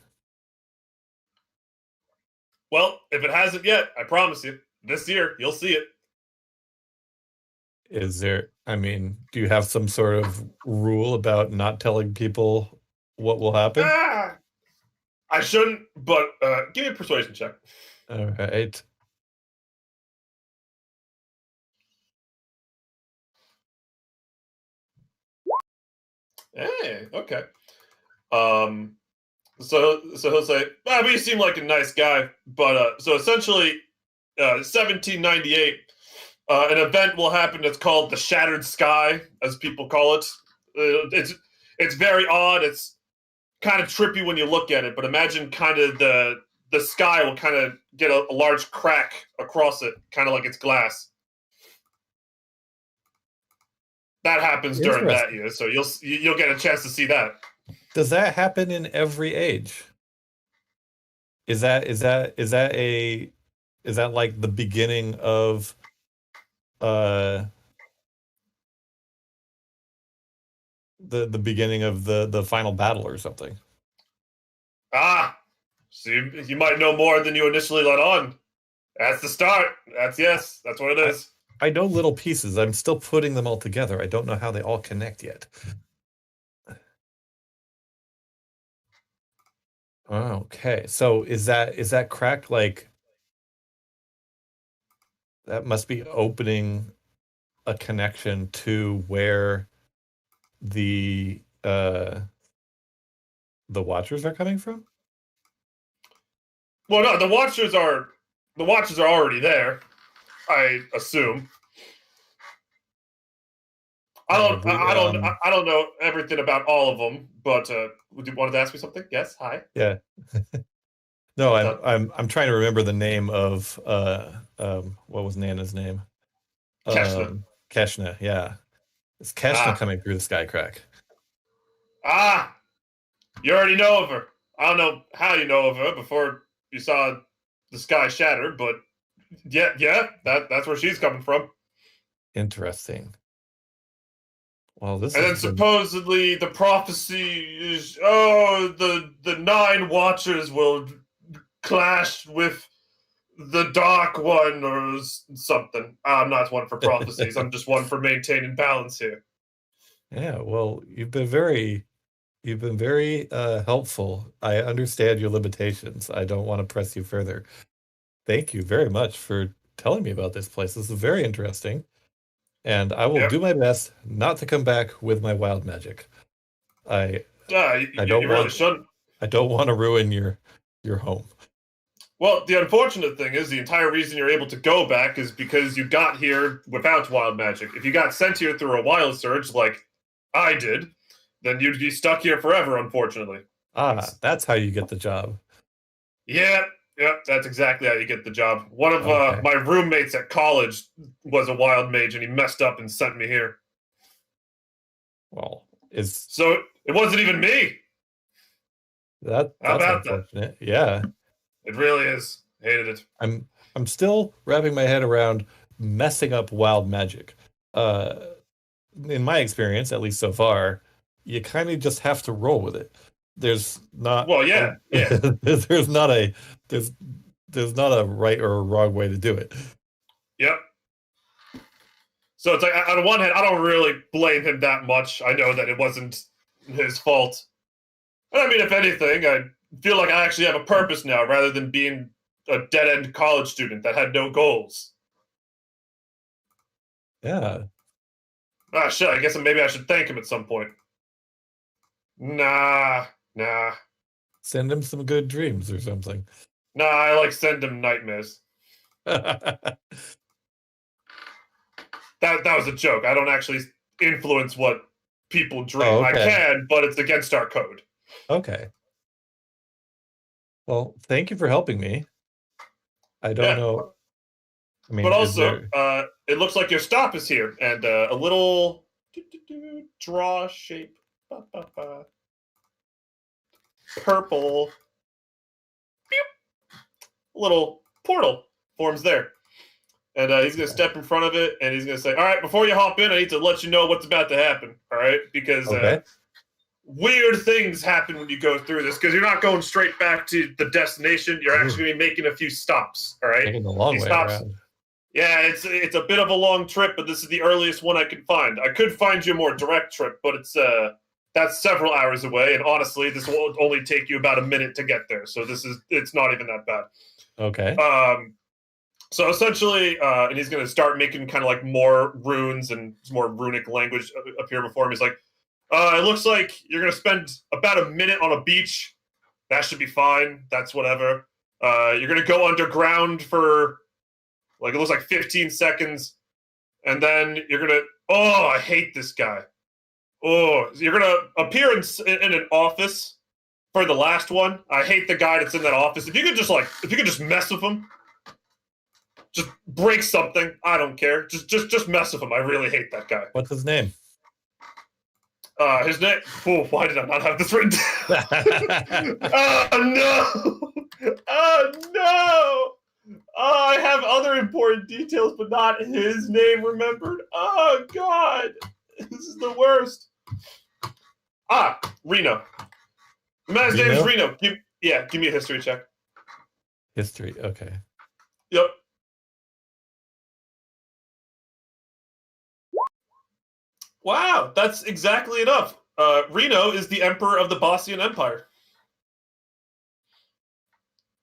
Well, if it hasn't yet, I promise you, this year, you'll see it. Do you have some sort of rule about not telling people what will happen? I shouldn't, but give me a persuasion check. All right. Hey, okay. So he'll say, but you seem like a nice guy. But so essentially, 1798, an event will happen that's called the Shattered Sky, as people call it. It's very odd. It's kind of trippy when you look at it, but imagine kind of the sky will kind of get a large crack across it, kind of like it's glass. That happens during that year, so you'll get a chance to see that. Does that happen in every age? Is that like the beginning of the beginning of the final battle or something? So you might know more than you initially let on. That's the start. That's what it is. I know little pieces. I'm still putting them all together. I don't know how they all connect yet. Okay, so is that cracked? Like that must be opening a connection to where the Watchers are coming from? Well, no, the Watchers are already there. I assume. I don't know everything about all of them, but would you wanted to ask me something? Yes. Hi. Yeah. No, I'm trying to remember the name of what was Nana's name? Keshna. Keshna, yeah. It's Keshna coming through the sky crack. You already know of her. I don't know how you know of her before you saw the sky shatter, but yeah, that's where she's coming from. Interesting. Well, this and then supposedly the prophecy is the 9 Watchers will clash with the Dark One or something. I'm not one for prophecies. I'm just one for maintaining balance here. Yeah, well, you've been very helpful. I understand your limitations. I don't want to press you further. Thank you very much for telling me about this place. This is very interesting. And I will do my best not to come back with my wild magic. I don't really shouldn't. I don't want to ruin your home. Well, the unfortunate thing is the entire reason you're able to go back is because you got here without wild magic. If you got sent here through a wild surge like I did, then you'd be stuck here forever, unfortunately. That's how you get the job. Yeah, that's exactly how you get the job. One of my roommates at college was a wild mage, and he messed up and sent me here. Well, so it wasn't even me. That's unfortunate. That? Yeah. It really is. Hated it. I'm still wrapping my head around messing up wild magic. In my experience, at least so far, you kind of just have to roll with it. There's not there's not a right or a wrong way to do it. Yep. So it's like on one hand, I don't really blame him that much. I know that it wasn't his fault. I mean, if anything, I feel like I actually have a purpose now rather than being a dead-end college student that had no goals. Yeah. Shit, I guess maybe I should thank him at some point. Nah. Send him some good dreams or something. Nah, I send him nightmares. That was a joke. I don't actually influence what people dream. Oh, okay. I can, but it's against our code. Okay. Well, thank you for helping me. I don't know. I mean, but also, it looks like your stop is here, and a little draw shape, purple, little portal forms there. And he's going to step in front of it, and he's going to say, all right, before you hop in, I need to let you know what's about to happen, all right? Because weird things happen when you go through this, because you're not going straight back to the destination. You're actually going to be making a few stops, all right? Taking a long way around. Yeah, it's a bit of a long trip, but this is the earliest one I could find. I could find you a more direct trip, but that's several hours away, and honestly, this will only take you about a minute to get there, so it's not even that bad. Okay. So essentially, and he's going to start making kind of like more runes and more runic language appear before him. He's like, it looks like you're going to spend about a minute on a beach. That should be fine. That's whatever. You're going to go underground for, it looks like 15 seconds. And then you're going to, I hate this guy. You're going to appear in an office for the last one. I hate the guy that's in that office. If you could just mess with him. Just break something. I don't care. Just mess with him. I really hate that guy. What's his name? His name. Oh, why did I not have this written? Oh no! I have other important details, but not his name remembered. Oh God, this is the worst. Reno. The man's name is Reno. Yeah, give me a history check. History. Okay. Yep. Wow, that's exactly enough. Reno is the emperor of the Bosnian Empire.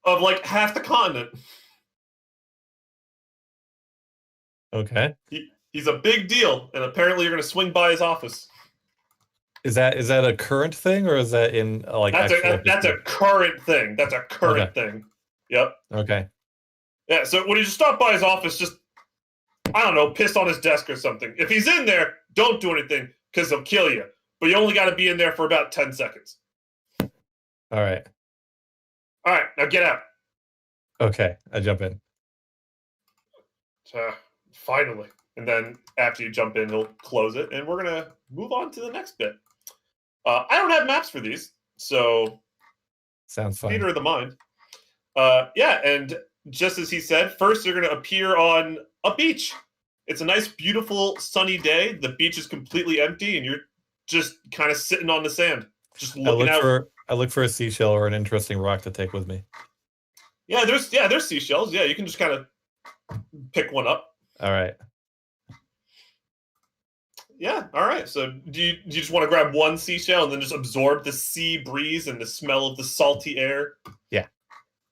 Of like half the continent. Okay. He's a big deal, and apparently you're going to swing by his office. Is that a current thing, or is that in like That's a current thing. That's a current thing. Yep. Okay. Yeah. So when you just stop by his office, just I don't know, piss on his desk or something. If he's in there, don't do anything because he'll kill you. But you only got to be in there for about 10 seconds. All right. All right. Now get out. Okay. I jump in. Finally. And then after you jump in, he'll close it, and we're gonna move on to the next bit. I don't have maps for these, so Sounds fun. theater of the mind. Yeah, and just as he said, first you're gonna appear on a beach. It's a nice, beautiful, sunny day. The beach is completely empty, and you're just kind of sitting on the sand, just looking out. I look for a seashell or an interesting rock to take with me. Yeah, there's seashells. Yeah, you can just kind of pick one up. All right. Yeah, all right. So do you just want to grab one seashell and then just absorb the sea breeze and the smell of the salty air? Yeah.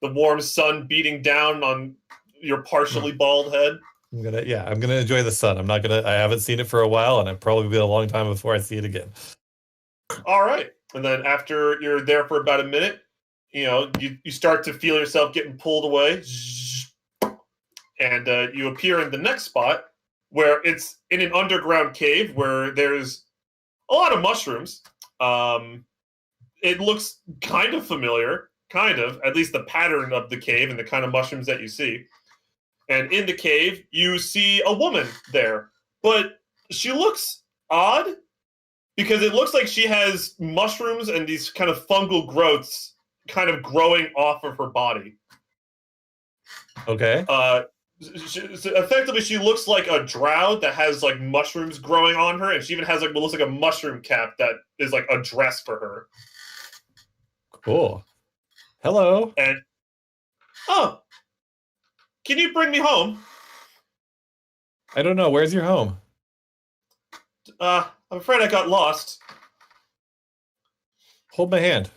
The warm sun beating down on your partially bald head. I'm gonna enjoy the sun. I haven't seen it for a while, and it'll probably be a long time before I see it again. All right. And then after you're there for about a minute, you start to feel yourself getting pulled away. And you appear in the next spot where it's in an underground cave where there's a lot of mushrooms. It looks kind of familiar, at least the pattern of the cave and the kind of mushrooms that you see. And in the cave, you see a woman there, but she looks odd because it looks like she has mushrooms and these kind of fungal growths kind of growing off of her body. Okay. Effectively, she looks like a drow that has like mushrooms growing on her, and she even has like what looks like a mushroom cap that is like a dress for her. Cool. Hello. And can you bring me home? I don't know. Where's your home? I'm afraid I got lost. Hold my hand.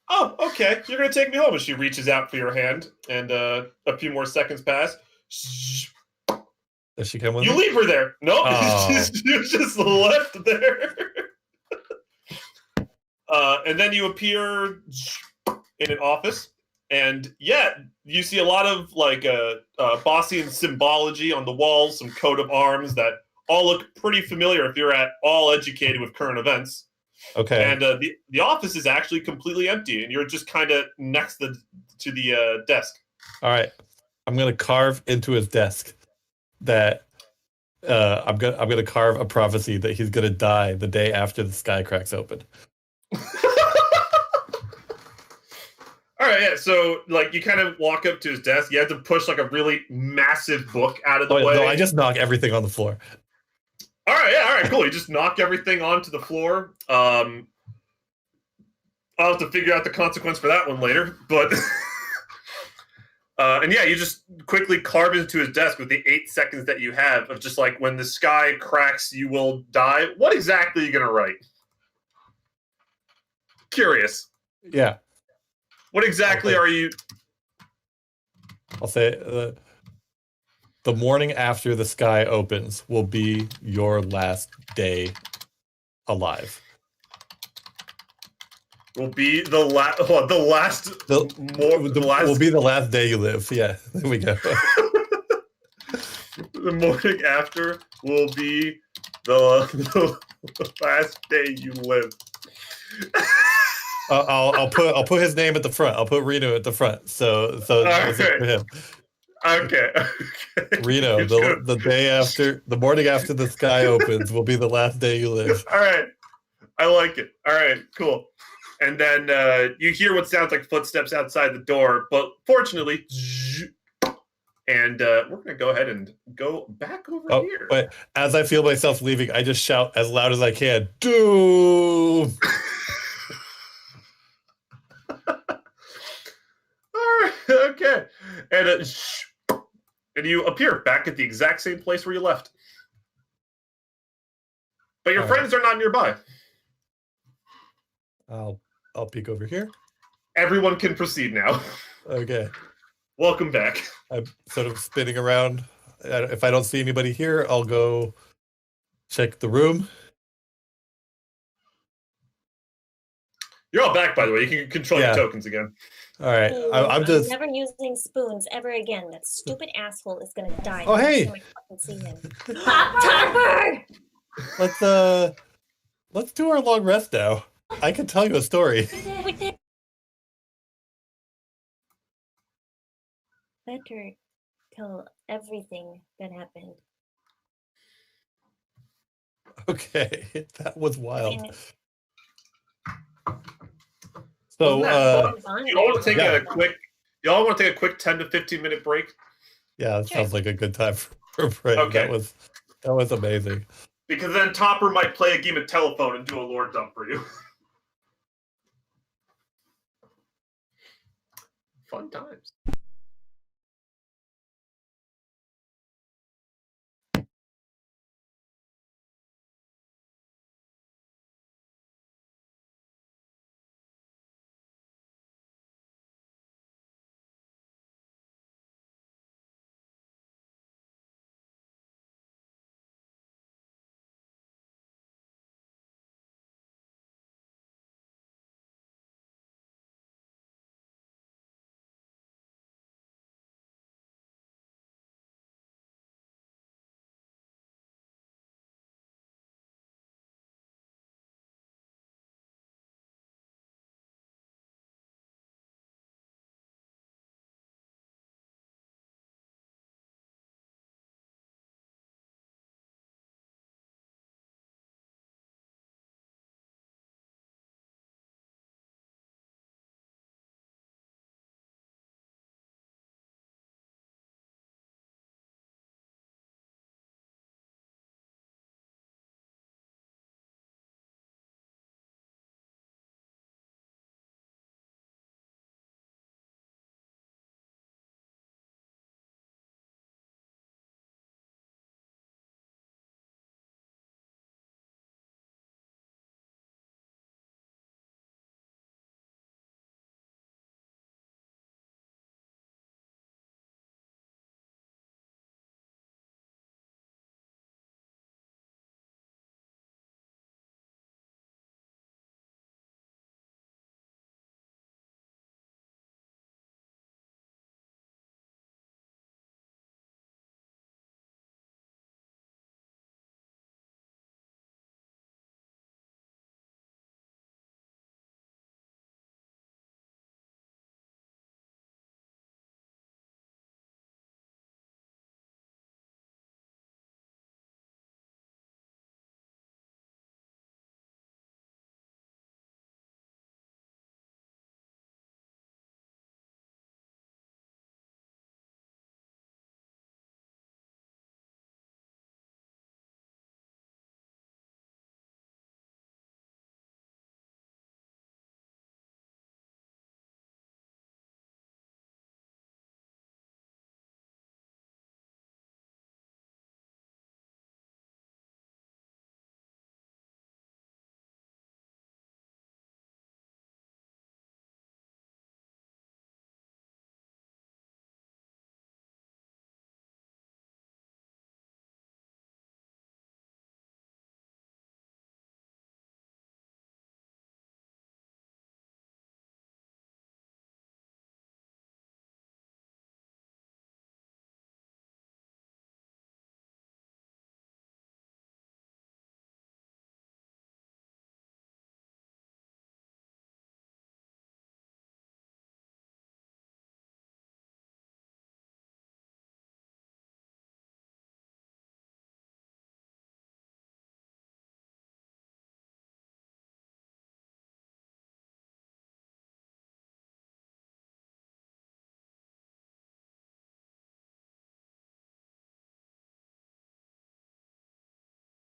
Oh, okay. You're gonna take me home. And she reaches out for your hand, and a few more seconds pass. Does she come with You me? leave her there. Nope, Oh. you just left there. And then you appear in an office, and you see a lot of like Bosnian symbology on the walls, some coat of arms that all look pretty familiar if you're at all educated with current events. Okay. And the office is actually completely empty, and you're just kind of next to the desk. All right. I'm gonna carve into his desk that I'm gonna carve a prophecy that he's gonna die the day after the sky cracks open. All right, yeah. So like you kind of walk up to his desk. You have to push like a really massive book out of the way. No, I just knock everything on the floor. All right, cool. You just knock everything onto the floor. I'll have to figure out the consequence for that one later. But and yeah, you just quickly carve into his desk with the 8 seconds that you have of just like when the sky cracks, you will die. What exactly are you gonna write? Curious. Yeah. What exactly are you? I'll say the morning after the sky opens will be your last day alive. Will be the last. Will be the last day you live. Yeah, there we go. The morning after will be the last day you live. I'll put his name at the front. I'll put Reno at the front. So that's it for him. Okay. Reno, the day after, the morning after the sky opens will be the last day you live. All right. I like it. All right, cool. And then you hear what sounds like footsteps outside the door, but fortunately, and we're going to go ahead and go back over here. But as I feel myself leaving, I just shout as loud as I can, "Doom!" Okay. And you appear back at the exact same place where you left. But your friends are not nearby. I'll peek over here. Everyone can proceed now. Okay. Welcome back. I'm sort of spinning around. If I don't see anybody here, I'll go check the room. You're all back, by the way. You can control your tokens again. All right. I'm just never using spoons ever again. That stupid asshole is gonna die. Oh, hey. Next time I fucking see him. Topper! Let's do our long rest now. I can tell you a story. Better tell everything that happened. Okay, that was wild. So, fun? you all want to take a quick? Y'all want to take a quick 10 to 15 minute break? Yeah, that sounds like a good time for a break. Okay. That was amazing. Because then Topper might play a game of telephone and do a lore dump for you. Fun times.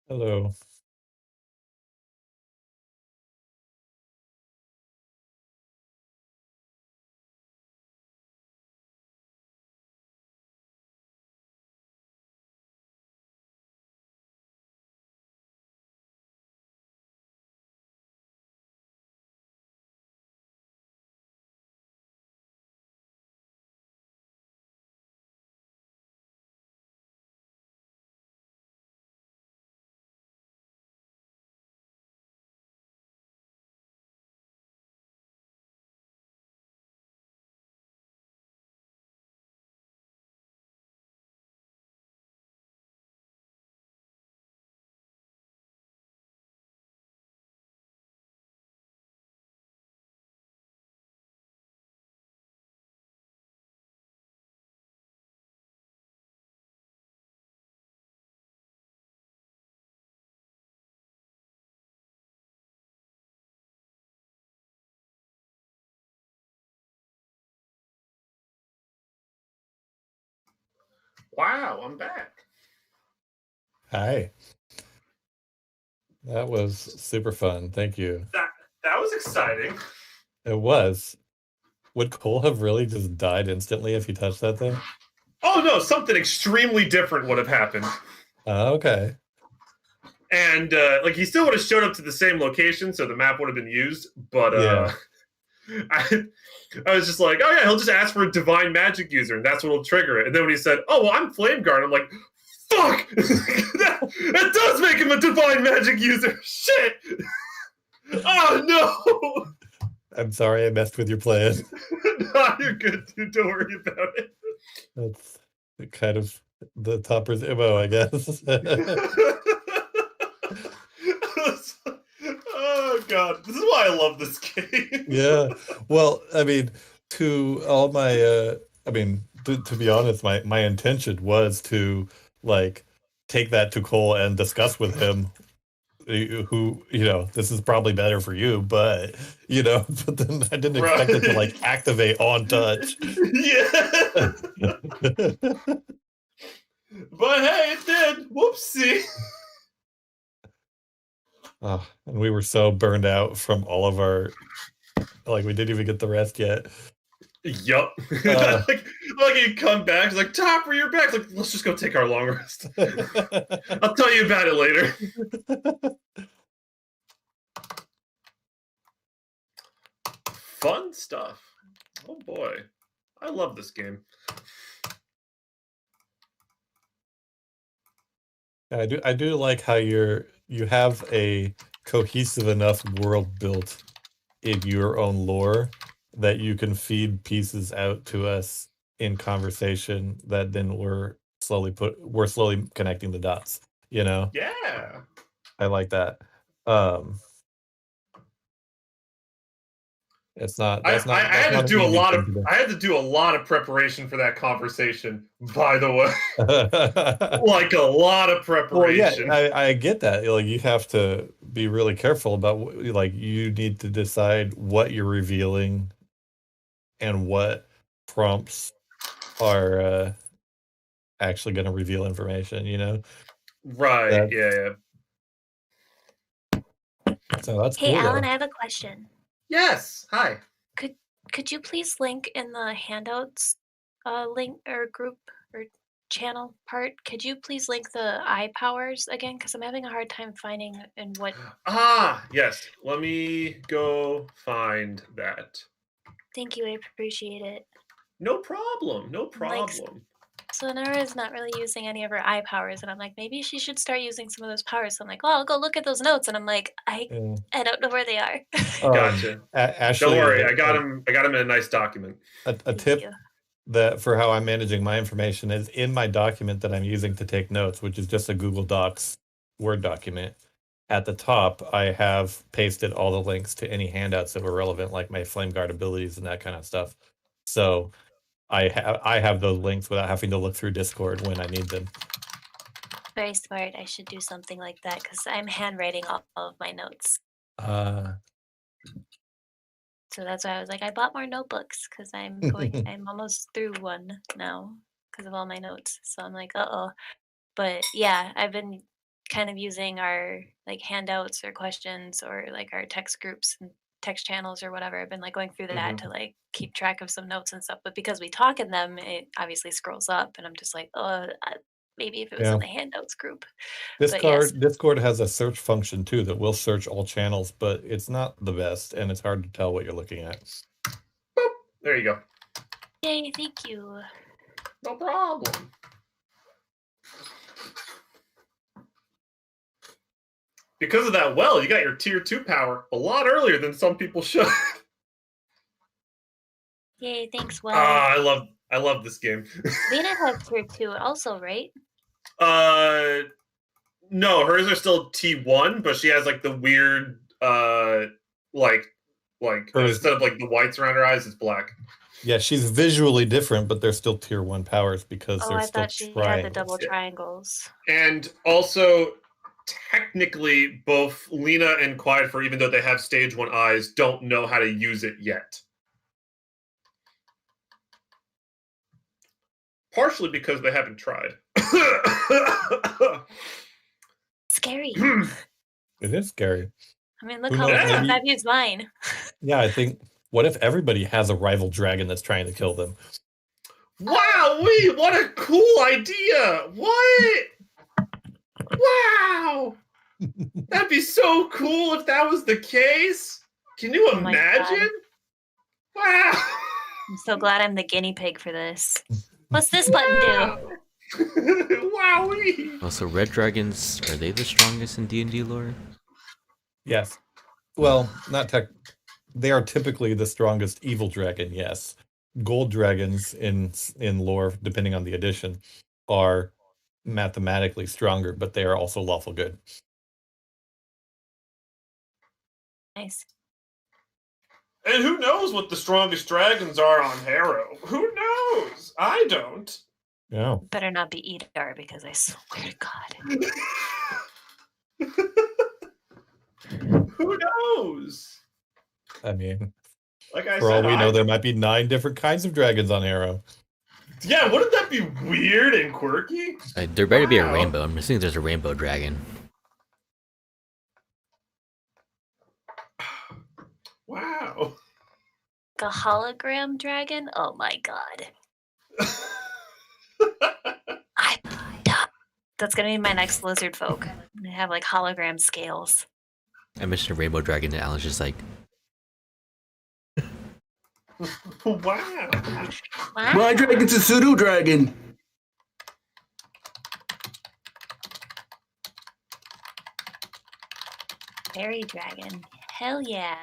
Hello. Wow, I'm back. Hi. That was super fun. Thank you. That was exciting. It was. Would Cole have really just died instantly if he touched that thing? Oh no, something extremely different would have happened. Okay. And like he still would have showed up to the same location, so the map would have been used. But Yeah. I was just like, oh yeah, he'll just ask for a divine magic user, and that's what'll trigger it. And then when he said, oh well, I'm Flame Guard, I'm like, fuck, that does make him a divine magic user. Shit. Oh no. I'm sorry I messed with your plan. No, you're good, dude. Don't worry about it. That's kind of the topper's MO, I guess. Oh god, this is why I love this game. Yeah. Well, I mean, to all my I mean, to be honest, my intention was to like take that to Cole and discuss with him who, this is probably better for you, but but then I didn't expect it to like activate on touch. Yeah. But hey, it did. Whoopsie. Oh, and we were so burned out from all of our we didn't even get the rest yet. Yup. like you come back, it's like, Topper, you're back. It's like, let's just go take our long rest. I'll tell you about it later. Fun stuff. Oh boy. I love this game. I do like how you have a cohesive enough world built in your own lore that you can feed pieces out to us in conversation that then we're slowly connecting the dots, Yeah. I like that. It's not I that's not had to not an do a easy lot thing of to do. I had to do a lot of preparation for that conversation, by the way. Like a lot of preparation. Well, yeah, I get that. You have to be really careful about you need to decide what you're revealing and what prompts are actually going to reveal information, Right, yeah. So that's Hey, cool. Alan, though. I have a question. Yes. Hi. Could you please link in the handouts link or group or channel part? Could you please link the eye powers again? Because I'm having a hard time finding in what. Ah, yes. Let me go find that. Thank you, I appreciate it. No problem. No Like, problem. Sonara is not really using any of her eye powers, and I'm like, maybe she should start using some of those powers. So I'm like, well, I'll go look at those notes, and I'm like, I don't know where they are. Gotcha. Ashley, Don't worry, I got him in a nice document. A tip that for how I'm managing my information is in my document that I'm using to take notes, which is just a Google Docs Word document. At the top, I have pasted all the links to any handouts that were relevant, like my Flame Guard abilities and that kind of stuff. So I have those links without having to look through Discord when I need them. Very smart. I should do something like that because I'm handwriting all of my notes. So that's why I was like, I bought more notebooks because I'm almost through one now because of all my notes. So I'm like, uh-oh. But yeah, I've been kind of using our handouts or questions or our text groups and text channels or whatever. I've been going through that to keep track of some notes and stuff. But because we talk in them, it obviously scrolls up, and I'm just like, oh, maybe if it was in the handouts group. Discord has a search function too that will search all channels, but it's not the best, and it's hard to tell what you're looking at. Boop. There you go. Yay! Thank you. No problem. Because of that, you got your tier 2 power a lot earlier than some people should. Yay! Thanks, Well. I love this game. Lena has tier 2 also, right? No, hers are still T1, but she has the weird instead of the whites around her eyes, it's black. Yeah, she's visually different, but they're still tier 1 powers because they're still thought she had the double triangles. And also, technically, both Lena and Quietfur, even though they have stage 1 eyes, don't know how to use it yet. partially because they haven't tried. Scary. It is scary. I mean, look Who how knows, many maybe- I've used mine. Yeah, I think. What if everybody has a rival dragon that's trying to kill them? Wow, what a cool idea! What? Wow! That'd be so cool if that was the case. Can you Oh my imagine? Wow! I'm so glad I'm the guinea pig for this. What's this button do? Wowee! Also, red dragons, are they the strongest in D&D lore? Yes. Well, not tech. They are typically the strongest evil dragon. Yes. Gold dragons in lore, depending on the edition, are mathematically stronger, but they are also lawful good. Nice. And who knows what the strongest dragons are on Harrow? Who knows? I don't. Yeah. Better not be Edar because I swear to God. Who knows? I mean, Like I for said, all we know, there might be 9 different kinds of dragons on Arrow. Yeah, wouldn't that be weird and quirky? There better be a Wow. rainbow. I'm assuming there's a rainbow dragon. Wow. A hologram dragon? Oh my God. That's gonna be my next lizard folk. They have like hologram scales. I mentioned a rainbow dragon, and Alan's just like, Wow. My dragon's a pseudo dragon. Fairy dragon. Hell yeah.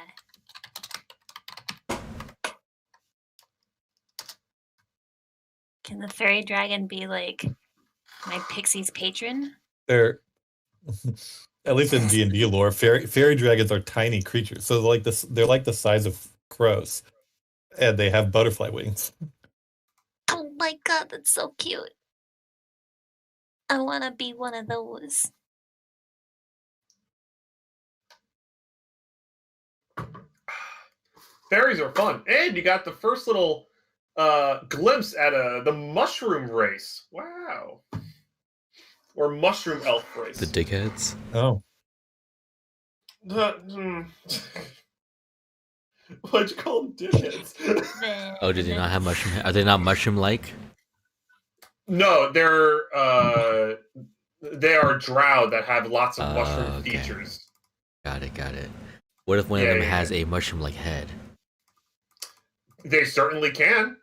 Can the fairy dragon be like my pixie's patron? They're at least in D&D lore, fairy dragons are tiny creatures. So they're like the size of crows, and they have butterfly wings. Oh my God, that's so cute. I want to be one of those. Fairies are fun. And you got the first little glimpse at the mushroom race. Wow. Or mushroom elf race. the dickheads. Oh, Why'd you call them dickheads? Oh, did they not have mushroom? Are they not mushroom-like? No, they are drow that have lots of mushroom Okay. features. Got it. What if one Yeah, of them yeah, has a mushroom-like head? They certainly can.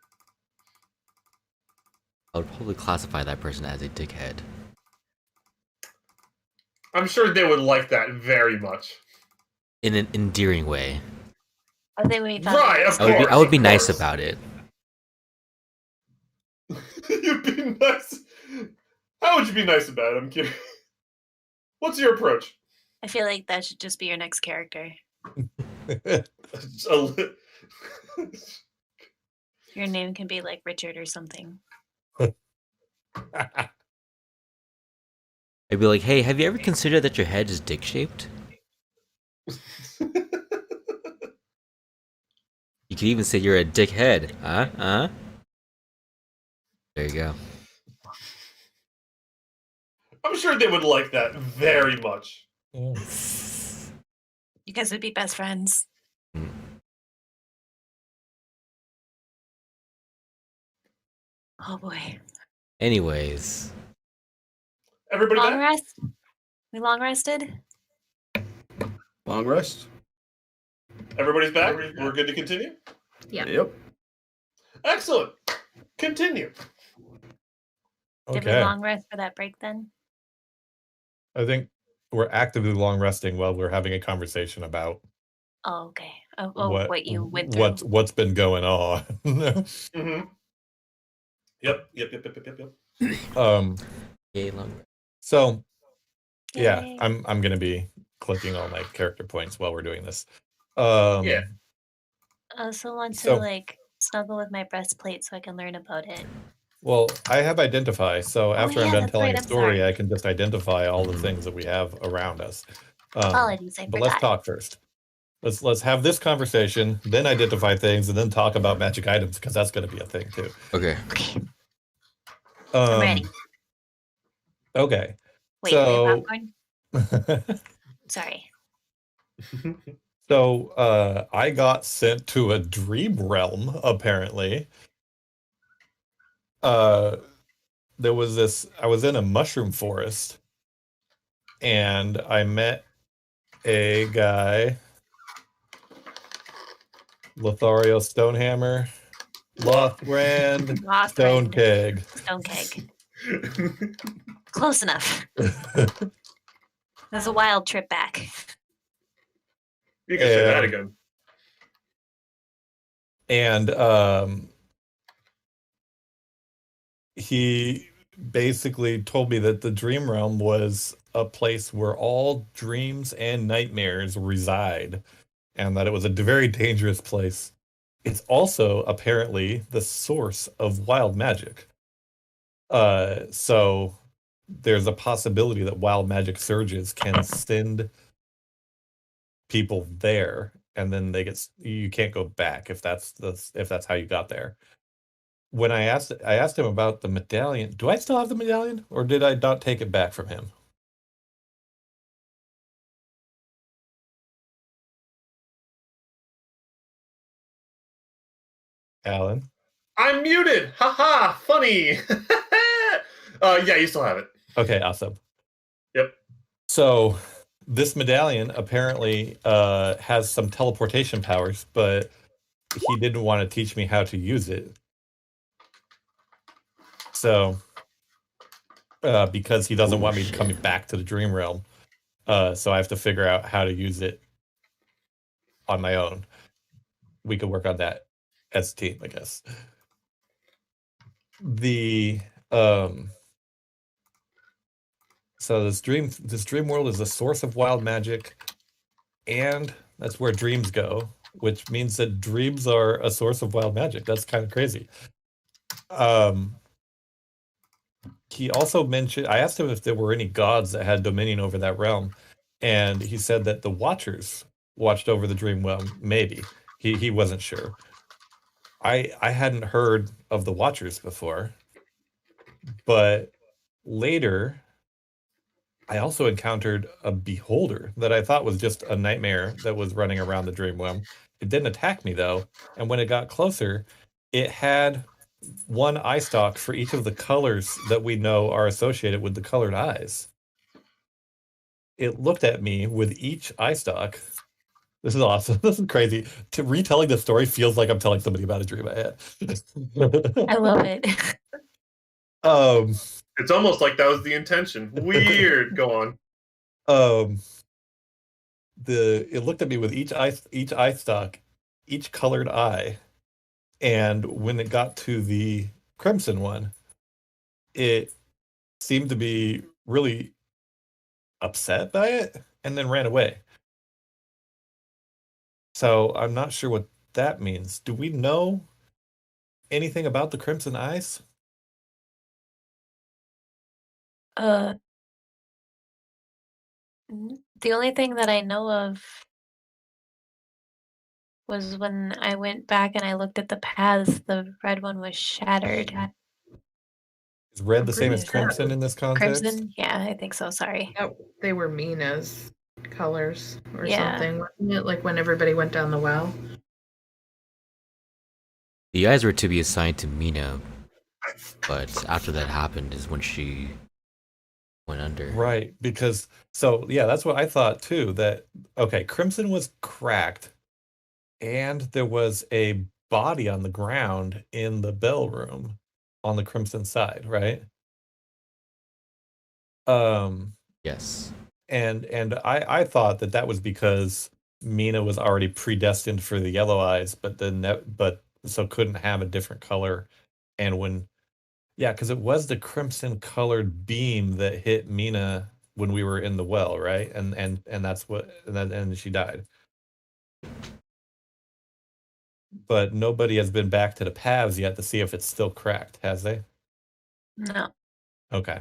I would probably classify that person as a dickhead. I'm sure they would like that very much. In an endearing way. I think we found Right, of I would be Of nice course. about it. You'd be nice. How would you be nice about it? I'm curious. What's your approach? I feel like that should just be your next character. A li- Your name can be like Richard or something. I'd be like, hey, have you ever considered that your head is dick-shaped? You could even say you're a dickhead. Huh? There you go. I'm sure they would like that very much. You guys would be best friends. Mm. Oh boy. Anyways, Everybody Long back? rest? We long rested? Long rest. Everybody's back? We're good to continue? Yeah. Yep. Excellent. Continue. Did we okay. long rest for that break then? I think we're actively long resting while we're having a conversation about Oh, okay. What you went through. what's been going on. Mm-hmm. Yep. yay, long. So yeah, Yay. I'm gonna be clicking all my character points while we're doing this. Yeah. I also want to So- like snuggle with my breastplate so I can learn about it. Well, I have identify, so after I'm yeah, done that's telling right, a I'm story, sorry. I can just identify all the things that we have around us. Apologies, I But let's forgot. talk first. Let's have this conversation, then identify things, and then talk about magic items because that's going to be a thing too. Okay. Okay. I'm ready. Okay. Wait, So popcorn? Sorry. so I got sent to a dream realm, apparently. There was this, I was in a mushroom forest and I met a guy, Lothario Stonehammer, Lothrand Stonekeg. Stonekeg. Close enough. That's a wild trip back. You can say that again. And he basically told me that the dream realm was a place where all dreams and nightmares reside, and that it was a very dangerous place. It's also apparently the source of wild magic. So there's a possibility that wild magic surges can send people there, and then you can't go back if that's how you got there. When I asked him about the medallion. Do I still have the medallion, or did I not take it back from him? Alan? I'm muted. Haha, funny. Yeah, you still have it. Okay, awesome. Yep. So this medallion apparently has some teleportation powers, but he didn't want to teach me how to use it. So because he doesn't want me coming back to the dream realm. So I have to figure out how to use it on my own. We could work on that as a team, I guess. So this dream world is the source of wild magic, and that's where dreams go, which means that dreams are a source of wild magic. That's kind of crazy. He also mentioned, I asked him if there were any gods that had dominion over that realm, and he said that the Watchers watched over the dream realm. Maybe he wasn't sure. I hadn't heard of the Watchers before, but later I also encountered a beholder that I thought was just a nightmare that was running around the dream realm. It didn't attack me though, and when it got closer, it had one eye stalk for each of the colors that we know are associated with the colored eyes. It looked at me with each eye stalk. This is awesome. This is crazy. Retelling the story feels like I'm telling somebody about a dream I had. I love it. It's almost like that was the intention. Weird. Go on. It looked at me with each eye stalk, each colored eye, and when it got to the crimson one, it seemed to be really upset by it and then ran away. So I'm not sure what that means. Do we know anything about the crimson eyes? The only thing that I know of was when I went back and I looked at the paths, the red one was shattered. Is red I'm the same pretty as sure that crimson was in this context? Crimson? Yeah, I think so. Sorry. They were Mina's colors or Yeah. something, wasn't it? Like when everybody went down the well. The eyes were to be assigned to Mina, but after that happened is when she went under. Right, because so yeah, that's what I thought too. That okay, crimson was cracked, and there was a body on the ground in the bell room on the crimson side, right? Yes. And I thought that was because Mina was already predestined for the yellow eyes, but so couldn't have a different color. And because it was the crimson colored beam that hit Mina when we were in the well, right? And that's and she died. But nobody has been back to the paths yet to see if it's still cracked, has they? No. Okay.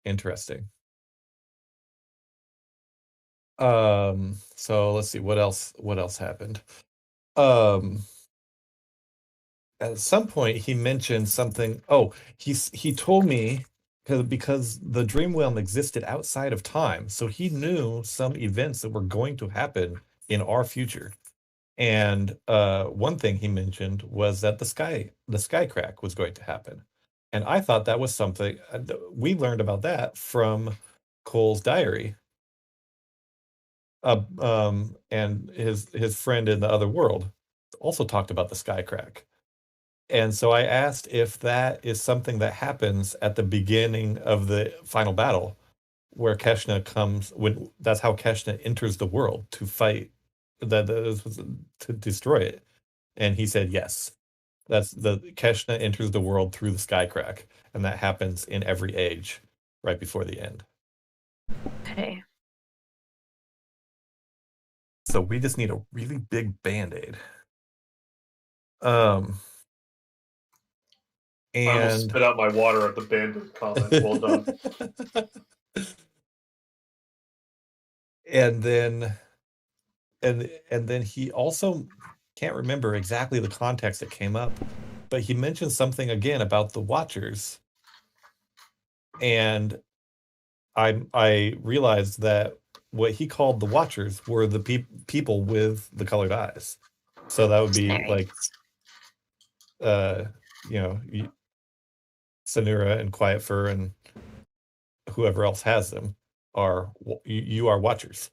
Interesting. So let's see what else happened. at some point he mentioned something. Oh, he told me because the dream realm existed outside of time, so he knew some events that were going to happen in our future. And one thing he mentioned was that the sky crack was going to happen. And I thought that was something we learned about that from Cole's diary. And his friend in the other world also talked about the sky crack. And so I asked if that is something that happens at the beginning of the final battle, where Keshna comes when that's how Keshna enters the world to fight to destroy it. And he said yes. That's the Keshna enters the world through the sky crack, and that happens in every age right before the end. Okay. So we just need a really big band-aid. Um I almost and spit out my water at the bandit comment. Well done. and then and then he also can't remember exactly the context that came up, but he mentioned something again about the Watchers, and I realized that what he called the Watchers were the people with the colored eyes. So that would be like Nice. uh Sanura and Quiet Fur and whoever else has them are you are Watchers,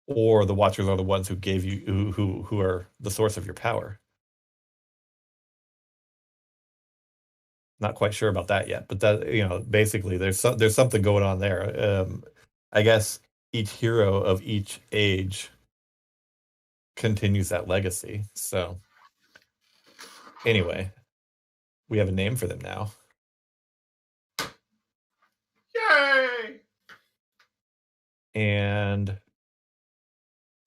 or the Watchers are the ones who gave you who are the source of your power. Not quite sure about that yet, but that basically there's something going on there. I guess each hero of each age continues that legacy. So anyway, we have a name for them now. Yay! And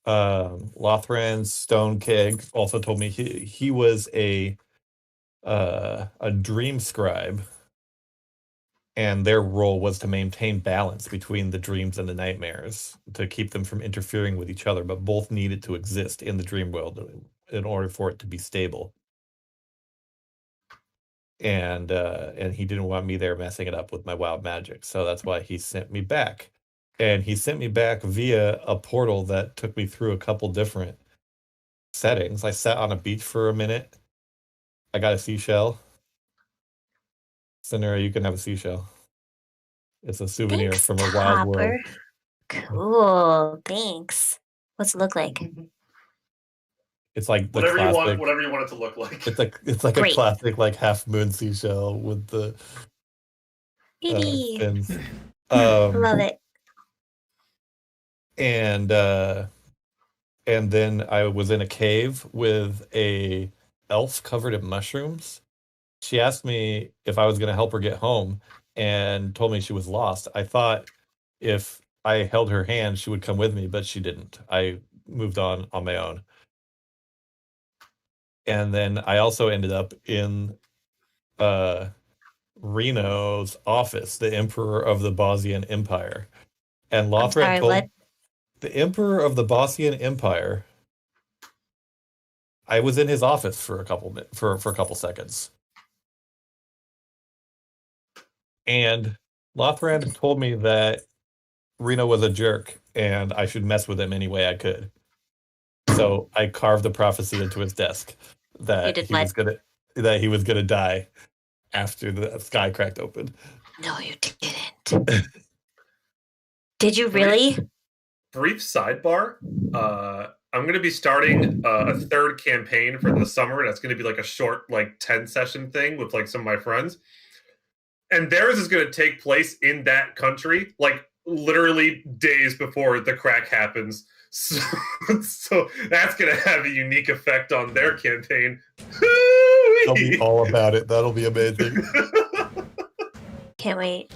Lothran's Stone Keg also told me he was a dream scribe, and their role was to maintain balance between the dreams and the nightmares to keep them from interfering with each other, but both needed to exist in the dream world in order for it to be stable. And he didn't want me there messing it up with my wild magic, so that's why he sent me back. And he sent me back via a portal that took me through a couple different settings. I sat on a beach for a minute. I got a seashell. Sonura, you can have a seashell. It's a souvenir Thanks, from a wild world. Topper. Cool. Thanks. What's it look like? It's like the Whatever you want, classic. whatever you want it to look like. It's like a Great. classic like half moon seashell with the Baby. fins. Love it. And then I was in a cave with a elf covered in mushrooms. She asked me if I was going to help her get home and told me she was lost. I thought if I held her hand, she would come with me, but she didn't. I moved on my own. And then I also ended up in Reno's office, the Emperor of the Bosnian Empire. And I'm Lothran sorry, told what? the Emperor of the Bosnian Empire. I was in his office for a couple seconds. And Lothran told me that Reno was a jerk and I should mess with him any way I could. So I carved a prophecy into his desk that did he was gonna die after the sky cracked open. No, you didn't. Did you really? Brief sidebar. I'm going to be starting a third campaign for the summer. That's going to be like a short, like 10-session thing with like some of my friends. And theirs is going to take place in that country, like literally days before the crack happens. So that's going to have a unique effect on their campaign. They'll be all about it. That'll be amazing. Can't wait.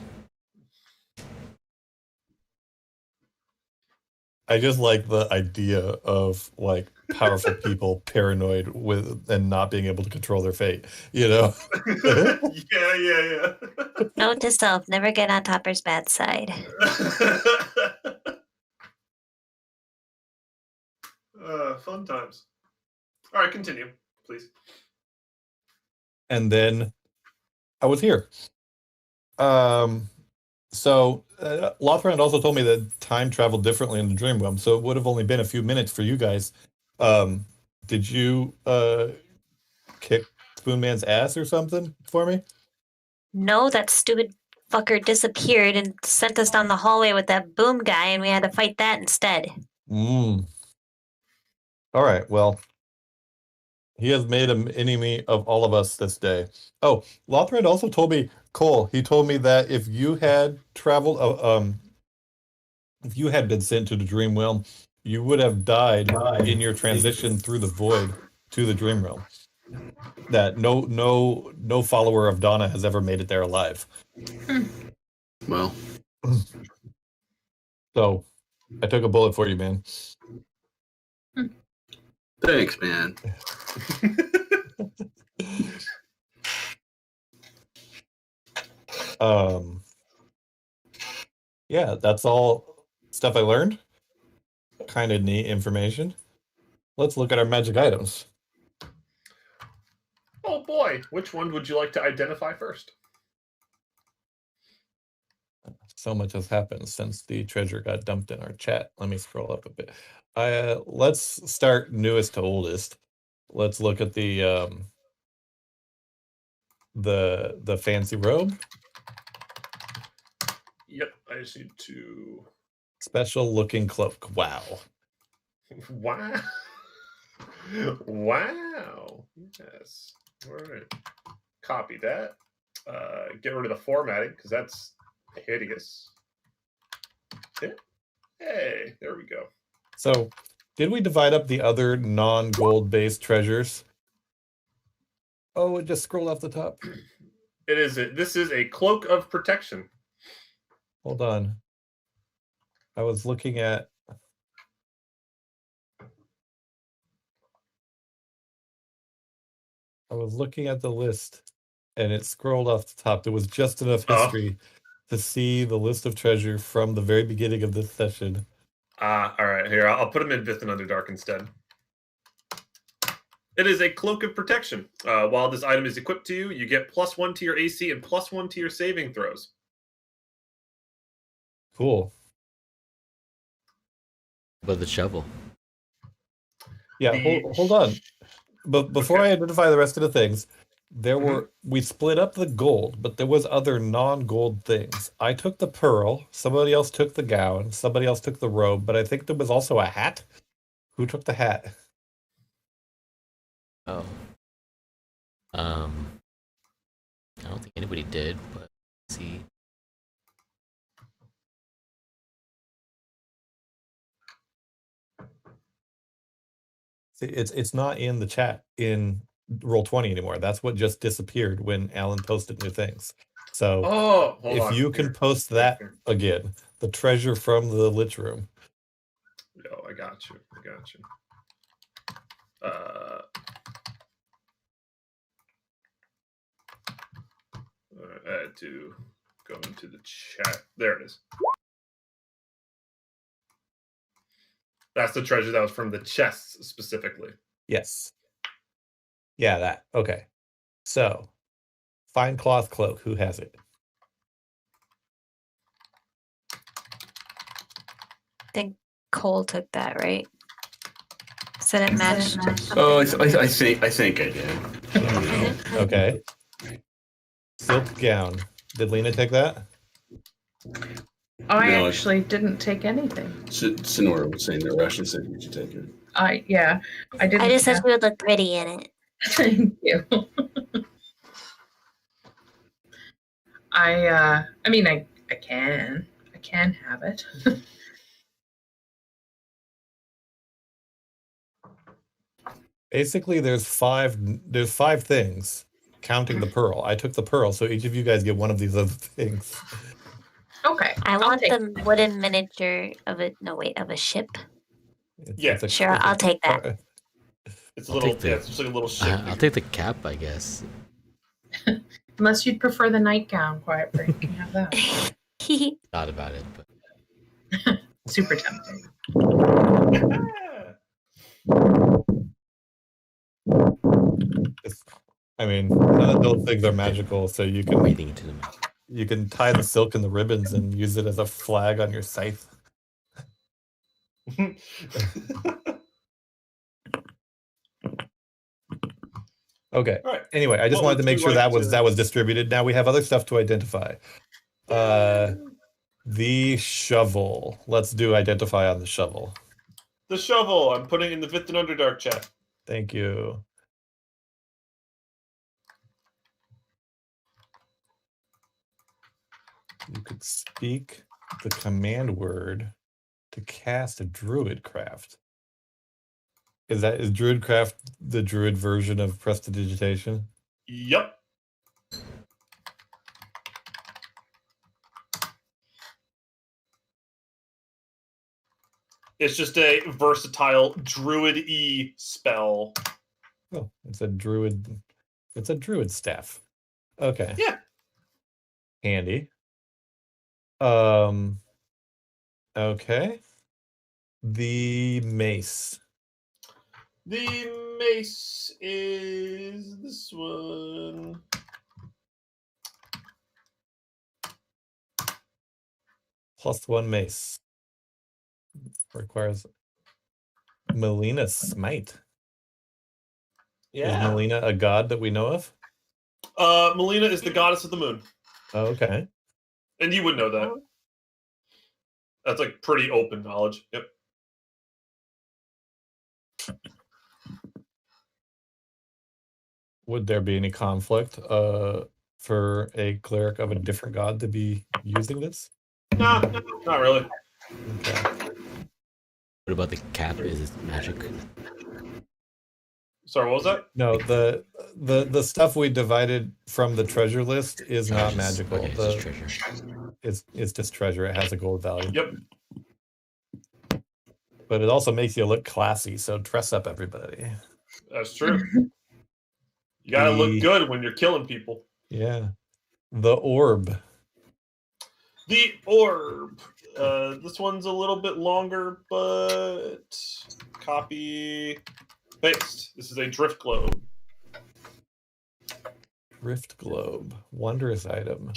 I just like the idea of like powerful people paranoid with and not being able to control their fate, Yeah. Note to self, never get on Topper's bad side. Fun times. All right, continue. Please. And then I was here. So Lothbrand also told me that time traveled differently in the dream realm, so it would have only been a few minutes for you guys. Did you kick Spoonman's ass or something for me? No, that stupid fucker disappeared and sent us down the hallway with that boom guy, and we had to fight that instead. All right, well, he has made an enemy of all of us this day. Oh, Lothbrand also told me, Cole, he told me that if you had traveled, if you had been sent to the dream realm, you would have died in your transition through the void to the dream realm. That no follower of Donna has ever made it there alive. Well, So I took a bullet for you, man. thanks, man. Yeah, that's all stuff I learned. Kind of neat information. Let's look at our magic items. Oh boy, which one would you like to identify first? So much has happened since the treasure got dumped in our chat. Let me scroll up a bit. Let's start newest to oldest. Let's look at the fancy robe. Yep, I just need to. Special looking cloak. Wow. Wow. Wow. Yes. All right. Copy that. Get rid of the formatting because that's hideous. Yeah. Hey, there we go. So, did we divide up the other non-gold based treasures? Oh, it just scrolled off the top. This is a cloak of protection. Hold on. I was looking at the list and it scrolled off the top. There was just enough history to see the list of treasure from the very beginning of this session. All right. Here, I'll put them in Vythan Underdark instead. It is a cloak of protection. While this item is equipped to you, you get +1 to your AC and +1 to your saving throws. Cool. But the shovel. Yeah, hold on. But before I identify the rest of the things, we split up the gold, but there was other non-gold things. I took the pearl, somebody else took the gown, somebody else took the robe, but I think there was also a hat. Who took the hat? Oh. I don't think anybody did, but let's see. It's not in the chat in Roll20 anymore. That's what just disappeared when Alan posted new things. So if you can post that again, the treasure from the Lich Room. Oh, I got you. I had to go into the chat. There it is. That's the treasure that was from the chests specifically. Yes. Yeah, that. Okay. So, fine cloth cloak. Who has it? I think Cole took that, right? Said it matched. Oh, I think I did. Okay. Silk gown. Did Lena take that? I actually didn't take anything. Sonora was saying that Russia said you should take it. I didn't. I just said she would look pretty in it. Thank you. I mean, I can have it. Basically, there's five things, counting the pearl. I took the pearl, so each of you guys get one of these other things. Okay. I want the wooden miniature of a ship. Sure, I'll take that. It's a little, it's just like a little ship. I'll take the cap, I guess. Unless you'd prefer the nightgown, Quiet Break, you can have that. Thought about it, but super tempting. I mean, none of those things are magical, so you can Breathing into the mic. you can tie the silk and the ribbons and use it as a flag on your scythe. Okay. All right. Anyway, I just What wanted to would make you sure like that was distributed. Now we have other stuff to identify. The shovel. Let's do identify on the shovel. The shovel. I'm putting in the Vythan Underdark chat. Thank you. You could speak the command word to cast a druidcraft. Is druidcraft the druid version of prestidigitation? Yep. It's just a versatile druid-y spell. Oh, it's a druid staff. Okay. Yeah. Handy. Okay. The mace. The mace is this one. +1 mace. Requires Melina Smite. Yeah. Is Melina a god that we know of? Melina is the goddess of the moon. Oh, okay. And you would know that. That's like pretty open knowledge. Yep. Would there be any conflict for a cleric of a different god to be using this? Nah, not really. Okay. What about the cap? Is it magic? Sorry, what was that? No, the stuff we divided from the treasure list is not magical. Okay, it's just treasure. It's just treasure. It has a gold value. Yep. But it also makes you look classy, so dress up everybody. That's true. You gotta look good when you're killing people. Yeah. The orb. The orb. This one's a little bit longer, but copy, paste. This is a drift globe. Drift globe. Wondrous item.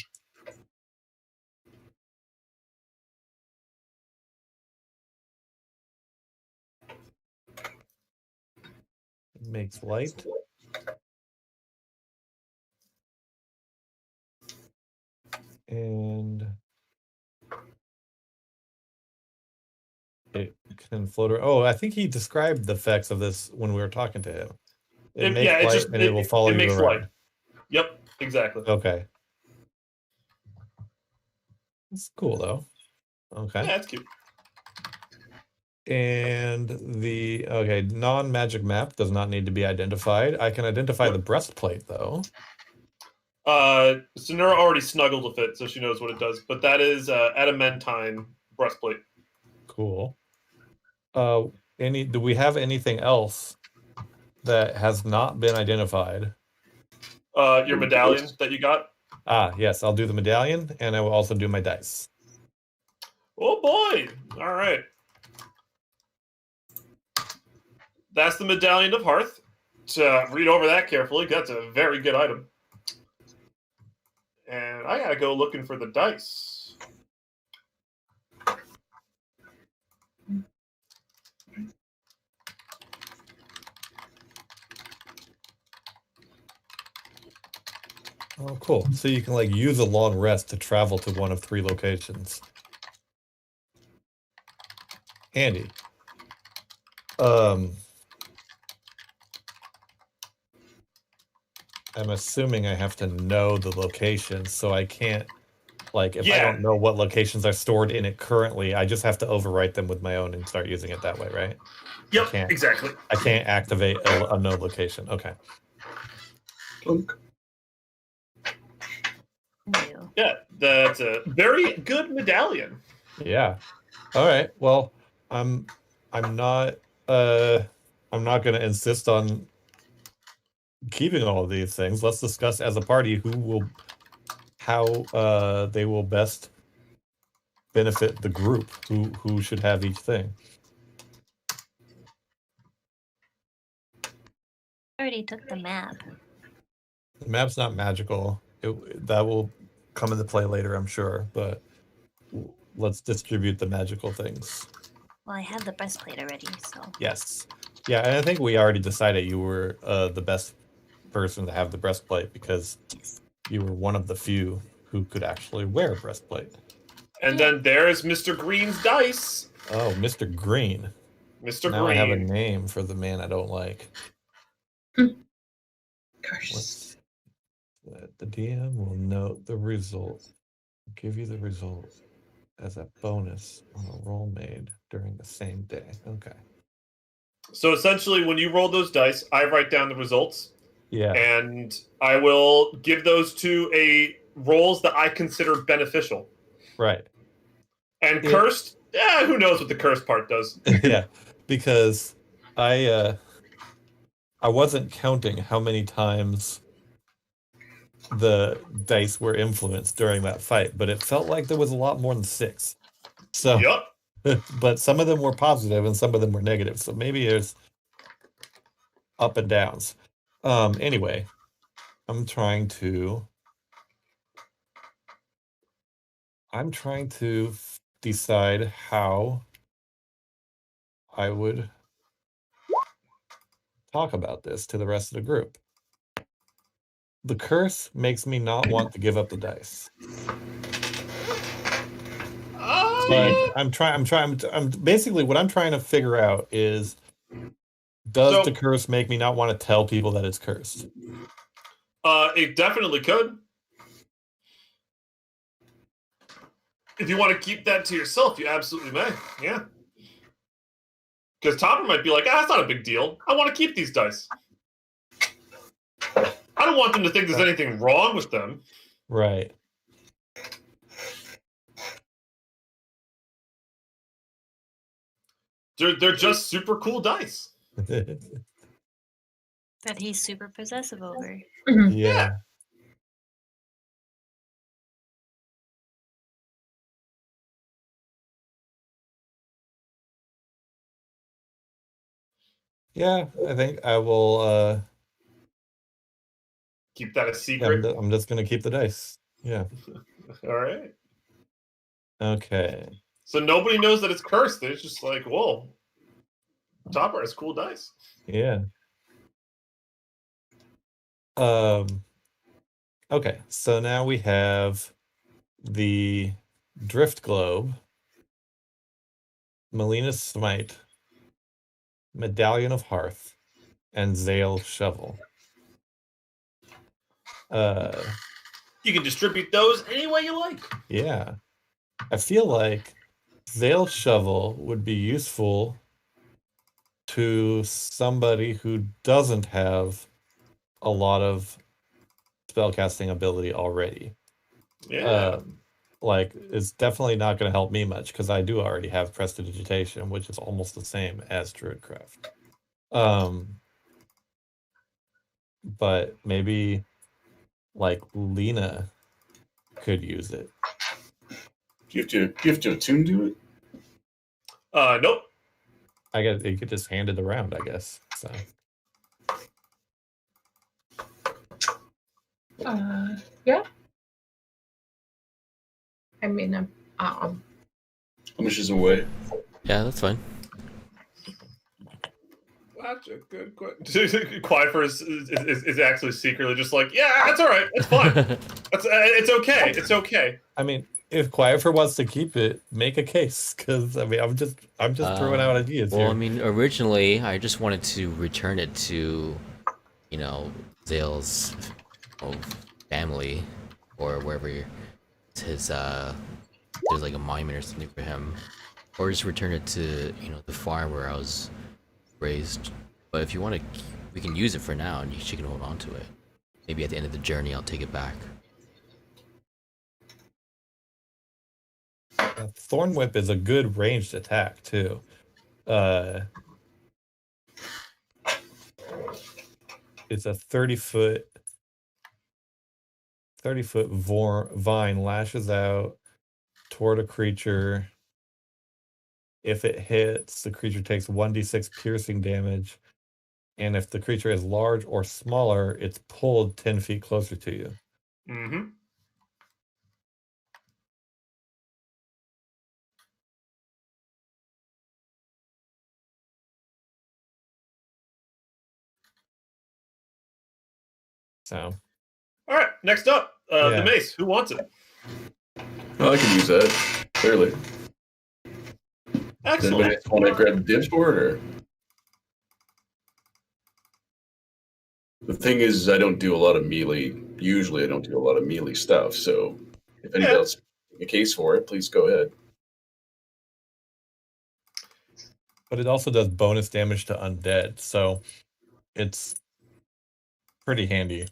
It makes light. And it can float around. Oh, I think he described the effects of this when we were talking to him. It makes light and it will follow you around. Light. Yep, exactly. Okay. It's cool though. Okay. Yeah, that's cute. And the non-magic map does not need to be identified. I can identify the breastplate though. Sonura already snuggled with it, so she knows what it does. But that is adamantine breastplate. Cool. Do we have anything else that has not been identified? Your medallion that you got? Ah, yes, I'll do the medallion, and I will also do my dice. Oh boy! All right. That's the Medallion of Hearth. Read over that carefully. That's a very good item. And I gotta go looking for the dice. Oh, cool. So you can like use a long rest to travel to one of 3 locations. Handy. I'm assuming I have to know the locations, so I can't, like, if I don't know what locations are stored in it currently, I just have to overwrite them with my own and start using it that way, right? Yep, exactly. I can't activate a no location. Okay. Plunk. Yeah, that's a very good medallion. Yeah. All right. Well, I'm not going to insist on keeping all of these things. Let's discuss as a party how they will best benefit the group. Who should have each thing. Alrighty. already took the map. The map's not magical. That will come into play later, I'm sure. But let's distribute the magical things. Well, I have the breastplate already, so. Yes. Yeah, and I think we already decided you were the best person to have the breastplate because you were one of the few who could actually wear a breastplate. And then there's Mr. Green's dice. Oh, Mr. Green. Mr. Now Green. I have a name for the man I don't like. Curse. The DM will note the result, give you the result as a bonus on a roll made during the same day. Okay. So essentially, when you roll those dice, I write down the results. Yeah. And I will give those to rolls that I consider beneficial. Right. And cursed, who knows what the cursed part does. Yeah, because I wasn't counting how many times the dice were influenced during that fight, but it felt like there was a lot more than 6. So, yep. But some of them were positive and some of them were negative. So maybe there's up and downs. Anyway, I'm trying to decide how I would talk about this to the rest of the group. The curse makes me not want to give up the dice. But I'm basically what I'm trying to figure out is, does the curse make me not want to tell people that it's cursed? It definitely could. If you want to keep that to yourself, you absolutely may. Yeah. Because Topper might be like, that's not a big deal. I want to keep these dice. I don't want them to think there's anything wrong with them. Right. They're just super cool dice. That he's super possessive over. Yeah. Yeah, I think I will keep that a secret. I'm just gonna keep the dice. Yeah. All right. Okay. So nobody knows that it's cursed. They're just like, whoa, Topper has cool dice. Yeah. Okay, so now we have the Drift Globe, Melina's Smite, Medallion of Hearth, and Zale Shovel. You can distribute those any way you like. Yeah. I feel like Zale Shovel would be useful to somebody who doesn't have a lot of spellcasting ability already. Yeah. Like, it's definitely not going to help me much because I do already have Prestidigitation, which is almost the same as Druidcraft. But maybe, like, Lena could use it. Do you have to attune to it? Nope. I guess you could just hand it around, I guess. So. Yeah. I mean, how much is away? Yeah, that's fine. That's a good question. Quifer is actually secretly just like, yeah, that's all right. It's fine. It's okay. It's okay. I mean, if Quifer wants to keep it, make a case. Because I mean, I'm just throwing out ideas. Well, here. I mean, originally I just wanted to return it to, Zale's family, or wherever his there's like a monument or something for him, or just return it to the farm where I was raised. But if you want to, we can use it for now, and she can hold on to it. Maybe at the end of the journey, I'll take it back. Thorn Whip is a good ranged attack too. It's a 30-foot vine lashes out toward a creature. If it hits, the creature takes 1d6 piercing damage. And if the creature is large or smaller, it's pulled 10 feet closer to you. Mm-hmm. So, All right, next up, Yeah. the mace. Who wants it? Oh, I can use that, clearly. Does Excellent. anybody want to grab the dibs for it, or? The thing is, I don't do a lot of melee. Usually, I don't do a lot of melee stuff. So, if anybody else has a case for it, please go ahead. but it also does bonus damage to undead, so it's pretty handy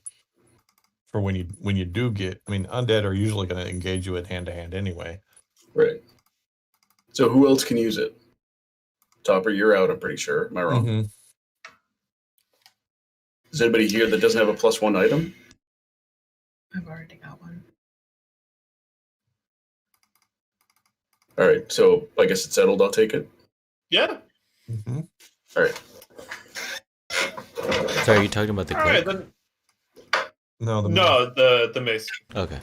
for when you do get. I mean, undead are usually going to engage you at hand to hand anyway. Right. So, who else can use it? Topper, you're out. I'm pretty sure. Am I wrong? Mm-hmm. Is anybody here that doesn't have a +1 item? I've already got one. All right. So, I guess it's settled. I'll take it. Yeah. Mm-hmm. All right. Sorry, are you talking about the All cloak? right, then. No, The mace. Okay.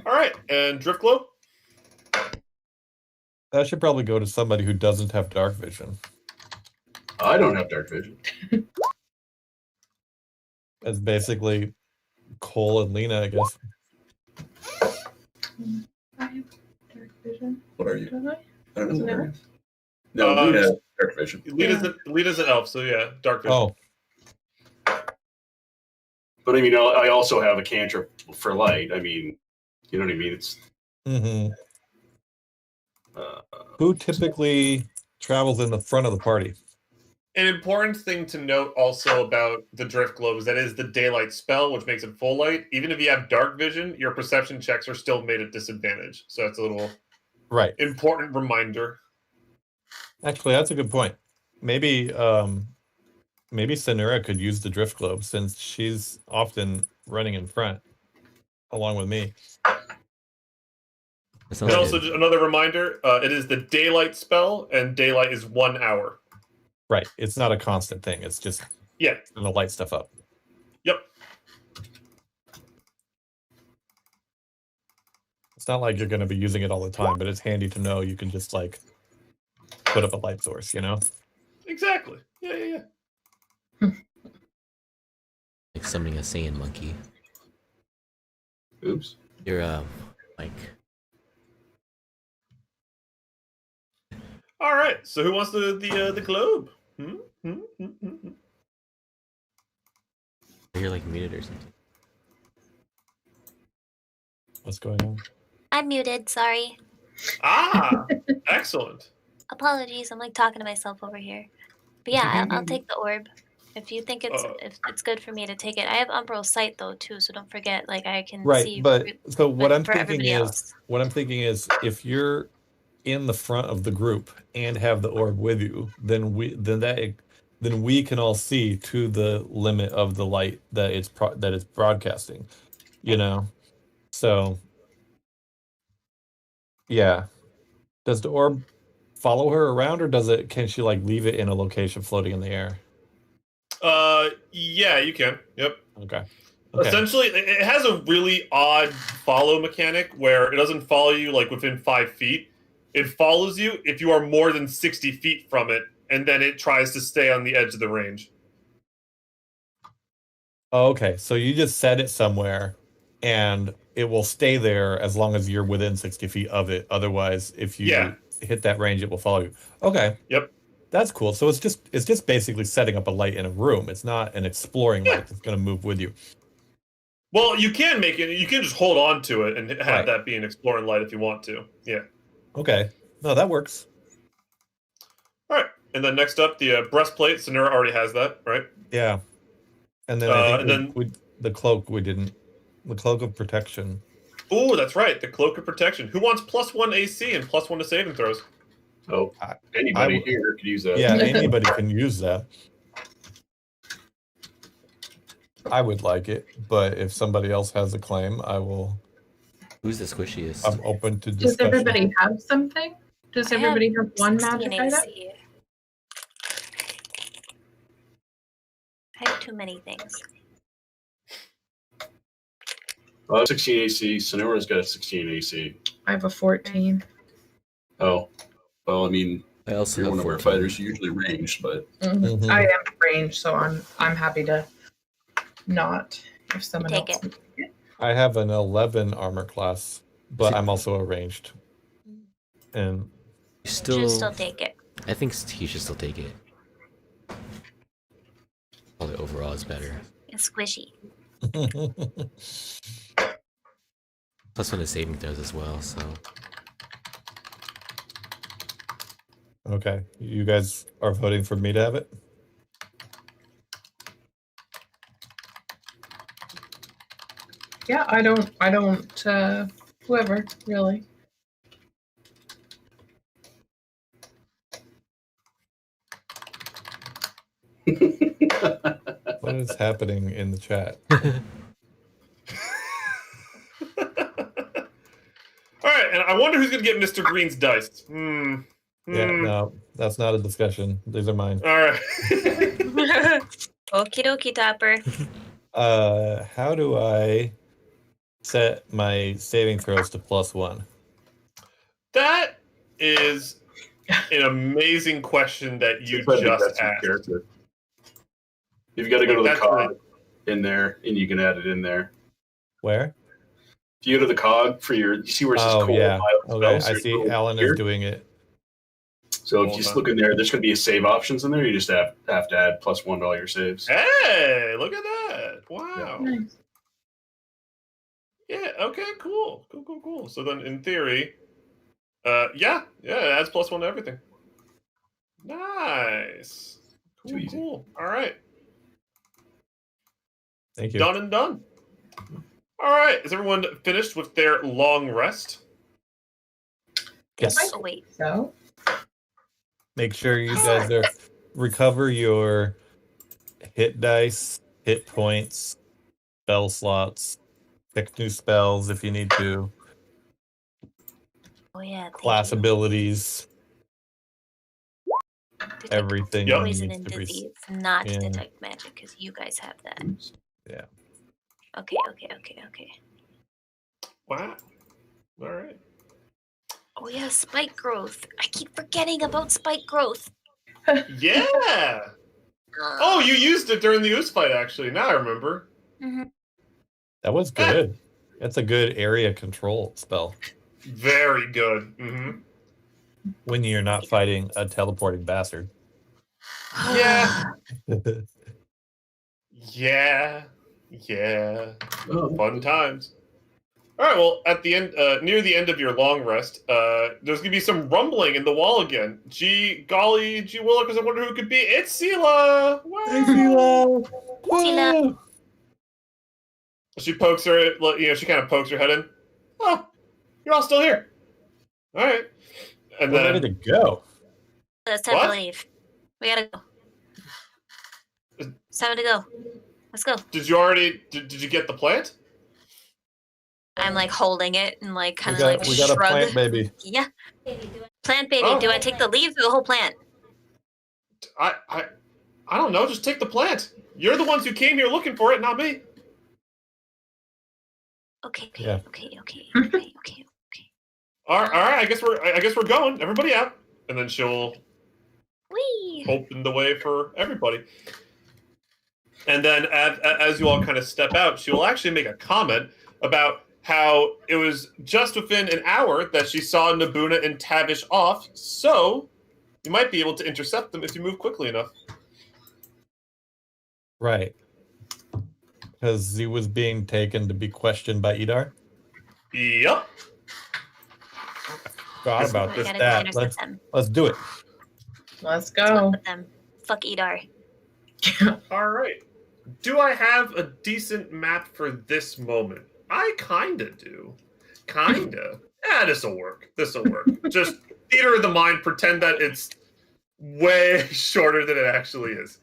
All right, and drift globe. that should probably go to somebody who doesn't have dark vision. I don't have dark vision. That's basically Cole and Lena, I guess. I have dark vision. What are you? Don't I? I don't know. Isn't What it? are you? No, Lena has dark vision. Lita's an elf, so yeah, dark vision. Oh, But I mean, I also have a cantrip for light. I mean, you know what I mean? It's mm-hmm. Who typically travels in the front of the party? An important thing to note also about the drift globe is that it is the daylight spell, which makes it full light. Even if you have dark vision, your perception checks are still made at disadvantage. So that's a little important reminder. Actually, that's a good point. Maybe Senura could use the drift globe since she's often running in front along with me. And also, just another reminder, it is the daylight spell, and daylight is 1 hour. Right. It's not a constant thing. It's just gonna light stuff up. Yep. It's not like you're gonna be using it all the time, but it's handy to know you can just like put up a light source, you know? Exactly. Yeah. Like summoning a Saiyan monkey. Oops. You're like. All right. So who wants the globe? You're like muted or something. What's going on? I'm muted. Sorry. Ah, excellent. Apologies. I'm like talking to myself over here. But yeah, I'll take the orb. If you think if it's good for me to take it, I have Umbral Sight though too, so don't forget. Like I can see. But so what I'm for thinking everybody is, if you're in the front of the group and have the orb with you, then we can all see to the limit of the light that it's broadcasting. You know, so yeah. Does the orb follow her around, or can she like leave it in a location floating in the air? Yeah, you can. Yep. Okay. Essentially, it has a really odd follow mechanic where it doesn't follow you like within 5 feet. It follows you if you are more than 60 feet from it, and then it tries to stay on the edge of the range. Oh, okay. So you just set it somewhere, and it will stay there as long as you're within 60 feet of it. Otherwise, if you hit that range, it will follow you. Okay. Yep. That's cool. So it's just basically setting up a light in a room. It's not an exploring light that's going to move with you. Well, you can make it. You can just hold on to it and have that be an exploring light if you want to. Yeah. Okay. No, that works. All right. And then next up, the breastplate. Senura already has that, right? Yeah. And then I think the cloak we didn't. The cloak of protection. Oh, that's right. The cloak of protection. Who wants +1 AC and +1 to saving throws? Oh, anybody here could use that. Yeah, anybody can use that. I would like it, but if somebody else has a claim, I will. Who's the squishiest? I'm open to discussion. Does everybody have something? Does everybody have one magic item? too many things. 16 AC. Sonora's got a 16 AC. I have a 14. Oh, well, I mean, I also you're have one of our 14. fighters usually ranged, but Mhm. I am range, so I'm happy to not if someone Take else. it. I have an 11 armor class, but See- I'm also a ranged. And You Should still take it. I think he should still take it. Probably overall is better. It's squishy. Plus one is saving throws as well, so okay, you guys are voting for me to have it? Yeah, I don't. Whoever really. What is happening in the chat? All right, and I wonder who's going to get Mr. Green's dice. Yeah, no, that's not a discussion. These are mine. All right. Okie dokie, Topper. How do I set my saving throws to +1? That is an amazing question that you But just that's your asked. character. You've got to go to the That's cog right. in there, and you can add it in there. Where? If you go to the cog for your, you see where it says Oh, cold yeah. mild Okay, spells, I there's a see little Alan gear. is doing it. So if Hold you just on. look in there, there's going to be a save options in there. You just have to add +1 to all your saves. Hey, look at that. Wow. Nice. Yeah, okay, cool. Cool. So then in theory, yeah, it adds +1 to everything. Nice. Too easy. Cool. All right. Thank you. Done and done. All right. Is everyone finished with their long rest? Yes. Oh, wait. So Make sure you guys are recover your hit dice, hit points, spell slots, pick new spells if you need to, Oh, yeah. class abilities, Detect everything Yep. poison needs and to be. disease, not yeah. detect magic, because you guys have that. Yeah. Okay. Wow. All right. Oh, yeah, spike growth. I keep forgetting about spike growth. Yeah. Oh, you used it during the Ooze fight, actually. Now I remember. That was good. That's a good area control spell Very good. when you're not fighting a teleporting bastard. Yeah. Yeah. Oh. Fun times. All right. Well, at the end, near the end of your long rest, there's gonna be some rumbling in the wall again. Gee Willikers, I wonder who it could be. It's Sela. Wow. Sela. She pokes her. She kind of pokes her head in. Oh, you're all still here. All right. And We're then ready to go. It's time What? to leave. We gotta go. It's time to go. Let's go. did you already? Did you get the plant? I'm like holding it and like kind of like We got a shrug. plant baby. Yeah. Plant baby. Oh. Do I take the leaves or the whole plant? I don't know. Just take the plant. You're the ones who came here looking for it, not me. Okay. Yeah. Okay. All right. I guess we're going. Everybody out, and then she'll Whee! open the way for everybody. And then as you all kind of step out, she will actually make a comment about how it was just within an hour that she saw Nabuna and Tavish off, so you might be able to intercept them if you move quickly enough. Right. Because he was being taken to be questioned by Idar. Yep. Forgot about I this gotta go stat. intercept them. Let's do it. let's Fuck go. with them. Fuck Idar. All right. Do I have a decent map for this moment? I kinda do. Kinda. This'll work. Just theater of the mind, pretend that it's way shorter than it actually is.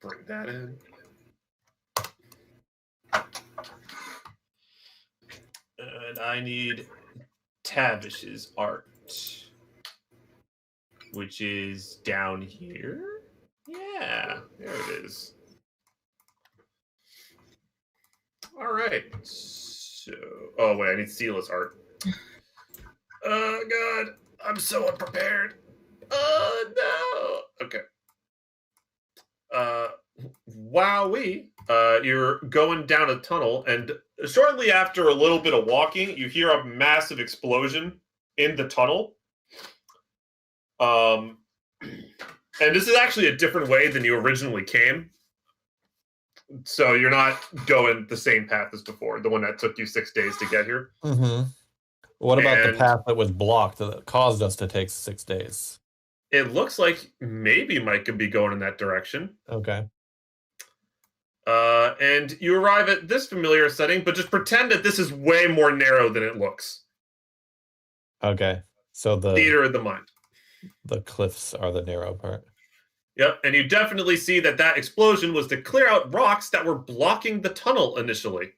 Bring that in. And I need Tavish's art. which is down here. Yeah, there it is. All right. So, oh wait, I need Sealess art. Oh god, I'm so unprepared. Oh no. Okay. Wowee. You're going down a tunnel, and shortly after a little bit of walking, you hear a massive explosion in the tunnel. And this is actually a different way than you originally came. So you're not going the same path as before, the one that took you 6 days to get here. Mm-hmm. What about the And- path that was blocked that caused us to take 6 days? It looks like maybe Mike could be going in that direction. Okay. And you arrive at this familiar setting, but just pretend that this is way more narrow than it looks. Okay. So Theater of the mind. the cliffs are the narrow part. Yep, and you definitely see that that explosion was to clear out rocks that were blocking the tunnel initially.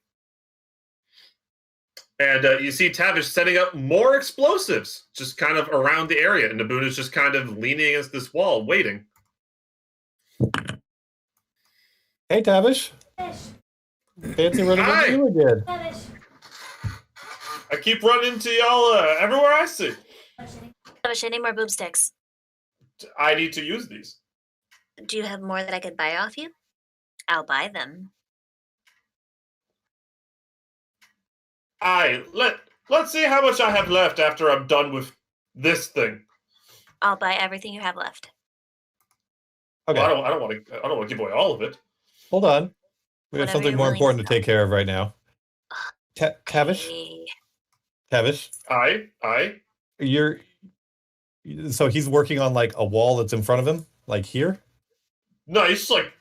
And you see Tavish setting up more explosives just kind of around the area, and Nabuna's just kind of leaning against this wall, waiting. Hey, Tavish. Fancy running Hi. into you again. I keep running into y'all everywhere I see. Tavish, I need more boomsticks. I need to use these. Do you have more that I could buy off you? I'll buy them. Let's see how much I have left after I'm done with this thing. I'll buy everything you have left. Okay. Well, I don't want to give away all of it. Hold on. We have Whatever something you're more willing important to to take care of right now. Tavish? Okay. Tavish? I So he's working on like a wall that's in front of him, like here? No, he's just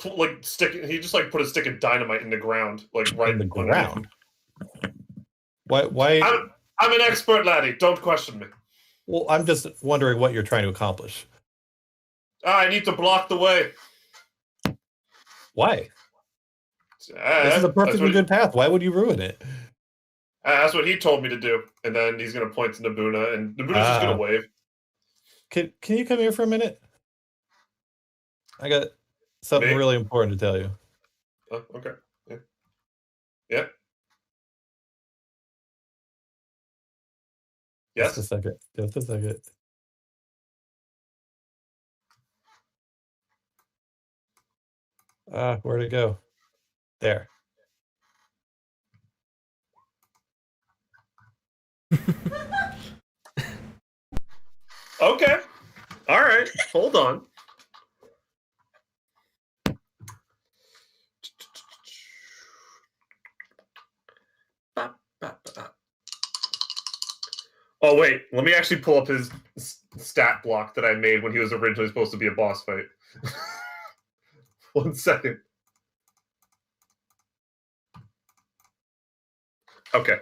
he just like put a stick of dynamite in the ground, like right In the underneath ground. him. Why? I'm an expert, laddie. Don't question me. Well, I'm just wondering what you're trying to accomplish. I need to block the way. Why? This is a perfectly good path. Why would you ruin it? That's what he told me to do. And then he's going to point to Nabuna, and Nabuna's just going to wave. Can you come here for a minute? I got something Me? really important to tell you. Oh, okay. Yeah. Yeah. Yes. Just a second. Just a second. Where'd it go? There. Okay. All right. Hold on. Oh, wait. Let me actually pull up his stat block that I made when he was originally supposed to be a boss fight. 1 second. Okay.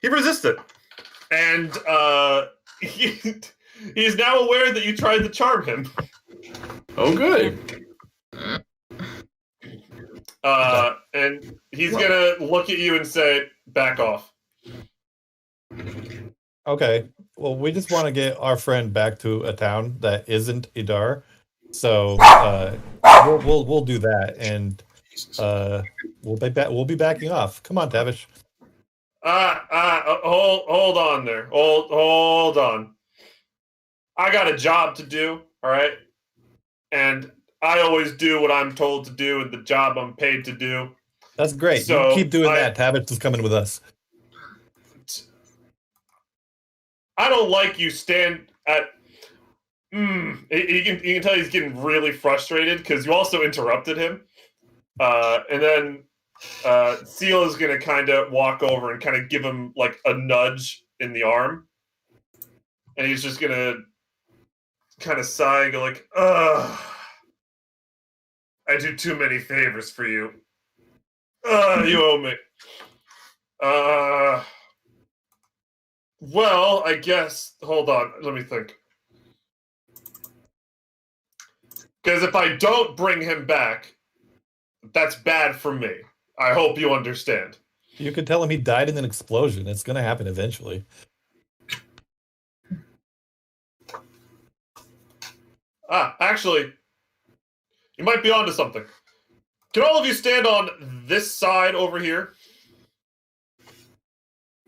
He resisted. And he's now aware that you tried to charm him. Oh, good. And he's gonna look at you and say, "Back off." Okay. Well, we just want to get our friend back to a town that isn't Idar, so we'll do that, and we'll be backing off. Come on, Tavish. Hold on there. Hold on. I got a job to do, all right? And I always do what I'm told to do and the job I'm paid to do. That's great. So you keep doing that. Tavish is coming with us. I don't like you stand at. You can tell he's getting really frustrated because you also interrupted him. And then Seal is going to kind of walk over and kind of give him like a nudge in the arm. And he's just going to kind of sigh and go like, ugh. I do too many favors for you. You owe me. Well, I guess. Hold on. Let me think. Because if I don't bring him back, that's bad for me. I hope you understand. You could tell him he died in an explosion. It's going to happen eventually. Actually, you might be onto something. Can all of you stand on this side over here?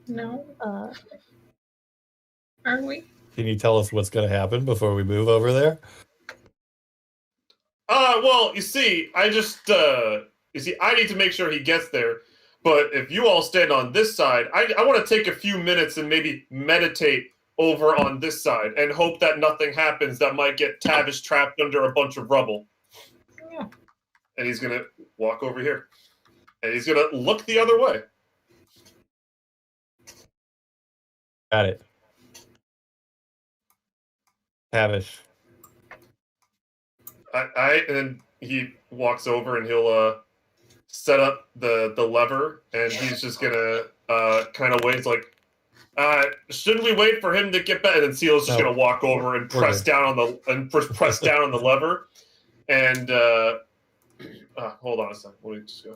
No. Are we? Can you tell us what's going to happen before we move over there? Well, you see, I need to make sure he gets there. But if you all stand on this side, I want to take a few minutes and maybe meditate over on this side and hope that nothing happens that might get Tavish trapped under a bunch of rubble. Yeah. And he's going to walk over here. And he's going to look the other way. Got it. Tavish. And then he walks over and he'll set up the lever, and he's just gonna kind of wait. It's like, shouldn't we wait for him to get back? And then Seal's just gonna walk over and press down on the lever. And hold on a second. Let me just go.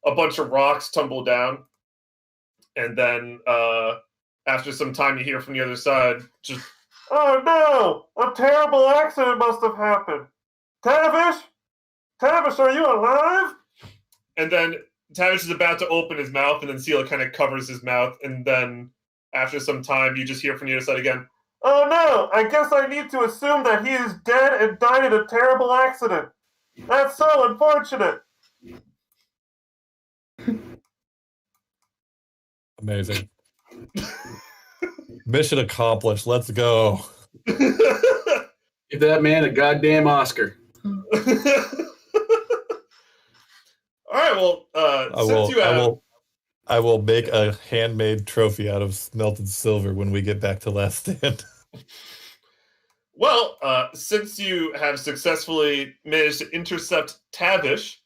A bunch of rocks tumble down, and then after some time, you hear from the other side, just, "Oh no! A terrible accident must have happened. Tavish? Tavish, are you alive?" And then Tavish is about to open his mouth, and then Seal kind of covers his mouth, and then after some time, you just hear from the other side again, "Oh no! I guess I need to assume that he is dead and died in a terrible accident. That's so unfortunate." Amazing. Mission accomplished. Let's go. Give that man a goddamn Oscar. All right. Well, I will make a handmade trophy out of smelted silver when we get back to Last Stand. Well, since you have successfully managed to intercept Tavish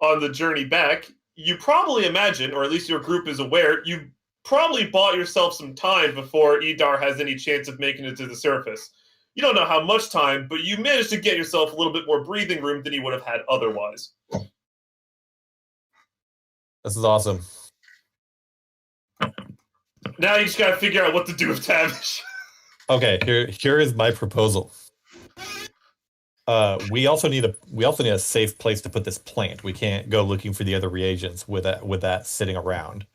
on the journey back, you probably imagine, or at least your group is aware, you probably bought yourself some time before Idar has any chance of making it to the surface. You don't know how much time, but you managed to get yourself a little bit more breathing room than you would have had otherwise. This is awesome. Now you just gotta figure out what to do with Tavish. Okay, here is my proposal. We also need a safe place to put this plant. We can't go looking for the other reagents with that sitting around.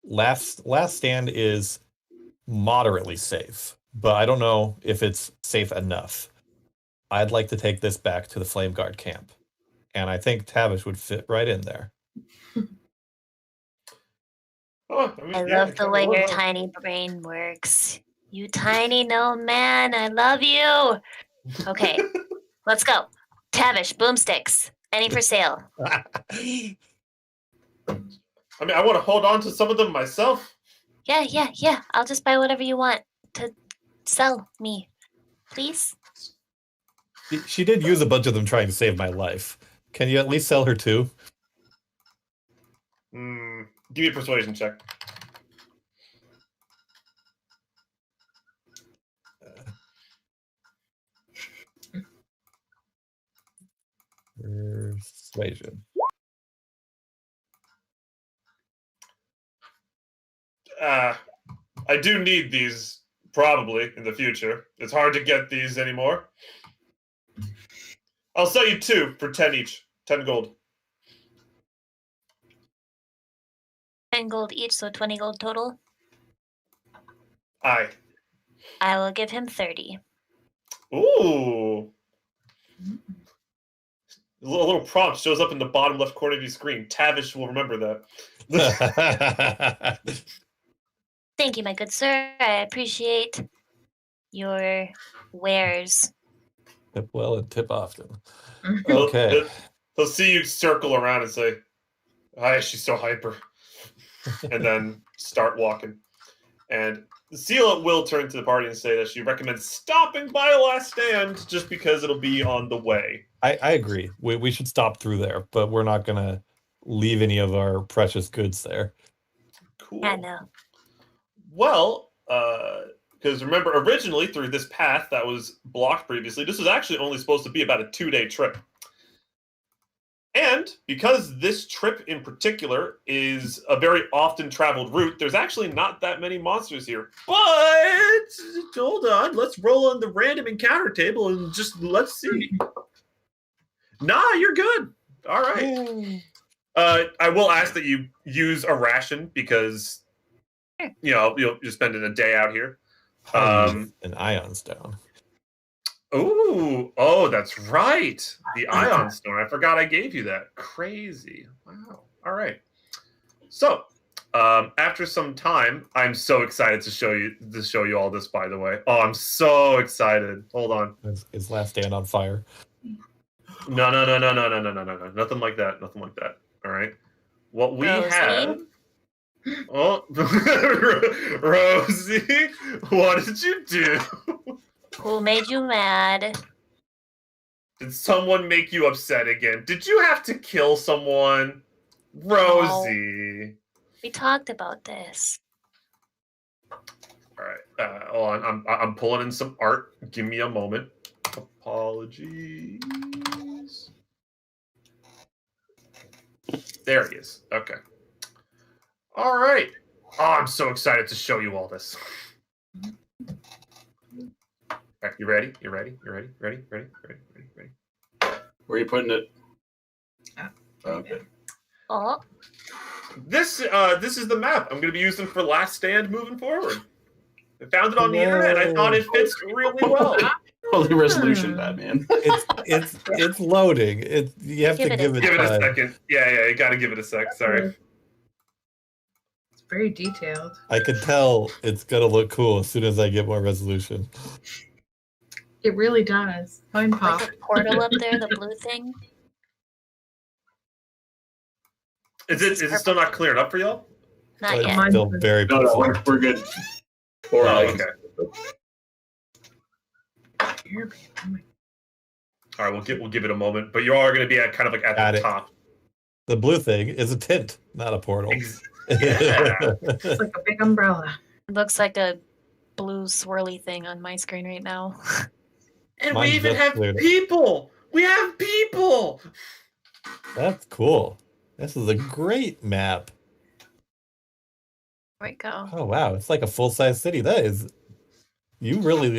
Last Stand is moderately safe, but I don't know if it's safe enough. I'd like to take this back to the Flame Guard camp, and I think Tavish would fit right in there. I love the way your tiny brain works. You tiny gnome man, I love you. Okay, let's go. Tavish, boomsticks. Any for sale? I mean, I want to hold on to some of them myself. Yeah. I'll just buy whatever you want to sell me. Please? She did use a bunch of them trying to save my life. Can you at least sell her too? Give me a persuasion check. Persuasion. I do need these probably in the future. It's hard to get these anymore. I'll sell you 2 for 10 each. 10 gold. 10 gold each, so 20 gold total. Aye. I will give him 30. Ooh. A little prompt shows up in the bottom left corner of your screen. Tavish will remember that. Thank you, my good sir. I appreciate your wares. Tip well and tip often. Okay. He'll see you circle around and say, "Hi, she's so hyper," and then start walking. And Seal will turn to the party and say that she recommends stopping by Last Stand just because it'll be on the way. I agree. We should stop through there, but we're not going to leave any of our precious goods there. Cool. I know. Well, because remember, originally through this path that was blocked previously, this was actually only supposed to be about a 2-day trip. And because this trip in particular is a very often traveled route, there's actually not that many monsters here. But hold on, let's roll on the random encounter table and just let's see. Nah, you're good. All right. I will ask that you use a ration because you'll spend a day out here. An ion stone. Oh, that's right. The Ion Stone. I forgot I gave you that. Crazy. Wow. All right. So, after some time, I'm so excited to show you all this. By the way, oh, I'm so excited. Hold on. Is Last Stand on fire? No. Nothing like that. Nothing like that. All right. What we Rosie? have. Oh, Rosie, what did you do? Who made you mad? Did someone make you upset again? Did you have to kill someone? Rosie. We talked about this. All right. Hold on. I'm pulling in some art. Give me a moment. Apologies. There he is. Okay. All right. Oh, I'm so excited to show you all this. All right, you ready? You ready? You ready? Ready? Where are you putting it? Okay. Oh, This is the map I'm going to be using for Last Stand moving forward. I found it on the internet. I thought it fits really well. Holy resolution, Batman. It's loading. You have to give it Give it a time. second. Yeah, you got to give it a sec. Sorry. It's very detailed. I can tell it's gonna look cool as soon as I get more resolution. It really does. Fine pop. like a portal up there, the blue thing. Is it still not cleared up for y'all? Not But yet. it's still very No, pixelated. we're good. Or Okay. Here, oh my- All right, we'll give it a moment, but you all are going to be at kind of like at Got the it. top. The blue thing is a tint, not a portal. Yeah. It's like a big umbrella. It looks like a blue swirly thing on my screen right now. And Mine's we even just have cleared up. people. We have people. That's cool. This is a great map. There we go. Oh wow, it's like a full size city. That is, you really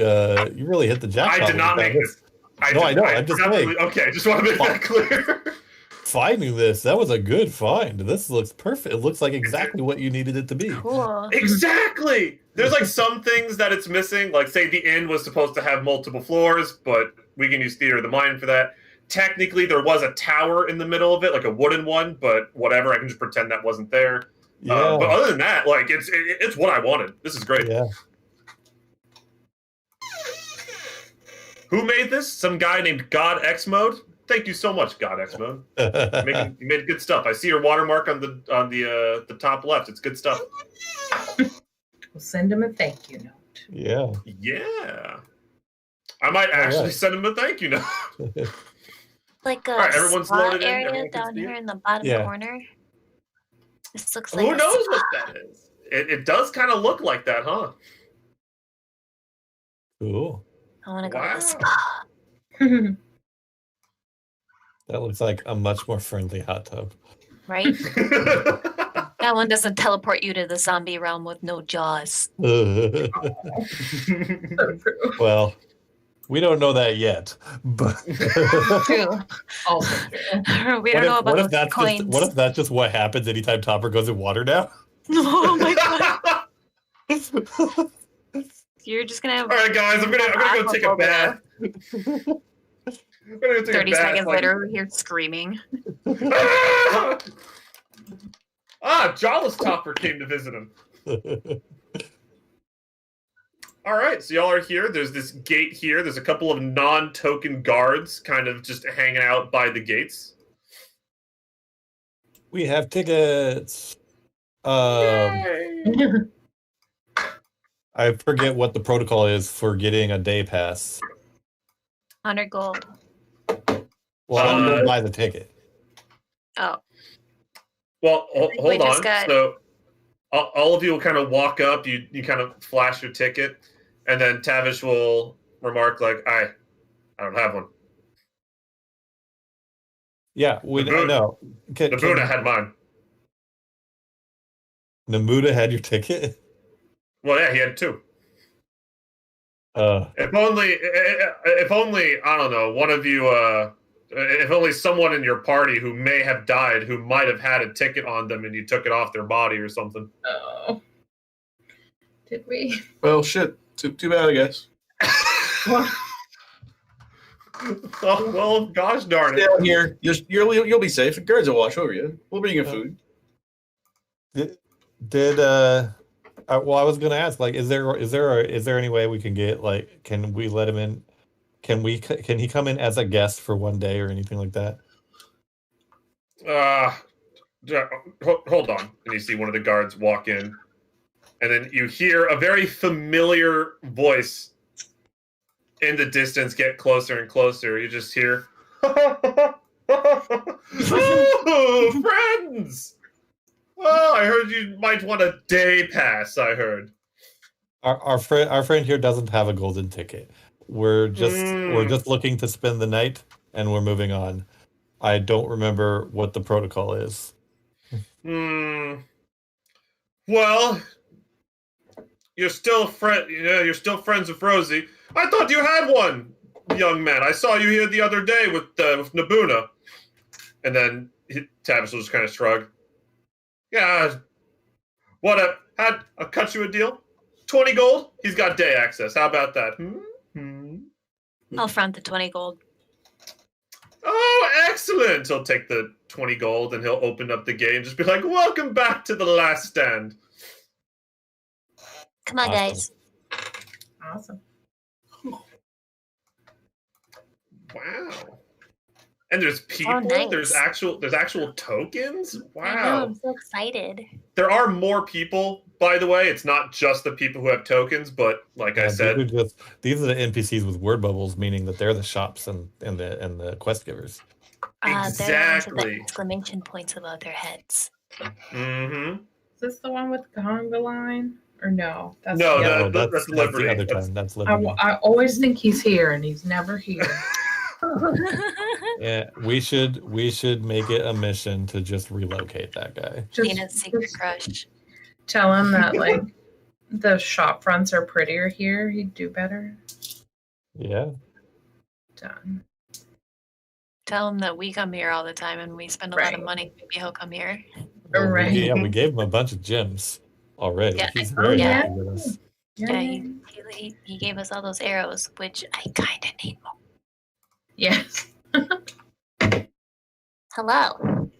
hit the jackpot. I did not with make that. this. I know, I'm just saying. Okay, just want to make that clear. Finding this, that was a good find. This looks perfect. It looks like exactly what you needed it to be. Cool. Exactly. There's like some things that it's missing. Like say the inn was supposed to have multiple floors, but we can use Theater of the Mind for that. Technically, there was a tower in the middle of it, like a wooden one, but whatever. I can just pretend that wasn't there. Yeah, But other than that, like it's what I wanted. This is great. yeah. Who made this? Some guy named God X Mode. Thank you so much, God X Mode. You made good stuff. I see your watermark on the top left. It's good stuff. We'll send him a thank you note. Yeah. Yeah. I might actually send him a thank you note. Like a All right, everyone's spot loaded in. area Everyone can down see here it? in the bottom Yeah. corner. This looks like Who a knows spot. what that is? It does kind of look like that, huh? Cool. I want to go to Wow. the spa. That looks like a much more friendly hot tub. Right? That one doesn't teleport you to the zombie realm with no jaws. So true. Well, we don't know that yet, but True. Also true. We don't know about those coins. what if that's just what happens anytime Topper goes in water now? Oh my god. You're just gonna have All right, guys, I'm gonna go take a bath. I'm gonna go take 30 a bath. seconds later, we hear screaming. Jawless Topper came to visit him. All right, so y'all are here. There's this gate here. There's a couple of non-token guards kind of just hanging out by the gates. We have tickets. I forget what the protocol is for getting a day pass. 100 gold. Well, I'm going to buy the ticket. Oh. Well, think we hold just on. got- So all of you will kind of walk up. You kind of flash your ticket, and then Tavish will remark like, I don't have one. Yeah, we Namuda- know. Nabuna had mine. Namuda had your ticket. Well, yeah, he had 2. Uh, If only, I don't know, one of you, if only someone in your party who may have died, who might have had a ticket on them, and you took it off their body or something. Oh. Did we? Well, shit. Too bad, I guess. Oh, well, gosh darn Stay it. out here. You'll be safe. The guards will watch over you. We'll bring you food. well, I was gonna ask, like, is there any way we can get, like, can we let him in? Can he come in as a guest for one day or anything like that? Hold on. And you see one of the guards walk in, and then you hear a very familiar voice in the distance get closer and closer. You just hear, oh, friends! Well, I heard you might want a day pass, I heard. Our friend here doesn't have a golden ticket. We're just looking to spend the night, and we're moving on. I don't remember what the protocol is. Well, you're still you're still friends with Rosie. I thought you had one, young man. I saw you here the other day with Nabuna. And then Tavish will just kind of shrug. Yeah, I'll cut you a deal. 20 gold. He's got day access. How about that? I'll front the 20 gold. Oh, excellent! He'll take the 20 gold and he'll open up the gate and just be like, "Welcome back to the last stand." Come on, guys. Awesome. Wow. And there's people. Oh, nice. There's actual tokens. Wow. I know. I'm so excited. There are more people, by the way. It's not just the people who have tokens, but like I said, these are the NPCs with word bubbles, meaning that they're the shops and the quest givers. They're the ones with Exactly. the exclamation points above their heads. Mm-hmm. Is this the one with the conga line? Or no? That's No, the other. that's Liberty. The other time. That's Liberty. I always think he's here, and he's never here. Yeah, we should make it a mission to just relocate that guy. Tina's secret crush. Tell him that like the shop fronts are prettier here. He'd do better. Yeah. Done. Tell him that we come here all the time and we spend a lot of money. Maybe he'll come here. Well, Right. we gave him a bunch of gems already. Yeah. He's very Yeah. happy with us. Yeah, he gave us all those arrows, which I kind of need more. Yes. Hello.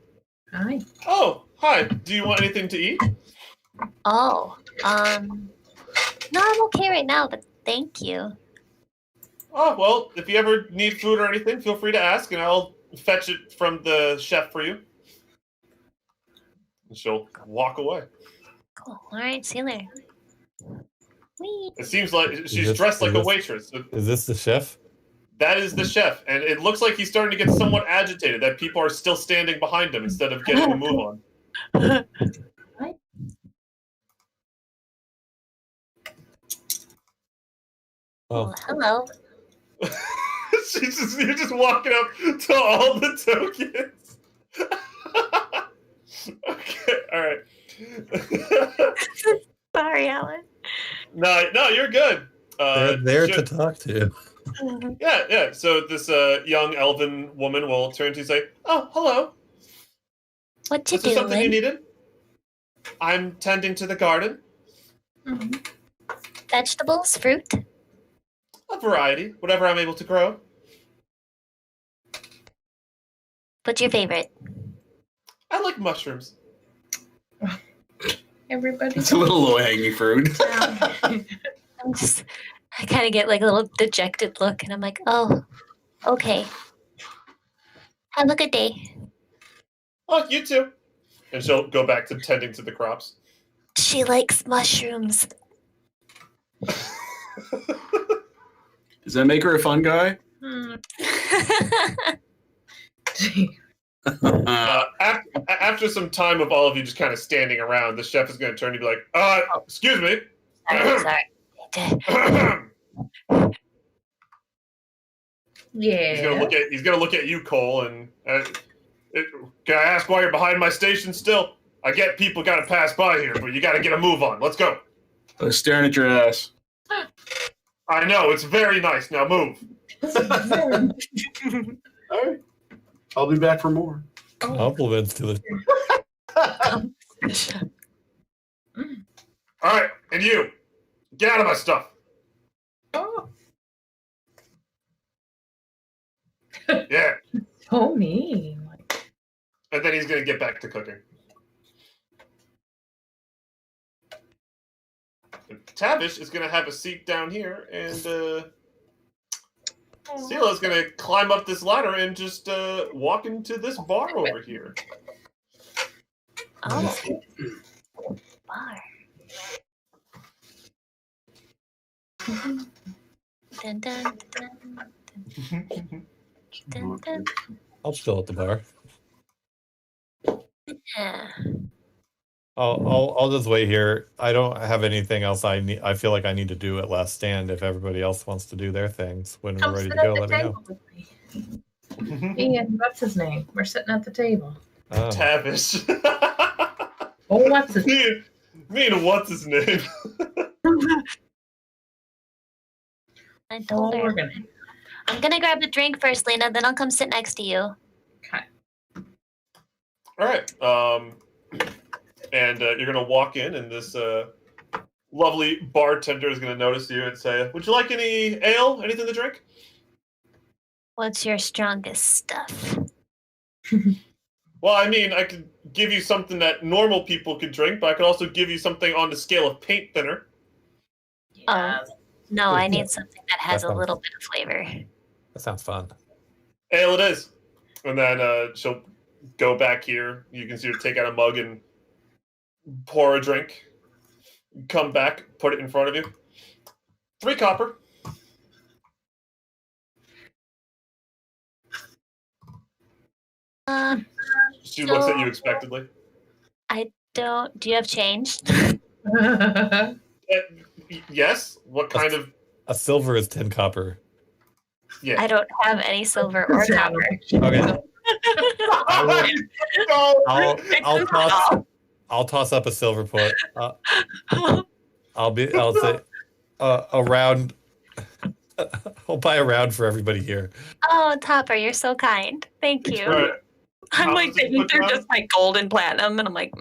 Hi. Oh, hi. Do you want anything to eat? Oh, no, I'm okay right now, but thank you. Oh, well, if you ever need food or anything, feel free to ask, and I'll fetch it from the chef for you. And she'll walk away. Cool. All right, see you later. Whee. It seems like she's dressed like a waitress. Is this the chef? That is the chef, and it looks like he's starting to get somewhat agitated that people are still standing behind him instead of getting a move on. Oh, Hello. You're just walking up to all the tokens. Okay, all right. Sorry, Alan. No, you're good. they're there to talk to. Yeah. So this young elven woman will turn to you and say, "Oh, hello. What you Is there something you doing? needed? I'm tending to the garden. Mhm. Vegetables, fruit? A variety, whatever I'm able to grow. What's your favorite? I like mushrooms." Everybody. It's a little low hanging fruit. I kind of get like a little dejected look, and I'm like, oh, okay. Have a good day. Oh, you too. And she'll go back to tending to the crops. She likes mushrooms. Does that make her a fun guy? After some time of all of you just kind of standing around, the chef is going to turn and be like, excuse me. Sorry. Yeah. He's gonna look at you, Cole, and Can I ask why you're behind my station still? I get people got to pass by here, but you got to get a move on. Let's go. I was staring at your ass. I know, it's very nice. Now move. All right. I'll be back for more. Compliments to the. All right, and you, get out of my stuff. Oh, Yeah. so mean. And then he's going to get back to cooking. And Tavish is going to have a seat down here, and Sela's going to climb up this ladder and just walk into this bar over here. Oh. Bar. Dun, dun, dun, dun, dun, dun. I'll still at the bar. Yeah. I'll just wait here. I don't have anything else I need. I feel like I need to do at Last Stand. If everybody else wants to do their things when we're ready to go, let me know. Me and what's his name? We're sitting at the table. Oh. Tavish. Oh, what's his me and what's his name? I told her. I'm gonna grab a drink first, Lena, then I'll come sit next to you. Okay. All right. And you're gonna walk in, and this lovely bartender is gonna notice you and say, "Would you like any ale? Anything to drink?" What's your strongest stuff? Well, I mean, I could give you something that normal people could drink, but I could also give you something on the scale of paint thinner. Yeah. No, I need something that has That a sounds- little bit of flavor. That sounds fun. Ale it is. And then she'll go back here. You can see her take out a mug and pour a drink. Come back, put it in front of you. 3 copper. She looks at you expectantly. I don't. Do you have change? Yes. What kind of? A silver is 10 copper. Yeah. I don't have any silver or copper. Okay. I'll toss up a silver put. I'll say a round. I'll buy a round for everybody here. Oh, Topper, you're so kind. Thank you. All right. I'm How like much is thinking put through down? just like gold and platinum, and I'm like,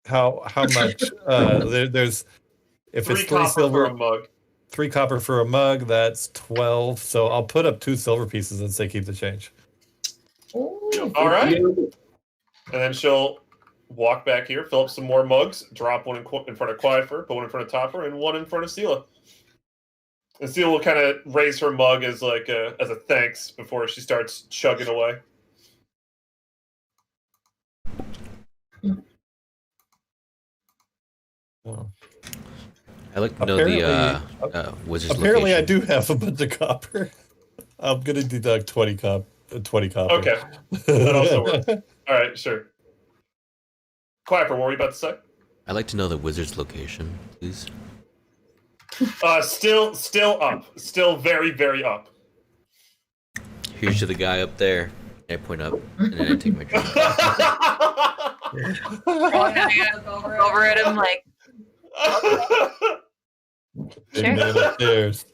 How much? There's if 3 it's 3 copper for silver, a mug. 3 copper for a mug. That's 12. So I'll put up 2 silver pieces and say keep the change. Ooh. All right. And then she'll walk back here, fill up some more mugs, drop one in front of Quietfur, put one in front of Topper, and one in front of Sela. And Sela will kind of raise her mug as like as a thanks before she starts chugging away. Oh. I'd like to know the wizard's Apparently, I location. do have a bunch of copper. I'm gonna deduct 20 copper. Okay, that also works. All right, sure. Quietfur, what were you about to say? I'd like to know the wizard's location, please. Still up. Still very, very up. Here's to the guy up there. I point up, and then I take my drink. over it. I'm like, Big Sure. man upstairs.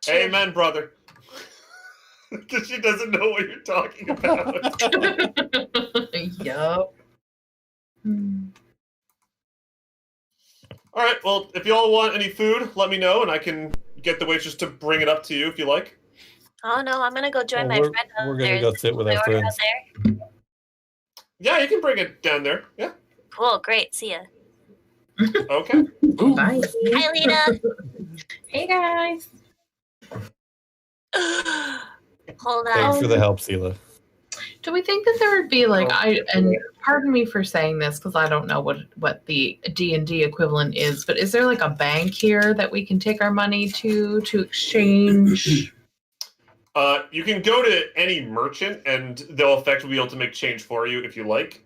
Amen, brother. Because she doesn't know what you're talking about. Yup. All right, well, if y'all want any food, let me know, and I can get the waitress to bring it up to you if you like. Oh no, I'm gonna go join my Well, friend. we're gonna go sit with our order out friends. there. Yeah, you can bring it down there. Yeah, Cool, great. See ya. okay. Bye. Hi, Lena. Hey guys. Hold Thanks on. for the help, Sela. Do we think that there would be like and pardon me for saying this because I don't know what the D&D equivalent is, but is there like a bank here that we can take our money to exchange? You can go to any merchant, and they'll effectively be able to make change for you if you like.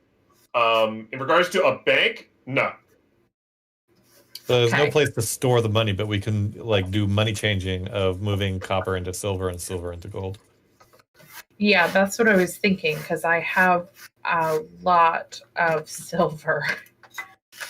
In regards to a bank, no. So there's no Okay. place to store the money, but we can like do money changing of moving copper into silver and silver into gold. Yeah, that's what I was thinking because I have a lot of silver.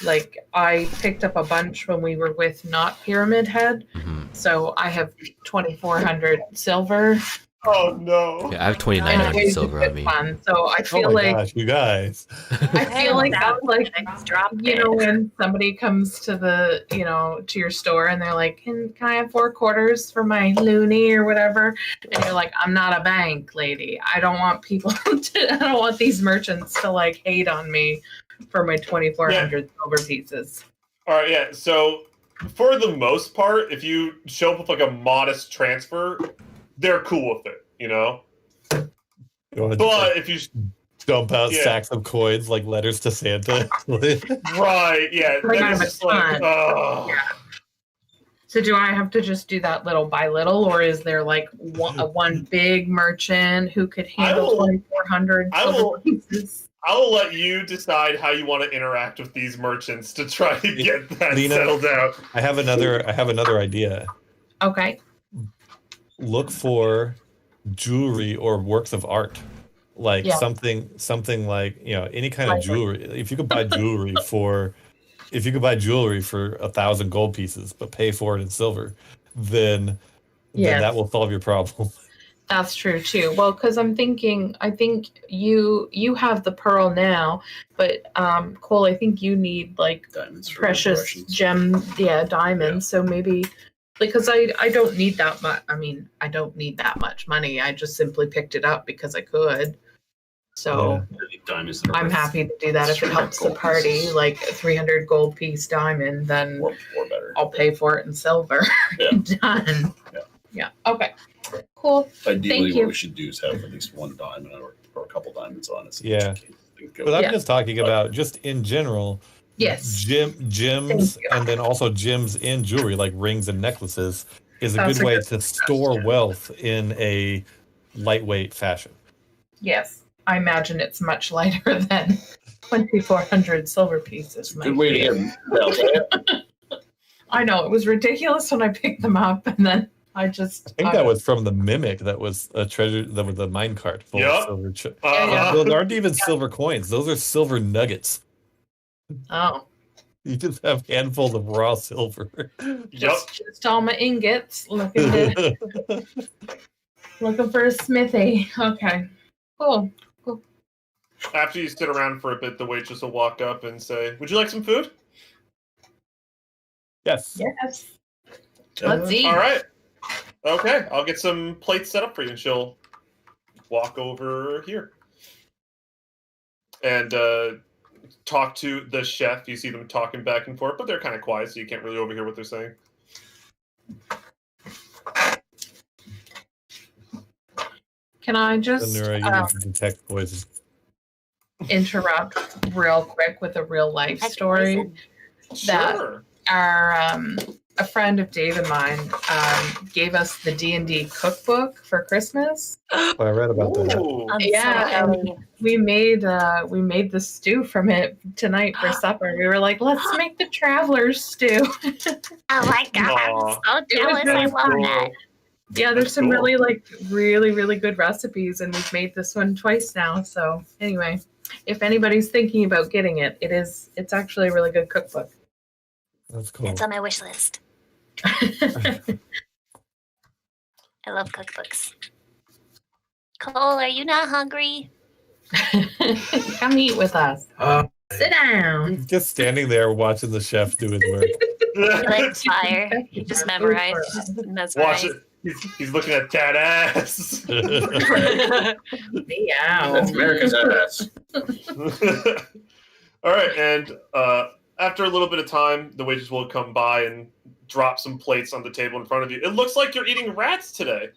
Like I picked up a bunch when we were with not Pyramid Head, so I have 2,400 silver. Oh no! Yeah, I have Oh my God. 2,900 silver on me. Fun. So I Oh feel my like gosh, you guys. I feel like that's like dropped you know when somebody comes to the to your store and they're like, can I have 4 quarters for my loony or whatever, and you're like, I'm not a bank lady. I don't want people to. I don't want these merchants to like hate on me for my 2,400 silver pieces. All right, yeah. So for the most part, if you show up with like a modest transfer, they're cool with it, You wanna, But if you dump out yeah. sacks of coins like letters to Santa. right, yeah, Like then I have it's a just like, ton. oh. So do I have to just do that little by little, or is there like one big merchant who could handle 2,400 silver pieces? I will let you decide how you want to interact with these merchants to try to get that Lena, settled out. I have another idea. Okay. Look for jewelry or works of art. Like Yeah. something like, any kind of jewelry. If you could buy jewelry for 1,000 gold pieces, but pay for it in silver, then that will solve your problem. That's true too. Well, because I think you have the pearl now, but Cole, I think you need like Diamonds for precious decorations. diamonds. So maybe because I don't need that much. I mean, I don't need that much money. I just simply picked it up because I could. So Diamonds that are I'm worth happy to do that if it helps the gold party. pieces. Like a 300 gold piece diamond, then or better. I'll pay for it in silver. Yeah. Done. Yeah. Okay. Cool. Ideally, you. what we should do is have at least one diamond or a couple diamonds on it. So Yeah. things go. But I'm just talking about just in general. Yes. Gems and then also gems in jewelry like rings and necklaces is a good way to store wealth in a lightweight fashion. Yes. I imagine it's much lighter than 2,400 silver pieces. Good way to get them. I know, it was ridiculous when I picked them up, and then I think that was from the mimic that was a treasure, that was a minecart full of silver. Those aren't even silver coins. Those are silver nuggets. Oh. You just have handfuls of raw silver. Just all my ingots looking for a smithy. Okay. Cool. After you sit around for a bit, the waitress will walk up and say, "Would you like some food?" Yes. Let's eat. All right. Okay, I'll get some plates set up for you, and she'll walk over here and talk to the chef. You see them talking back and forth, but they're kind of quiet, so you can't really overhear what they're saying. Can I just detect voices. interrupt real quick with a real life story? Sure. Our a friend of Dave and mine gave us the D&D cookbook for Christmas. Oh, I read about that. And we made the stew from it tonight for supper. We were like, let's make the traveler's stew. Oh my God, I'm so jealous. I love that. Yeah, there's some really really good recipes, and we've made this one twice now. So anyway, if anybody's thinking about getting it, it's actually a really good cookbook. That's cool. It's on my wish list. I love cookbooks. Cole, are you not hungry? Come eat with us. Sit down. Just standing there watching the chef do his work. He likes fire. He just memorized. Watch it. He's looking at that ass. Meow. That's America's ass. All right, and after a little bit of time, the waitress will come by and drop some plates on the table in front of you. It looks like you're eating rats today.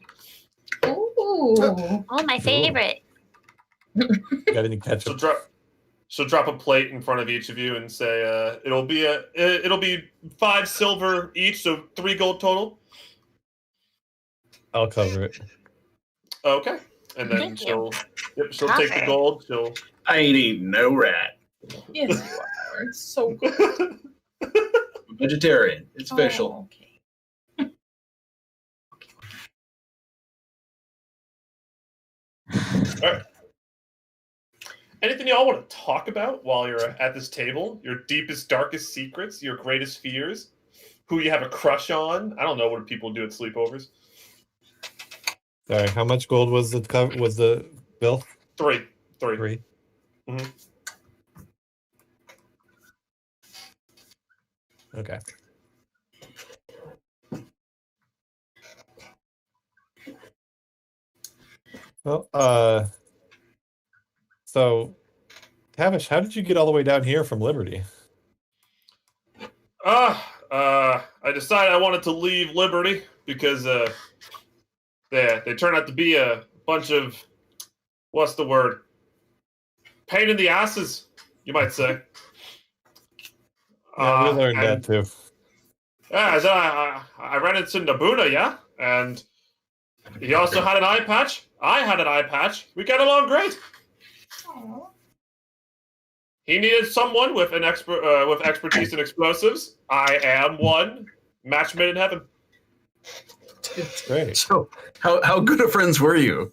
Ooh. Oh, my favorite. Got any ketchup? She'll drop a plate in front of each of you and say, "It'll be 5 silver each, so 3 gold total." I'll cover it. Okay, and then she'll take the gold. I ain't eating no rat. Yes, you are. It's so good. Vegetarian. It's official. Okay. All right. Anything y'all want to talk about while you're at this table? Your deepest, darkest secrets, your greatest fears, who you have a crush on? I don't know what people do at sleepovers. Sorry, how much gold was the bill? 3. 3. Mhm. Okay. Well, so Tavish, how did you get all the way down here from Liberty? I decided I wanted to leave Liberty because they turned out to be a bunch of, what's the word? Pain in the asses, you might say. Yeah, we learned that too. Yeah, so I ran into Nabuna, yeah? And he also had an eye patch. I had an eye patch. We got along great. Aww. He needed someone with with expertise in explosives. I am one. Match made in heaven. Great. So, how good of friends were you?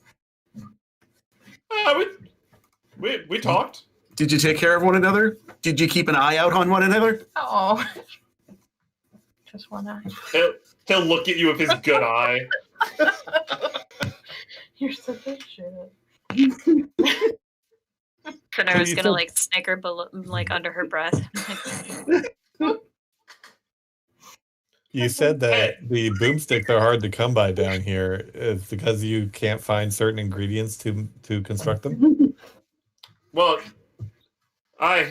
We talked. Did you take care of one another? Did you keep an eye out on one another? Oh. Just one eye. He'll look at you with his good eye. You're such a shit. Panera's gonna like snicker like under her breath. You said that the boomsticks are hard to come by down here. It's because you can't find certain ingredients to construct them? Well,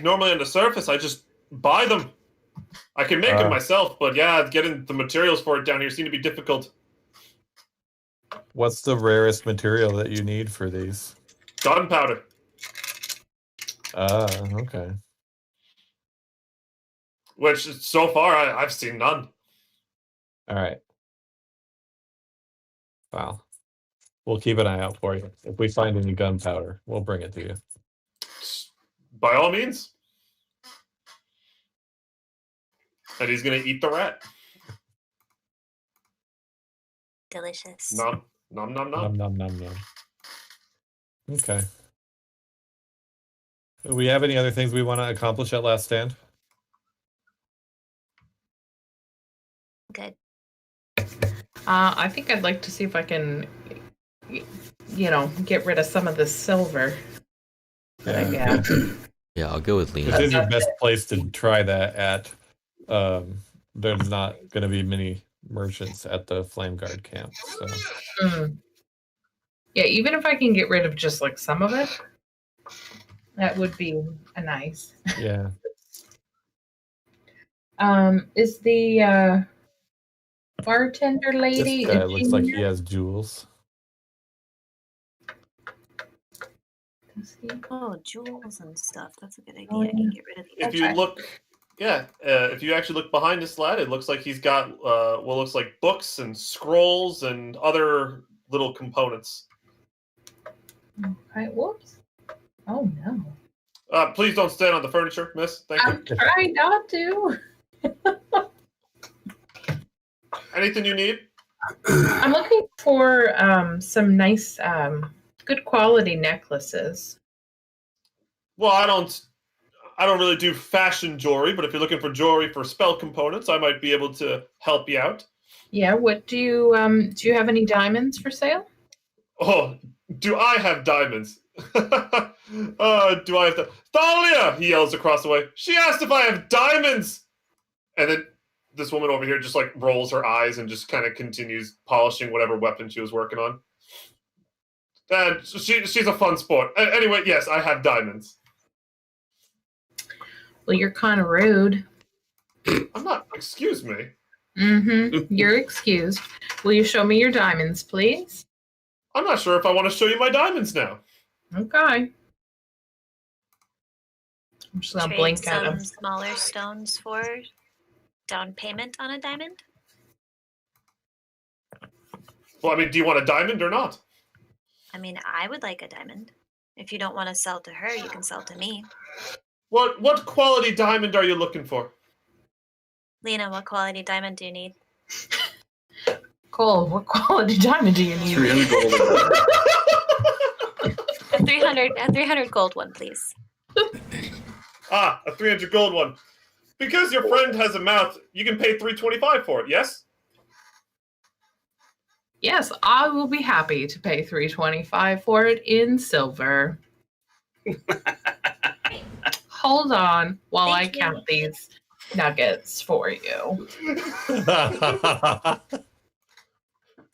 normally on the surface, I just buy them. I can make them myself, but yeah, getting the materials for it down here seem to be difficult. What's the rarest material that you need for these? Gunpowder. Okay. Which, so far, I've seen none. All right. Wow. We'll keep an eye out for you. If we find any gunpowder, we'll bring it to you. By all means. And he's going to eat the rat. Delicious. Nom, nom, nom, nom. Nom, nom, nom, nom. Okay. Do we have any other things we want to accomplish at Last Stand? Good. I think I'd like to see if I can, get rid of some of the silver that I got. Yeah, I'll go with Lena. This is your best place to try that at. There's not going to be many merchants at the Flame Guard camp. So. Yeah, even if I can get rid of just like some of it, that would be a nice. Yeah. Is the bartender lady? This guy looks like he has jewels. Oh, jewels and stuff. That's a good idea. I can get rid of the If you look, if you actually look behind this lad, it looks like he's got what looks like books and scrolls and other little components. Okay, whoops. Oh no. Please don't stand on the furniture, miss. Thank you. I'm trying not to. Anything you need? I'm looking for some nice, good quality necklaces. Well, I don't really do fashion jewelry, but if you're looking for jewelry for spell components, I might be able to help you out. Yeah. What do you have any diamonds for sale? Oh, do I have diamonds? Do I have Thalia? He yells across the way. She asked if I have diamonds. And then this woman over here just like rolls her eyes and just kind of continues polishing whatever weapon she was working on. And she's a fun sport. Anyway, yes, I have diamonds. Well, you're kind of rude. I'm not. Excuse me. Mm-hmm. You're excused. Will you show me your diamonds, please? I'm not sure if I want to show you my diamonds now. Okay. I'm just gonna blink at some them. smaller stones for down payment on a diamond. Well, I mean, do you want a diamond or not? I mean, I would like a diamond. If you don't want to sell to her, you can sell to me. What quality diamond are you looking for? Lena, what quality diamond do you need? Cole, what quality diamond do you need? 300 gold. 300 gold one, please. Ah, a 300 gold one. Because your friend has a mouth, you can pay 325 for it, yes? Yes, I will be happy to pay 325 for it in silver. Hold on while Thank I count you. these nuggets for you.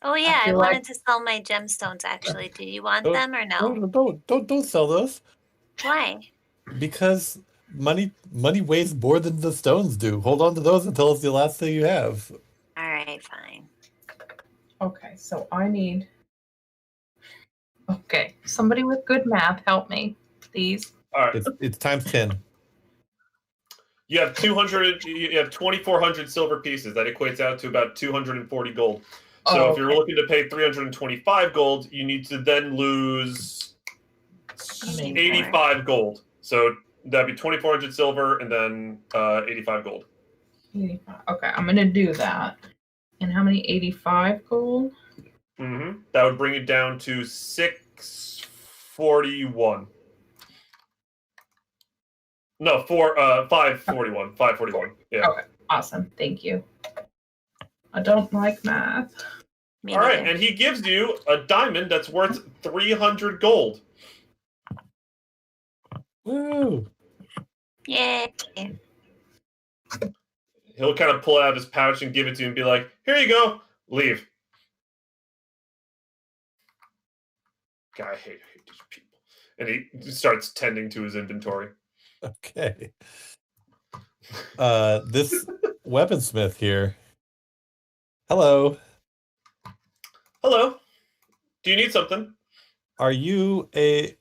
Oh yeah, I feel wanted like- to sell my gemstones actually. Do you want them or no? Don't sell those Why? because money weighs more than the stones do. Hold on to those until it's the last thing you have. All right, fine. Okay, so I need. Okay, somebody with good math, help me, please. All right. It's times 10. You have 200. You have 2,400 silver pieces. That equates out to about 240 gold. So if you're okay. looking to pay 325 gold, you need to then lose You need 85 gold. So that'd be 2,400 silver and then 85 gold. 85. Okay, I'm gonna do that. And how many? 85 gold? Mm-hmm. That would bring it down to 641. No, 541. 541. Yeah. Okay, awesome. Thank you. I don't like math. Me All right, neither. and he gives you a diamond that's worth 300 gold. Woo! Yay. He'll kind of pull out his pouch and give it to you and be like, "Here you go. Leave." God, I hate these people. And he starts tending to his inventory. Okay. This weaponsmith here. Hello. Hello. Do you need something? Are you a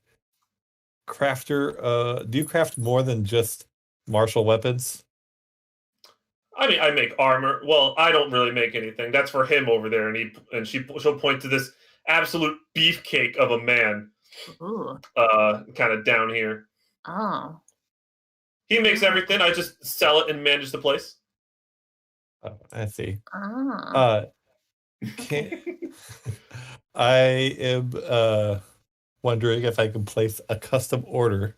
crafter? Do you craft more than just martial weapons? I mean, I make armor. Well, I don't really make anything. That's for him over there. And she'll point to this absolute beefcake of a man, Ooh. kind of down here. Oh. He makes everything. I just sell it and manage the place. Oh, I see. Oh. Can I am wondering if I can place a custom order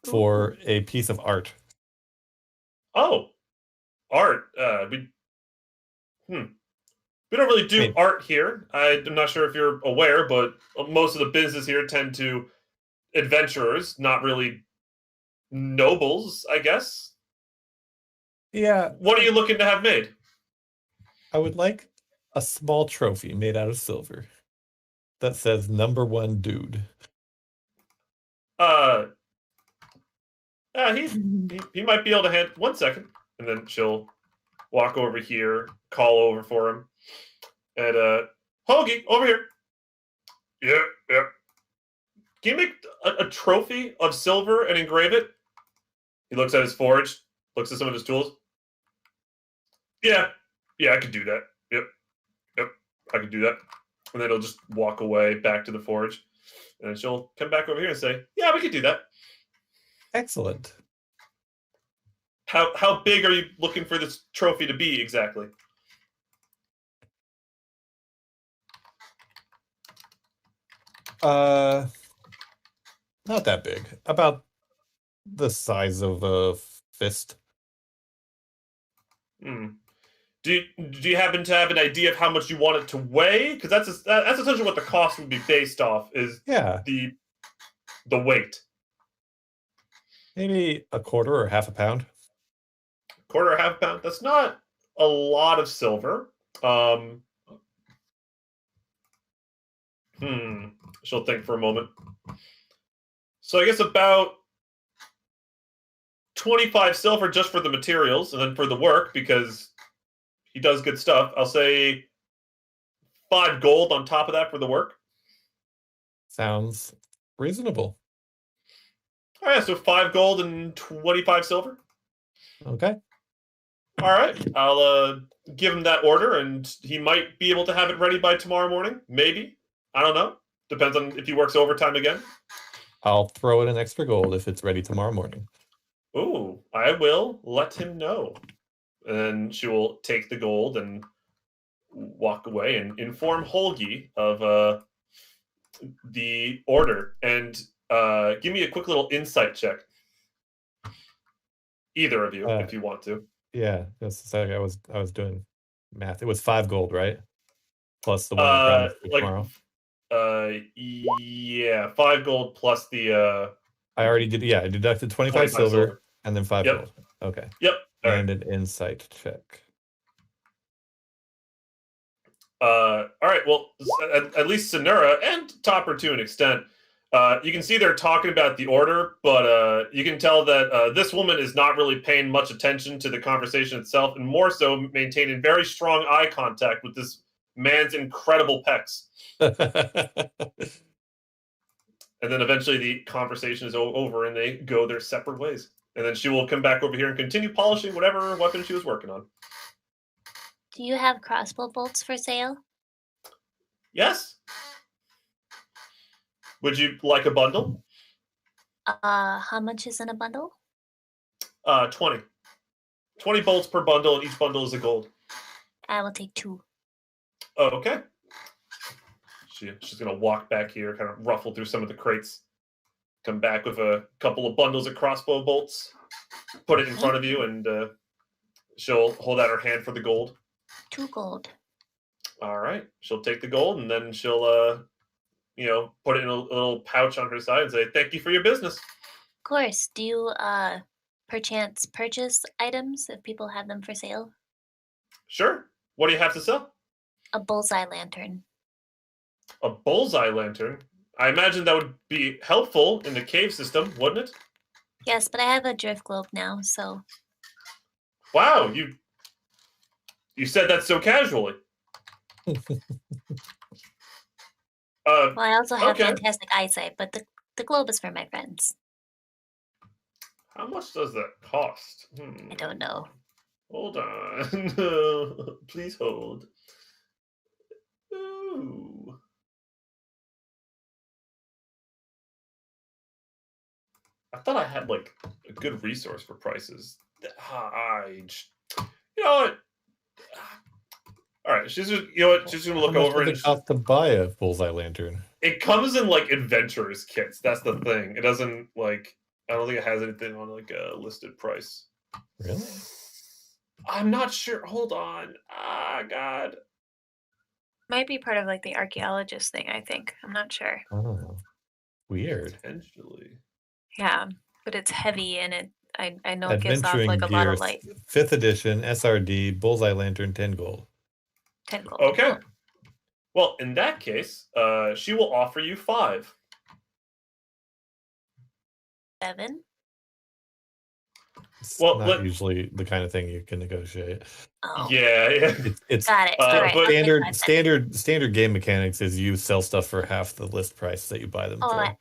for a piece of art. Oh, art. We don't really do Wait. art here. I'm not sure if you're aware, but most of the business here tend to adventurers, not really nobles, I guess. Yeah, What are you looking to have made? I would like a small trophy made out of silver that says #1 dude. He might be able to hand. 1 second, and then she'll walk over here, call over for him, and Hoagie, over here. Yeah. Can you make a trophy of silver and engrave it? He looks at his forge, looks at some of his tools. Yeah, I could do that. Yep, I could do that. And then he'll just walk away back to the forge, and then she'll come back over here and say, "Yeah, we could do that." Excellent. How big are you looking for this trophy to be exactly? Not that big. About the size of a fist. Do you happen to have an idea of how much you want it to weigh? Because that's essentially what the cost would be based off. Is Yeah, the weight. maybe a quarter or half a pound. Quarter or half pound. That's not a lot of silver. She'll think for a moment. So I guess about 25 silver just for the materials, and then for the work, because he does good stuff. I'll say 5 gold on top of that for the work. Sounds reasonable. All right, so 5 gold and 25 silver. Okay. All right, I'll give him that order, and he might be able to have it ready by tomorrow morning. Maybe. I don't know. Depends on if he works overtime again. I'll throw in an extra gold if it's ready tomorrow morning. Ooh, I will let him know. And then she will take the gold and walk away and inform Holgi of the order and give me a quick little insight check. Either of you, if you want to. Yeah, just a second. I was doing math. It was 5 gold, right? Plus the one I promised for tomorrow. Yeah, 5 gold plus the. I already did. Yeah, I deducted 25 silver and then 5 gold. Okay. Yep. And an insight check. All right. Well, at least Sonura and Topper to an extent. You can see they're talking about the order, but you can tell that this woman is not really paying much attention to the conversation itself, and more so maintaining very strong eye contact with this man's incredible pecs. And then eventually the conversation is over and they go their separate ways. And then she will come back over here and continue polishing whatever weapon she was working on. Do you have crossbow bolts for sale? Yes. Would you like a bundle? How much is in a bundle? 20. 20 bolts per bundle, and each bundle is a gold. I will take 2. Oh, okay. She's going to walk back here, kind of ruffle through some of the crates, come back with a couple of bundles of crossbow bolts, put it in front of you, and she'll hold out her hand for the gold. 2 gold. All right. She'll take the gold, and then she'll, put it in a little pouch on her side and say, "Thank you for your business." Of course. Do you, perchance purchase items if people have them for sale? Sure. What do you have to sell? A bullseye lantern. A bullseye lantern? I imagine that would be helpful in the cave system, wouldn't it? Yes, but I have a drift globe now, so. Wow, you said that so casually. Well, I also have fantastic eyesight, but the globe is for my friends. How much does that cost? I don't know. Hold on. Please hold. Ooh. I thought I had like a good resource for prices. You know what? All right, she's just, she's gonna look over and it costs to buy a bullseye lantern. It comes in like adventurers kits. That's the thing. It doesn't like. I don't think it has anything on like a listed price. Really? I'm not sure. Hold on. God. Might be part of like the archaeologist thing. I think. I'm not sure. Oh, weird. Potentially. Yeah, but it's heavy and I know it gives off Adventuring like a lot gear, of light. 5th edition SRD bullseye lantern, 10 gold. 10 gold. Okay. Well, in that case, she will offer you 5. 7. It's Well, not usually the kind of thing you can negotiate. Oh. Yeah. It's Got it. All right, but standard game mechanics is you sell stuff for half the list price that you buy them for.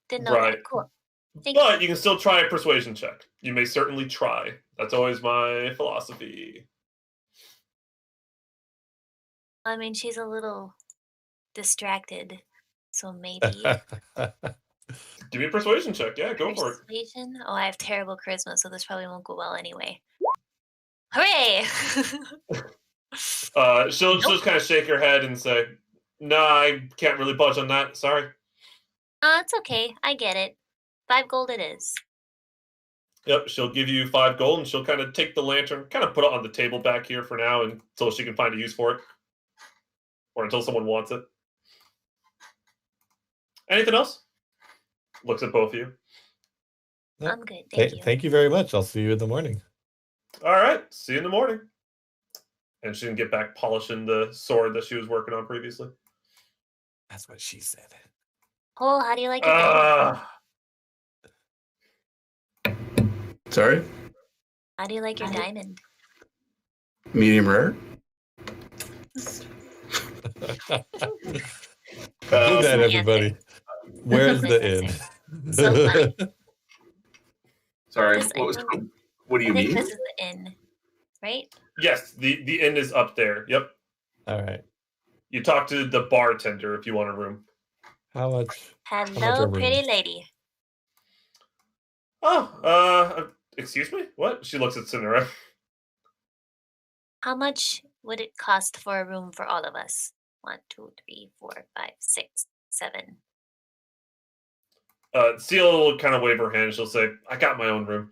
Didn't know that. Right. Cool. But you can still try a persuasion check. You may certainly try. That's always my philosophy. I mean, she's a little distracted, so maybe. Give me a persuasion check. Yeah, go for it. Persuasion? Oh, I have terrible charisma, so this probably won't go well anyway. Hooray! She'll just kind of shake her head and say, "No, I can't really budge on that. Sorry." It's okay. I get it. 5 gold it is. Yep, she'll give you 5 gold, and she'll kind of take the lantern, kind of put it on the table back here for now until she can find a use for it. Or until someone wants it. Anything else? Looks at both of you. Nope. I'm good. Thank you. Thank you very much. I'll see you in the morning. All right, see you in the morning. And she can get back polishing the sword that she was working on previously. That's what she said. Oh, how do you like your diamond? Sorry? How do you like your diamond? Medium rare? Do that, everybody. Where's the inn? So funny. Sorry, This- what do I you think mean? this is the inn, right? Yes, the inn is up there. Yep. All right. You talk to the bartender if you want a room. How much? much Hello, are pretty rooms? lady. Oh, excuse me? What? She looks at Sonura. How much would it cost for a room for all of us? 1, 2, 3, 4, 5, 6, 7. Seal will kind of wave her hand. She'll say, "I got my own room."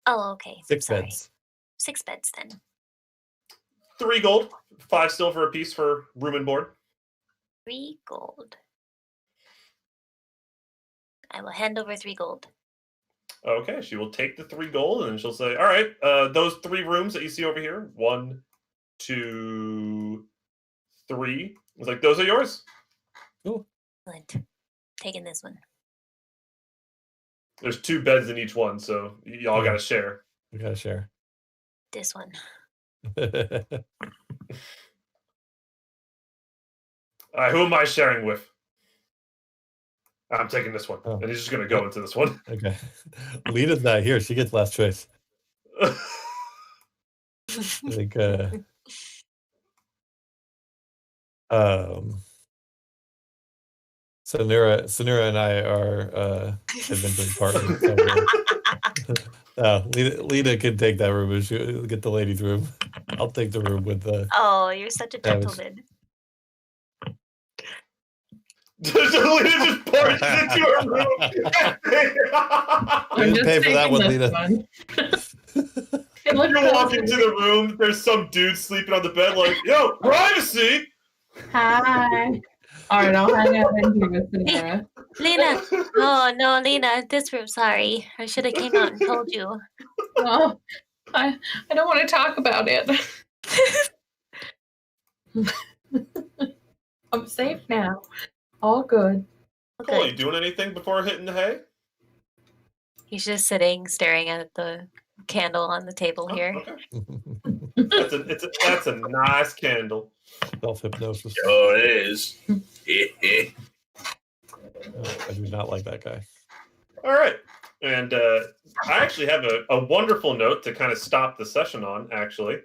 Oh, okay. 6 Sorry. beds. 6 beds then. 3 gold, 5 silver apiece for room and board. 3 gold. I will hand over 3 gold. Okay, she will take the 3 gold and she'll say, "All right, those 3 rooms that you see over here, 1, 2, 3. It's like, those are yours. Excellent. Taking this one. There's 2 beds in each one, so y'all Yeah. got to share." We gotta share. This one. Who am I sharing with? I'm taking this one, Oh. and he's just gonna go into this one. Okay. Lita's not here. She gets last choice. I think Sanura and I are adventuring partners. So Lita can take that room and she'll get the ladies' room. I'll take the room with the Oh, you're such a Savage. gentleman. Lita just barges into her room. You didn't pay for that one, Lita. It looks You walk into the room, there's some dude sleeping on the bed like, "Yo, privacy!" Hi. All right, I'll hang out in here with Samara. Lena. Oh, no, Lena. This room. Sorry. I should have came out and told you. Oh, I don't want to talk about it. I'm safe now. All good. Cool, you doing anything before hitting the hay? He's just sitting, staring at the candle on the table Oh, here. okay. That's a nice candle. Self-hypnosis. Oh, it is. I do not like that guy. All right. And I actually have a wonderful note to kind of stop the session on, actually,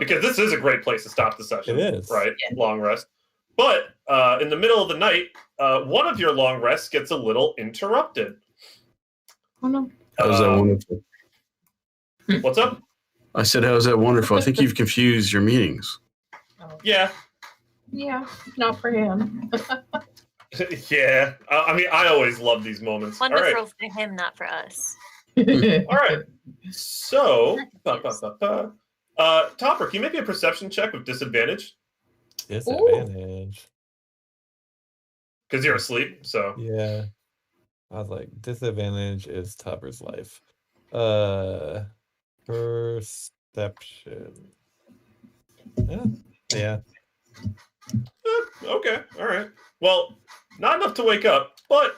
because this is a great place to stop the session. It is. Right? Yeah. Long rest. But in the middle of the night, one of your long rests gets a little interrupted. Oh, no. How's that wonderful? What's up? I said, how's that wonderful? I think you've confused your meanings. Yeah. Yeah, not for him. Yeah. I mean, I always love these moments. Wonderful All right. for him, not for us. All right. So, Topper, can you make me a perception check with disadvantage? Disadvantage. Because you're asleep, so. Yeah. I was like, disadvantage is Topper's life. Perception. Yeah. Okay. All right. Well, not enough to wake up, but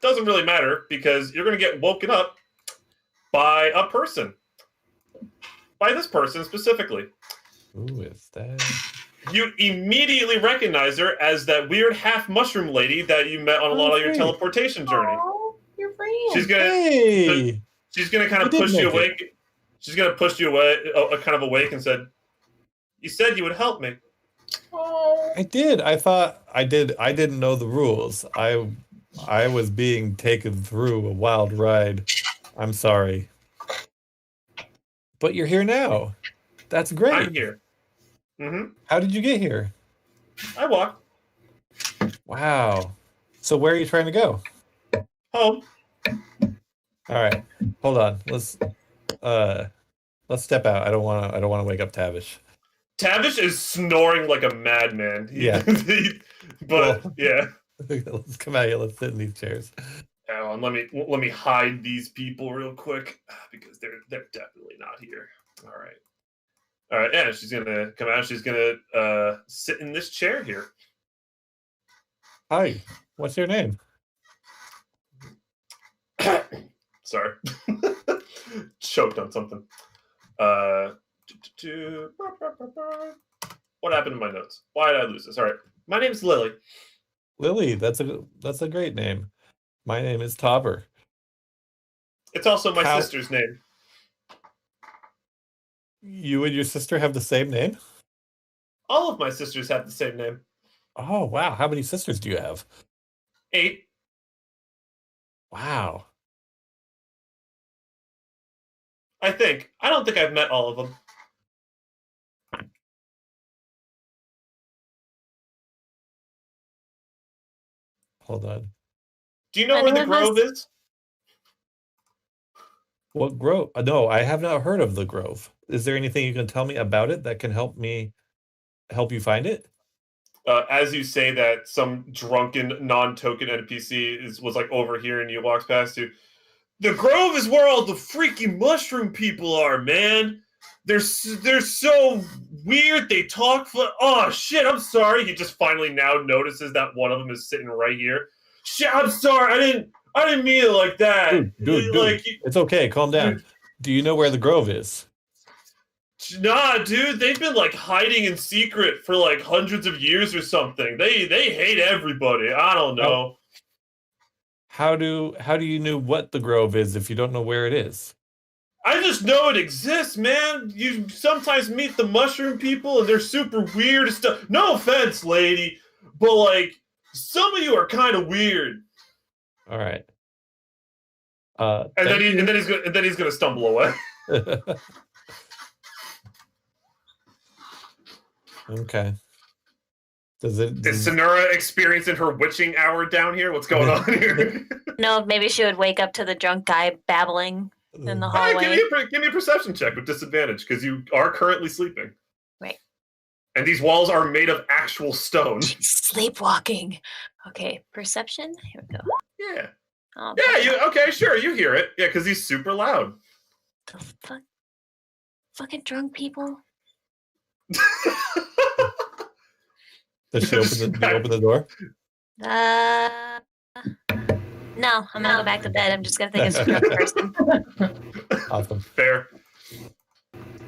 doesn't really matter because you're going to get woken up by a person. By this person specifically. Who is that? You immediately recognize her as that weird half mushroom lady that you met on a lot of your great. teleportation journey. Oh, your friend. She's gonna Hey! she's gonna kind of You did push you make it. awake. She's gonna push you away, kind of awake, and said, "You said you would help me." Oh. I did. I thought I did. I didn't know the rules. I was being taken through a wild ride. I'm sorry. But you're here now. That's great. I'm here. Mm-hmm. How did you get here? I walked Wow. So where are you trying to go? home. All right. Hold on. Let's step out. I don't want to wake up Tavish. Tavish is snoring like a madman. Yeah. But Well- yeah. Let's come out here. Let's sit in these chairs. Hang on, let me hide these people real quick because they're definitely not here. All right. Yeah, she's gonna come out. She's gonna sit in this chair here. Hi. What's your name? Sorry, choked on something. What happened to my notes? Why did I lose this? All right, my name's Lily. Lily. That's a great name. My name is Topper. It's also my How- sister's name. You and your sister have the same name? All of my sisters have the same name. Oh, wow. How many sisters do you have? 8. Wow. I think. I don't think I've met all of them. Hold on. Do you know where the Anyone has- Grove is? What grove? No, I have not heard of the Grove. Is there anything you can tell me about it that can help you find it? As you say that, some drunken non-token NPC was like over here, and you walks past you. The Grove is where all the freaky mushroom people are, man. They're so weird. They talk. Oh shit! I'm sorry. He just finally now notices that one of them is sitting right here. Shit! I'm sorry. I didn't mean it like that. Dude, Like, it's okay. Calm down. Do you know where the Grove is? nah, dude. They've been like hiding in secret for like hundreds of years or something. They hate everybody. I don't know. How do you know what the Grove is if you don't know where it is? I just know it exists, man. You sometimes meet the mushroom people and they're super weird and stuff. No offense, lady, but like some of you are kind of weird. All right. And thank you. then he's gonna stumble away. Okay. Is Sonura experiencing her witching hour down here? What's going on here? No, maybe she would wake up to the drunk guy babbling in the All right, hallway. give me a perception check with disadvantage because you are currently sleeping. Right. And these walls are made of actual stone. Sleepwalking. Okay, perception. Here we go. Yeah. Oh, Yeah. Okay? Sure. You hear it. Yeah, because he's super loud. the fuck? Fucking drunk people. Does she open the door? No, I'm gonna go back to bed. I'm just gonna think it's a drunk person. Awesome. Fair.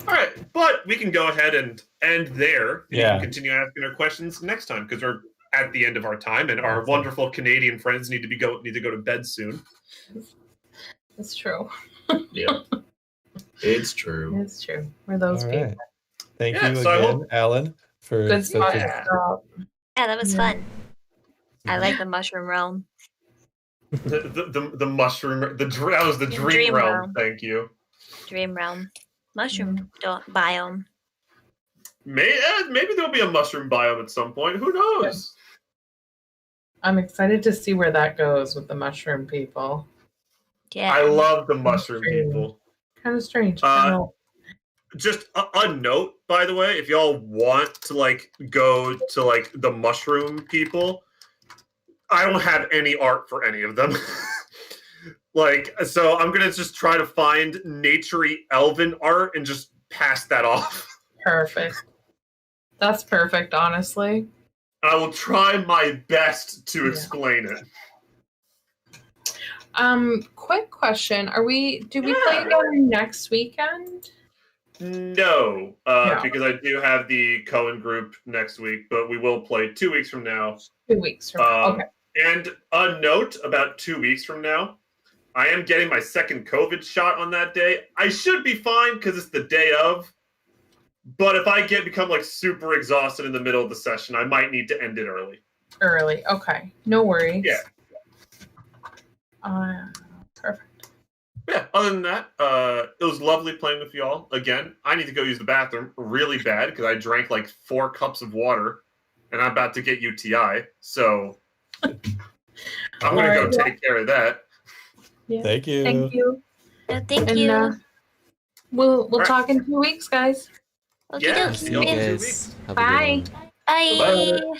All right, but we can go ahead and end there. You Yeah. can continue asking our questions next time because we're at the end of our time, and our wonderful Canadian friends need to go to bed soon. It's true. Yeah. It's true. It's true. We're those All people. right. Thank Yeah, you so I again, hope- Alan, for Good such spot a to stop. Yeah, that was Yeah. fun. I like the mushroom realm. The mushroom, that was the dream realm. realm. Thank you. Dream realm. Mushroom biome. Maybe there'll be a mushroom biome at some point. Who knows? I'm excited to see where that goes with the mushroom people. Yeah. I love the mushroom True. people. Kind of strange. Just a note, by the way, if y'all want to like go to like the mushroom people, I don't have any art for any of them. Like, so I'm gonna just try to find naturey elven art and just pass that off. Perfect. That's perfect, honestly. I will try my best to Yeah. explain it. Quick question. Do we play Yeah. again next weekend? No, No. because I do have the Cohen group next week, but we will play 2 weeks from now. 2 weeks from now. Okay. And a note about 2 weeks from now, I am getting my second COVID shot on that day. I should be fine because it's the day of. But if I become like super exhausted in the middle of the session, I might need to end it early. Early. Okay. No worries. Yeah. Perfect. Yeah, other than that, it was lovely playing with y'all. Again, I need to go use the bathroom really bad because I drank like 4 cups of water and I'm about to get UTI. So I'm going to go take care of that. Yeah. Thank you. Thank you. Thank And, you. We'll right. talk in 2 weeks, guys. Okie Yeah, dokie. see y'all in 2 guys. weeks. Have a good Bye. one. Bye.